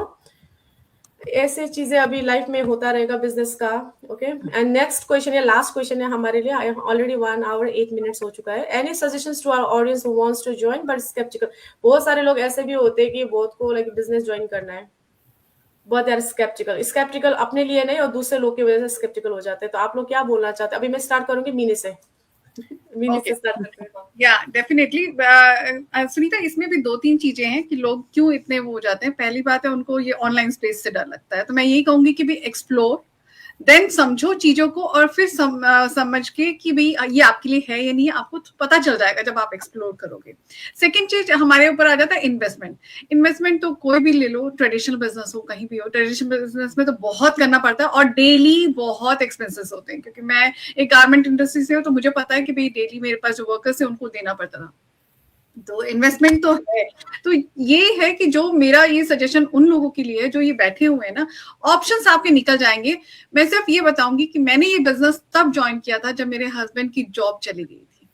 Speaker 1: ऐसे चीजें अभी लाइफ में होता रहेगा बिजनेस का। ओके, एंड नेक्स्ट क्वेश्चन है, लास्ट क्वेश्चन है हमारे लिए। आई ऑलरेडी 1 hour 8 minutes हो चुका है। Any suggestions to our audience who wants to join but skeptical? बहुत सारे लोग ऐसे भी होते हैं कि बहुत को लाइक बिजनेस ज्वाइन करना है, बहुत यार स्केप्टिकल अपने लिए नहीं और दूसरे लोग की वजह से स्केप्टिकल हो जाते हैं। तो आप लोग क्या बोलना चाहते हैं? अभी मैं स्टार्ट करूंगी मीनी से। मीनी
Speaker 5: ओके,
Speaker 1: से स्टार्ट करते हैं।
Speaker 5: या डेफिनेटली सुनीता, इसमें भी 2-3 चीजें हैं कि लोग क्यों इतने वो हो जाते हैं। पहली बात है, उनको ये ऑनलाइन स्पेस से डर लगता है, तो मैं यही कहूंगी कि भी एक्सप्लोर, देन समझो चीजों को, और फिर समझ के कि भाई ये आपके लिए है या नहीं है, आपको पता चल जाएगा जब आप एक्सप्लोर करोगे। सेकंड चीज हमारे ऊपर आ जाता है इन्वेस्टमेंट। इन्वेस्टमेंट तो कोई भी ले लो, ट्रेडिशनल बिजनेस हो, कहीं भी हो, ट्रेडिशनल बिजनेस में तो बहुत करना पड़ता है और डेली बहुत एक्सपेंसेस होते हैं। क्योंकि मैं एक गारमेंट इंडस्ट्री से हूँ, तो मुझे पता है कि भाई डेली मेरे पास जो वर्कर्स है उनको देना पड़ता था, तो इन्वेस्टमेंट तो है। तो ये है कि जो मेरा ये सजेशन उन लोगों के लिए है जो ये बैठे हुए हैं ना, ऑप्शंस आपके निकल जाएंगे। मैं सिर्फ ये बताऊंगी कि मैंने ये बिजनेस तब ज्वाइन किया था जब मेरे हस्बैंड की जॉब चली गई थी।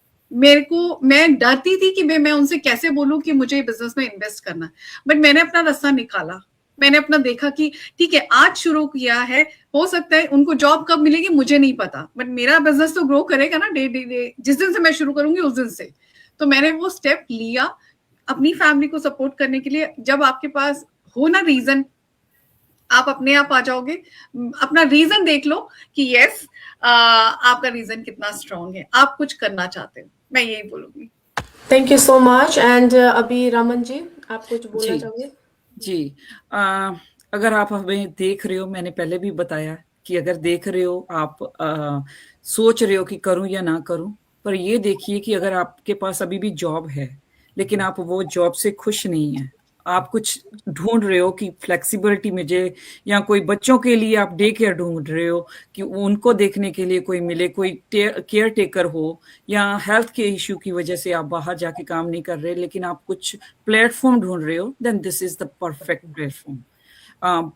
Speaker 5: मैं डरती थी कि मैं उनसे कैसे बोलूं कि मुझे बिजनेस में इन्वेस्ट करना, बट मैंने अपना रास्ता निकाला। मैंने अपना देखा कि ठीक है, आज शुरू किया है, हो सकता है उनको जॉब कब मिलेगी मुझे नहीं पता, बट मेरा बिजनेस तो ग्रो करेगा ना डे, जिस दिन से मैं शुरू करूंगी उस दिन से। तो मैंने वो स्टेप लिया अपनी फैमिली को सपोर्ट करने के लिए। जब आपके पास हो ना रीजन, आप अपने आप आ जाओगे। अपना रीजन देख लो कि यस, आपका रीजन कितना स्ट्रांग है, आप कुछ करना चाहते हो, मैं यही बोलूंगी।
Speaker 1: Thank you so much. And अभी रमन जी, आप कुछ बोलना
Speaker 4: जी
Speaker 1: चाहोगे?
Speaker 4: जी अगर आप हमें देख रहे हो, मैंने पहले भी बताया कि अगर देख रहे हो आप, सोच रहे हो कि करूं या ना करूं, पर ये देखिए कि अगर आपके पास अभी भी जॉब है लेकिन आप वो जॉब से खुश नहीं हैं, आप कुछ ढूंढ रहे हो कि फ्लेक्सिबिलिटी मुझे, या कोई बच्चों के लिए आप डे केयर ढूंढ रहे हो कि उनको देखने के लिए कोई मिले, कोई केयर टेकर हो, या हेल्थ के इश्यू की वजह से आप बाहर जाके काम नहीं कर रहे लेकिन आप कुछ प्लेटफॉर्म ढूंढ रहे हो, then this is the perfect platform.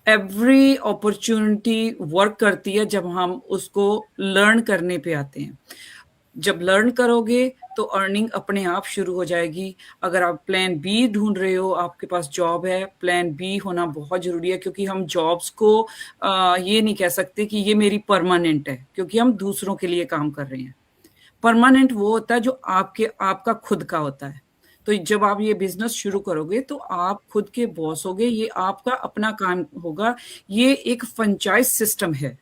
Speaker 4: Every opportunity work करती है जब हम उसको लर्न करने पे आते हैं। जब लर्न करोगे तो अर्निंग अपने आप शुरू हो जाएगी। अगर आप प्लान बी ढूंढ रहे हो, आपके पास जॉब है, प्लान बी होना बहुत जरूरी है, क्योंकि हम जॉब्स को ये नहीं कह सकते कि ये मेरी परमानेंट है, क्योंकि हम दूसरों के लिए काम कर रहे हैं। परमानेंट वो होता है जो आपका खुद का होता है। तो जब आप ये बिजनेस शुरू करोगे तो आप खुद के बॉस होगे, ये आपका अपना काम होगा। ये एक फ्रेंचाइज सिस्टम है,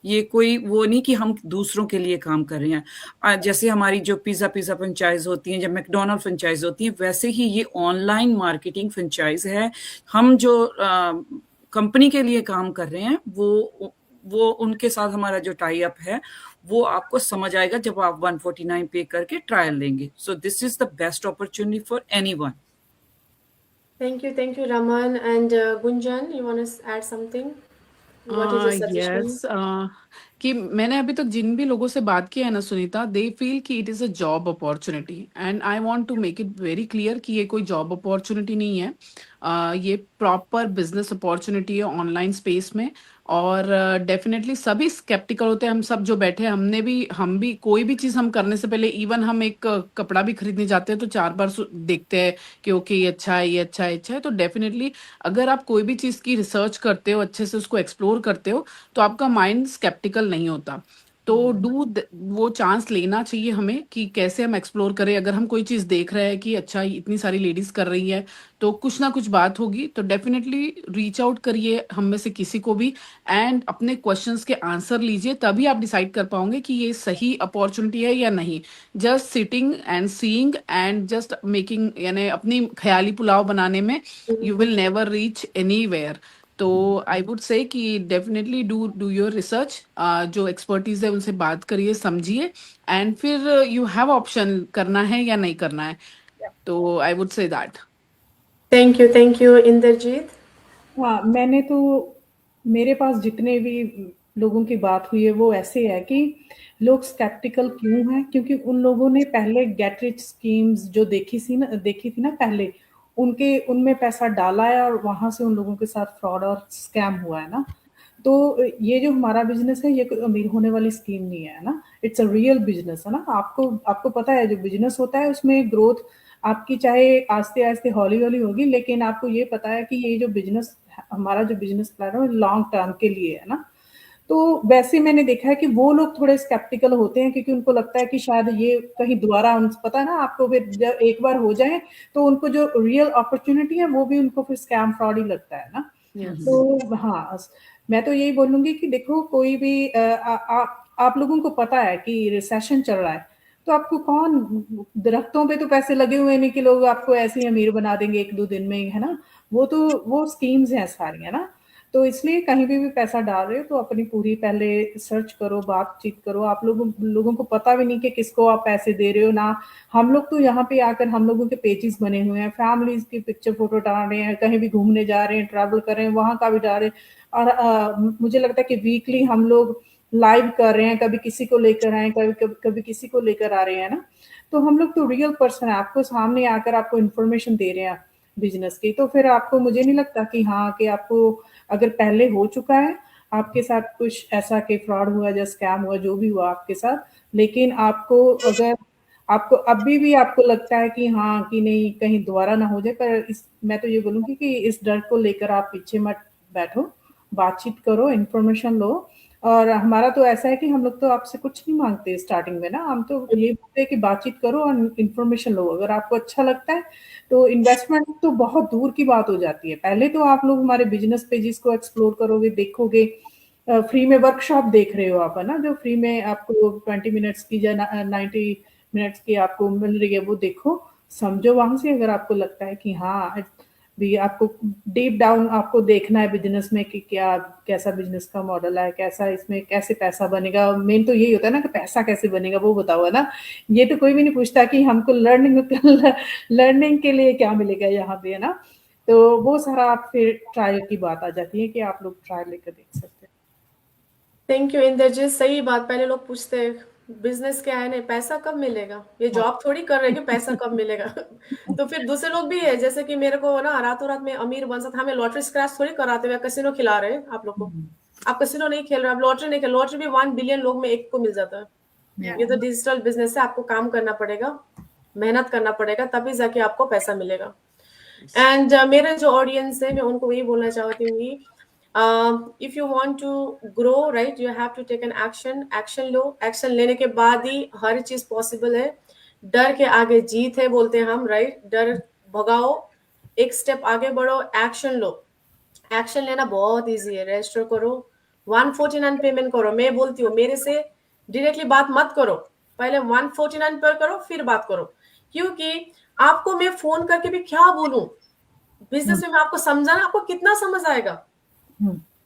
Speaker 4: ये कोई वो नहीं कि हम दूसरों के लिए काम कर रहे हैं। जैसे हमारी जो पिज्जा फ्रेंचाइज होती हैं, जब मैकडोनल्ड फ्रेंचाइज होती हैं, वैसे ही ये ऑनलाइन मार्केटिंग फ्रेंचाइज है। हम जो कंपनी के लिए काम कर रहे हैं वो उनके साथ हमारा जो टाई अप है वो आपको समझ आएगा जब आप 149 पे करके ट्रायल लेंगे। So this is the best opportunity for anyone.
Speaker 1: Thank you, Raman. And Gunjan, you want to add something? What is your suggestion?
Speaker 3: Yes, कि मैंने अभी तक जिन भी लोगों से बात किया है ना सुनीता, दे फील कि it is a job opportunity, and I want to make it very clear कि ये कोई जॉब अपॉर्चुनिटी नहीं है। ये प्रॉपर बिजनेस अपॉर्चुनिटी है ऑनलाइन स्पेस में। और डेफिनेटली सभी स्केप्टिकल होते हैं। हम सब जो बैठे हैं, हम भी कोई भी चीज़ हम करने से पहले, इवन हम एक कपड़ा भी खरीदने जाते हैं तो 4 बार देखते हैं कि ओके ये अच्छा है, ये अच्छा है, अच्छा है। तो डेफिनेटली अगर आप कोई भी चीज़ की रिसर्च करते हो, अच्छे से उसको एक्सप्लोर करते हो, तो आपका माइंड स्केप्टिकल नहीं होता। तो वो चांस लेना चाहिए हमें कि कैसे हम एक्सप्लोर करें। अगर हम कोई चीज़ देख रहे हैं कि अच्छा इतनी सारी लेडीज कर रही है तो कुछ ना कुछ बात होगी, तो डेफिनेटली रीच आउट करिए हम में से किसी को भी, एंड अपने क्वेश्चंस के आंसर लीजिए, तभी आप डिसाइड कर पाओगे कि ये सही अपॉर्चुनिटी है या नहीं। Just sitting and seeing and just making, यानी अपनी ख्याली पुलाव बनाने में you will never reach anywhere. तो आई वुड से कि डेफिनेटली डू योर रिसर्च, जो एक्सपर्टीज है उनसे बात करिए, समझिए, एंड फिर यू हैव ऑप्शन करना है या नहीं करना है। तो I would say that.
Speaker 1: Thank you, Inderjeet.
Speaker 2: हाँ, मैंने तो, मेरे पास जितने भी लोगों की बात हुई है वो ऐसे है कि लोग स्केप्टिकल क्यों हैं, क्योंकि उन लोगों ने पहले गेट रिच स्कीम्स जो देखी थी ना पहले, उनमें पैसा डाला है और वहां से उन लोगों के साथ फ्रॉड और स्कैम हुआ है ना। तो ये जो हमारा बिजनेस है ये कोई अमीर होने वाली स्कीम नहीं है ना, इट्स अ रियल बिजनेस है ना। आपको पता है जो बिजनेस होता है उसमें ग्रोथ आपकी चाहे आस्ते आस्ते हौली हौली होगी, लेकिन आपको ये पता है कि ये जो बिजनेस हमारा जो बिजनेस प्लान है वो लॉन्ग टर्म के लिए है ना। तो वैसे मैंने देखा है कि वो लोग थोड़े स्केप्टिकल होते हैं, क्योंकि उनको लगता है कि शायद ये कहीं दोबारा, पता है ना आपको, फिर जब एक बार हो जाए तो उनको जो रियल अपॉर्चुनिटी है वो भी उनको फिर स्कैम फ्रॉड ही लगता है ना। तो हाँ, मैं तो यही बोलूंगी कि देखो, कोई भी आप लोगों को पता है कि रिसेशन चल रहा है, तो आपको कौन, दरख्तों पे तो पैसे लगे हुए नहीं कि लोग आपको ऐसे ही अमीर बना देंगे एक दो दिन में, है ना। वो स्कीम्स हैं सारी, है ना। तो इसलिए कहीं भी पैसा डाल रहे हो तो अपनी पूरी पहले सर्च करो, बातचीत करो। आप लोगों को पता भी नहीं कि किसको आप पैसे दे रहे हो ना। हम लोग तो यहाँ पे आकर हम लोगों के पेजेस बने हुए हैं, फैमिलीज की पिक्चर फोटो डाल रहे हैं, कहीं भी घूमने जा रहे हैं, ट्रैवल कर रहे हैं, वहां का भी डाल रहे हैं। और मुझे लगता है कि वीकली हम लोग लाइव कर रहे हैं, कभी किसी को लेकर आए, कभी किसी को लेकर आ रहे हैं ना। तो हम लोग तो रियल पर्सन है, आपको सामने आकर आपको इन्फॉर्मेशन दे रहे हैं बिजनेस की। तो फिर आपको, मुझे नहीं लगता कि हाँ, कि आपको अगर पहले हो चुका है आपके साथ कुछ ऐसा कि फ्रॉड हुआ या स्कैम हुआ, जो भी हुआ आपके साथ, लेकिन आपको अगर आपको अभी भी आपको लगता है कि हाँ, कि नहीं कहीं दोबारा ना हो जाए, पर मैं तो ये बोलूंगी कि इस डर को लेकर आप पीछे मत बैठो, बातचीत करो, इन्फॉर्मेशन लो। और हमारा तो ऐसा है कि हम लोग तो आपसे कुछ नहीं मांगते स्टार्टिंग में ना, हम तो ये बोलते हैं कि बातचीत करो और इन्फॉर्मेशन लो। अगर आपको अच्छा लगता है तो इन्वेस्टमेंट तो बहुत दूर की बात हो जाती है। पहले तो आप लोग हमारे बिजनेस पेजेस को एक्सप्लोर करोगे, देखोगे, फ्री में वर्कशॉप देख रहे हो आप, है ना, जो फ्री में आपको 20 मिनट्स की या 90 मिनट्स की आपको मिल रही है, वो देखो, समझो वहां से। अगर आपको लगता है कि हाँ भी आपको डीप डाउन आपको देखना है बिजनेस में कि क्या, कैसा बिजनेस का मॉडल है, कैसा इसमें कैसे पैसा बनेगा, मेन तो यही होता है ना कि पैसा कैसे बनेगा वो बताओ, है ना। ये तो कोई भी नहीं पूछता कि हमको लर्निंग के लिए क्या मिलेगा यहाँ पे, है ना। तो वो सारा आप फिर ट्रायल की बात आ जाती है कि आप लोग ट्रायल लेकर देख सकते हैं।
Speaker 1: थैंक यू इंदर जी, सही बात। पहले लोग पूछते हैं बिजनेस क्या है, नहीं पैसा कब मिलेगा, ये जॉब थोड़ी कर रहे हैं कि पैसा कब मिलेगा। तो फिर दूसरे लोग भी है, जैसे कि मेरे को ना रातों रात में अमीर बन सकता, हमें लॉटरी स्क्रैच थोड़ी कराते हुए कसिनो खिला रहे हैं आप लोग को। आप कसिनो नहीं खेल रहे, आप लॉटरी नहीं खेल, लॉटरी भी 1 बिलियन लोग में एक को मिल जाता है। ये तो डिजिटल बिजनेस है, आपको काम करना पड़ेगा, मेहनत करना पड़ेगा, तभी जाके आपको पैसा मिलेगा। एंड मेरे जो ऑडियंस है, मैं उनको यही बोलना चाहती हूँ, if you want to grow, right, you have to take an action low. Action लेने के बाद ही हर चीज पॉसिबल है। डर के आगे जीत है बोलते हैं हम, राइट। डर भगाओ, एक स्टेप आगे बढ़ो, एक्शन लो। एक्शन लेना बहुत इजी है। रजिस्टर करो, 149 पेमेंट करो। मैं बोलती हूँ मेरे से डायरेक्टली बात मत करो, पहले 149 पर करो, फिर बात करो। क्योंकि आपको मैं फोन करके भी क्या बोलूं, बिजनेस में मैं आपको समझाना, आपको कितना समझ आएगा।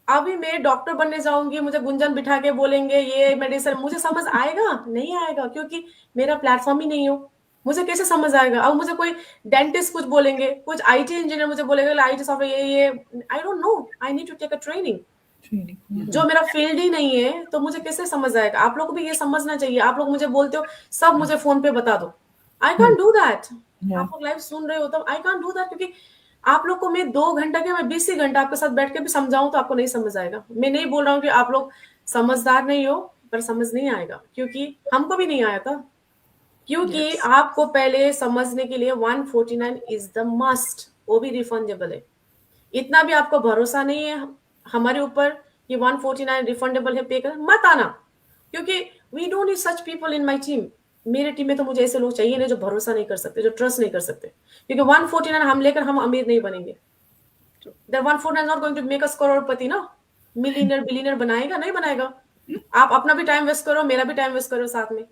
Speaker 1: अभी मैं डॉक्टर बनने जाऊंगी, मुझे गुंजन बिठा के बोलेंगे ये मेडिसिन, मुझे समझ आएगा? नहीं आएगा, क्योंकि मेरा प्लेटफॉर्म ही नहीं हो। मुझे कैसे समझ आएगा? अब मुझे कोई डेंटिस्ट कुछ बोलेंगे, कुछ आईटी इंजीनियर मुझे बोलेंगे आईटी सॉफ्टवेयर ये I don't know, I need to take a training, जो मेरा फील्ड ही नहीं है, तो मुझे कैसे समझ आएगा? आप लोग को भी ये समझना चाहिए। आप लोग मुझे बोलते हो सब मुझे फोन पे बता दो, आई कांट डू दैट। आप लोग लाइव सुन रहे हो तो आई कांट डू दैट, क्योंकि आप लोग को मैं 2 घंटा के, मैं 20 ही घंटा आपके साथ बैठ के भी समझाऊं तो आपको नहीं समझ आएगा। मैं नहीं बोल रहा हूँ कि आप लोग समझदार नहीं हो, पर समझ नहीं आएगा, क्योंकि हमको भी नहीं आया था। क्योंकि आपको पहले समझने के लिए 149 इज द मस्ट, वो भी रिफंडेबल है। इतना भी आपको भरोसा नहीं है हमारे ऊपर कि 149 रिफंडेबल है, पे कर मत आना, क्योंकि we don't need such people in my team. मेरे टीम में तो मुझे ऐसे लोग चाहिए नहीं जो भरोसा नहीं कर सकते, जो ट्रस्ट नहीं कर सकते, क्योंकि 149 हम लेकर हम अमीर नहीं बनेंगे। That 149 not going to make us करोड़पति ना, मिलियनर बिलियनर बनाएगा, नहीं बनाएगा। आप अपना भी टाइम वेस्ट करो, मेरा भी टाइम वेस्ट करो साथ में।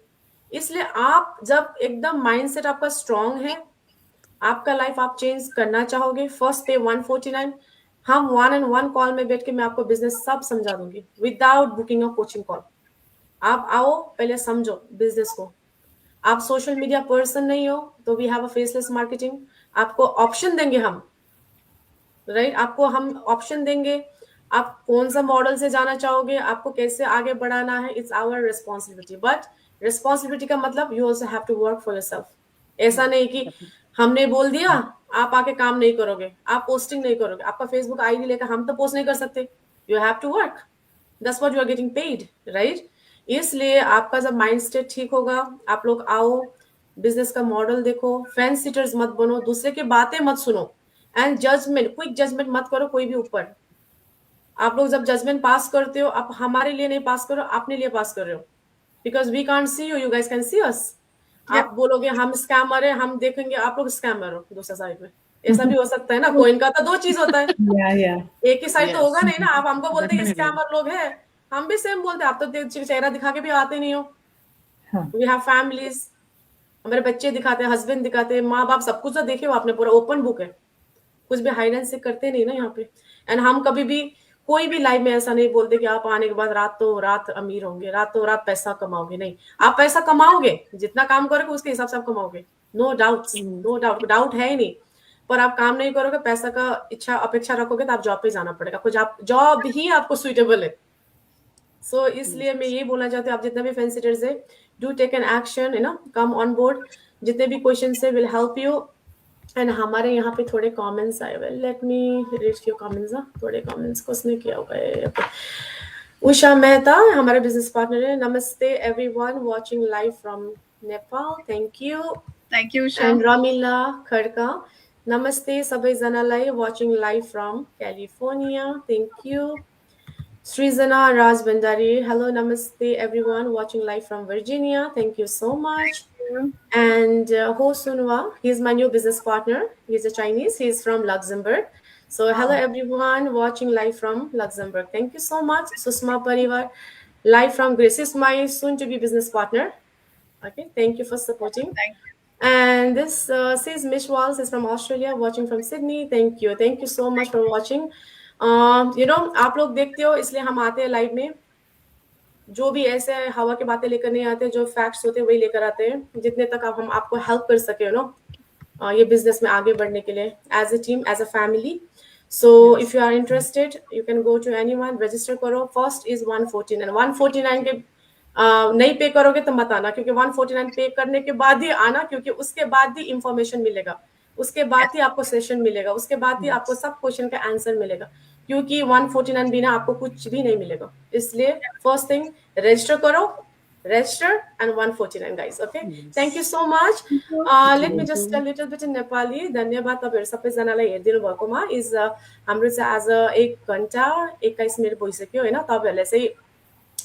Speaker 1: इसलिए आप जब एकदम माइंडसेट आपका स्ट्रांग है, आपका लाइफ आप चेंज करना चाहोगे, फर्स्ट पे 149, हम 1-on-1 कॉल में बैठ के मैं आपको बिजनेस सब समझा दूंगी without booking a coaching call. आप आओ, पहले समझो बिजनेस को। आप सोशल मीडिया पर्सन नहीं हो तो we have a faceless marketing, आपको ऑप्शन देंगे हम, राइट। आपको हम ऑप्शन देंगे, आप कौन सा मॉडल से जाना चाहोगे, आपको कैसे आगे बढ़ाना है, it's our responsibility. But responsibility का मतलब you also have to work for yourself. ऐसा नहीं कि हमने बोल दिया आप आके काम नहीं करोगे, आप पोस्टिंग नहीं करोगे, आपका फेसबुक आईडी लेकर हम तो पोस्ट नहीं कर सकते। You have to work, that's what you are getting paid, right. इसलिए आपका जब माइंड स्टेट ठीक होगा, आप लोग आओ, बिजनेस का मॉडल देखो, फैंस सीटर्स मत बनो, दूसरे की बातें मत सुनो। एंड जजमेंट, क्विक जजमेंट मत करो कोई भी ऊपर। आप लोग जब जजमेंट पास करते हो, आप हमारे लिए नहीं पास करो, अपने लिए पास कर रहे हो, because we can't see you, you guys can see us. आप बोलोगे हम स्कैमर है, हम देखेंगे आप लोग स्कैमर हो दूसरे साइड में, ऐसा भी हो सकता है ना, कोइन का तो दो चीज होता है,
Speaker 2: या
Speaker 1: एक ही साइड तो होगा
Speaker 3: Yes,
Speaker 1: नहीं ना। आप हमको बोलते हैं
Speaker 3: definitely.
Speaker 1: स्कैमर लोग हैं, हम भी सेम बोलते हैं, आप तो चेहरा दिखा के भी आते नहीं हो।
Speaker 2: हाँ
Speaker 1: वी हैव फैमिलीज, हमारे बच्चे दिखाते हैं, हस्बैंड दिखाते हैं, माँ बाप, सब कुछ तो देखे हो आपने, पूरा ओपन बुक है, कुछ भी हाइड एंड सीक करते नहीं ना यहाँ पे। एंड हम कभी भी कोई भी लाइफ में ऐसा नहीं बोलते कि आप आने के बाद रात अमीर होंगे, रात पैसा कमाओगे, नहीं। आप पैसा कमाओगे, जितना काम करोगे उसके हिसाब से आप कमाओगे, no doubts, no doubt, doubt है ही नहीं। पर आप काम नहीं करोगे, पैसा का इच्छा अपेक्षा रखोगे, तो आप जॉब पे जाना पड़ेगा, कुछ आप जॉब ही आपको सुइटेबल है। सो इसलिए मैं ये बोलना चाहती हूँ, आप जितना भी फैंसिटर्स है, डू टेक एन एक्शन, है ना, कम ऑन बोर्ड, जितने भी क्वेश्चन है विल हेल्प यू। एंड हमारे यहाँ पे थोड़े कमेंट्स आए हुए, let me read few comments. ना थोड़े कमेंट्स किसने किया होगा ये? उषा मेहता हमारे बिजनेस पार्टनर है। नमस्ते everyone watching live from Nepal, thank you.
Speaker 5: Thank you Usha.
Speaker 1: End Ramila Khadka, नमस्ते सबैजनालाई watching live from California, thank you. Srizana Raj Bandari, hello, namaste everyone watching live from Virginia. Thank you so much. And Ho Sunwa, he's my new business partner. He's a Chinese. He's from Luxembourg. So hello everyone watching live from Luxembourg. Thank you so much. Susma Parivar, live from Greece. Is my soon-to-be business partner. Okay, thank you for supporting.
Speaker 5: Thank you.
Speaker 1: And this says Mish Walls is from Australia, watching from Sydney. Thank you. Thank you so much for watching. You know, आप लोग देखते हो इसलिए हम आते हैं live में, जो भी ऐसे हवा की बातें लेकर नहीं आते, जो फैक्ट्स होते हैं वही लेकर आते हैं, जितने तक हम आपको हेल्प कर सके, नो, ये बिजनेस में आगे बढ़ने के लिए, as a team, as a family. So if you are interested you can go to anyone, register करो। फर्स्ट इज 149, 149 के नहीं पे करोगे तो मत आना, क्योंकि 149 पे करने के बाद ही आना, क्योंकि उसके बाद ही इंफॉर्मेशन मिलेगा, उसके बाद ही आपको सेशन मिलेगा, उसके बाद ही आपको सब क्वेश्चन का आंसर मिलेगा, क्योंकि 149 बिना आपको कुछ भी नहीं मिलेगा। इसलिए फर्स्ट थिंग रजिस्टर करो, register and 149 guys. Okay, thank you so much. Let me just a little bit in Nepali. धन्यवाद तपाईहरु सबैजनालाई हेरिदिनु भएकोमा। इज हाम्रो चाहिँ आज 1 घण्टा 21 मिनेट भइसक्यो हैन। तपाईहरुलाई चाहिँ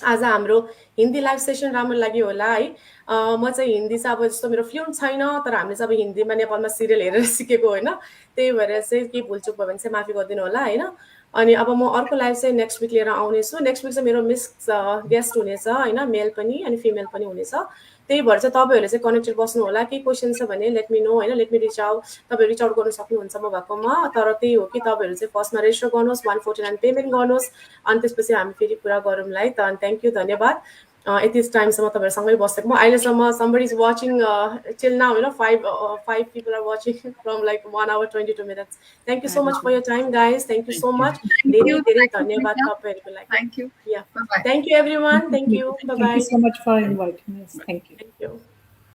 Speaker 1: आज हाम्रो हिन्दी लाइभ सेसन राम्रो लाग्यो होला है। म चाहिँ हिन्दी चाहिँ अब जस्तो मेरो फ्लुएन्ट छैन, तर हामीले चाहिँ अब हिन्दीमा नेपालमा सिरियल हेरेर सिकेको होइन, त्यही भएर चाहिँ के भुलचुक भयो भने चाहिँ माफी गरिदिनु होला होइन। अनि अब म अर्को लाइभ चाहिँ नेक्स्ट विक लिएर आउनेछु। नेक्स्ट विक चाहिँ मेरो मिक्स गेस्ट हुनेछ होइन, मेल पनि अनि फिमेल पनि हुनेछ, त्यही भएर चाहिँ तपाईँहरूले चाहिँ कनेक्टेड बस्नु होला। के क्वेसन छ भने लेट मी नो होइन, लेट मी रिच आउट, तपाईँहरू रिच आउट गर्नु सक्नुहुन्छ म भएकोमा। तर त्यही हो कि तपाईँहरू चाहिँ फर्स्टमा रेजिस्टर गर्नुहोस्, 149 पेमेन्ट गर्नुहोस्, अनि त्यसपछि हामी फेरि कुरा गरौँलाई त। थ्याङ्क यू, धन्यवाद। यति टाइमसम्म तपाईँहरूसँगै बसेको। म अहिलेसम्म somebody is watching till now, you know, five people are watching from like 1 hour 22 minutes. Thank you so much for your time guys. Thank you so much. धेरै धन्यवाद तपाईहरुको लागि।
Speaker 5: Thank you.
Speaker 1: Yeah.
Speaker 5: Bye bye.
Speaker 1: Thank you everyone. Thank you. Bye bye.
Speaker 2: Thank you so much for inviting us. Thank you.
Speaker 1: Thank you.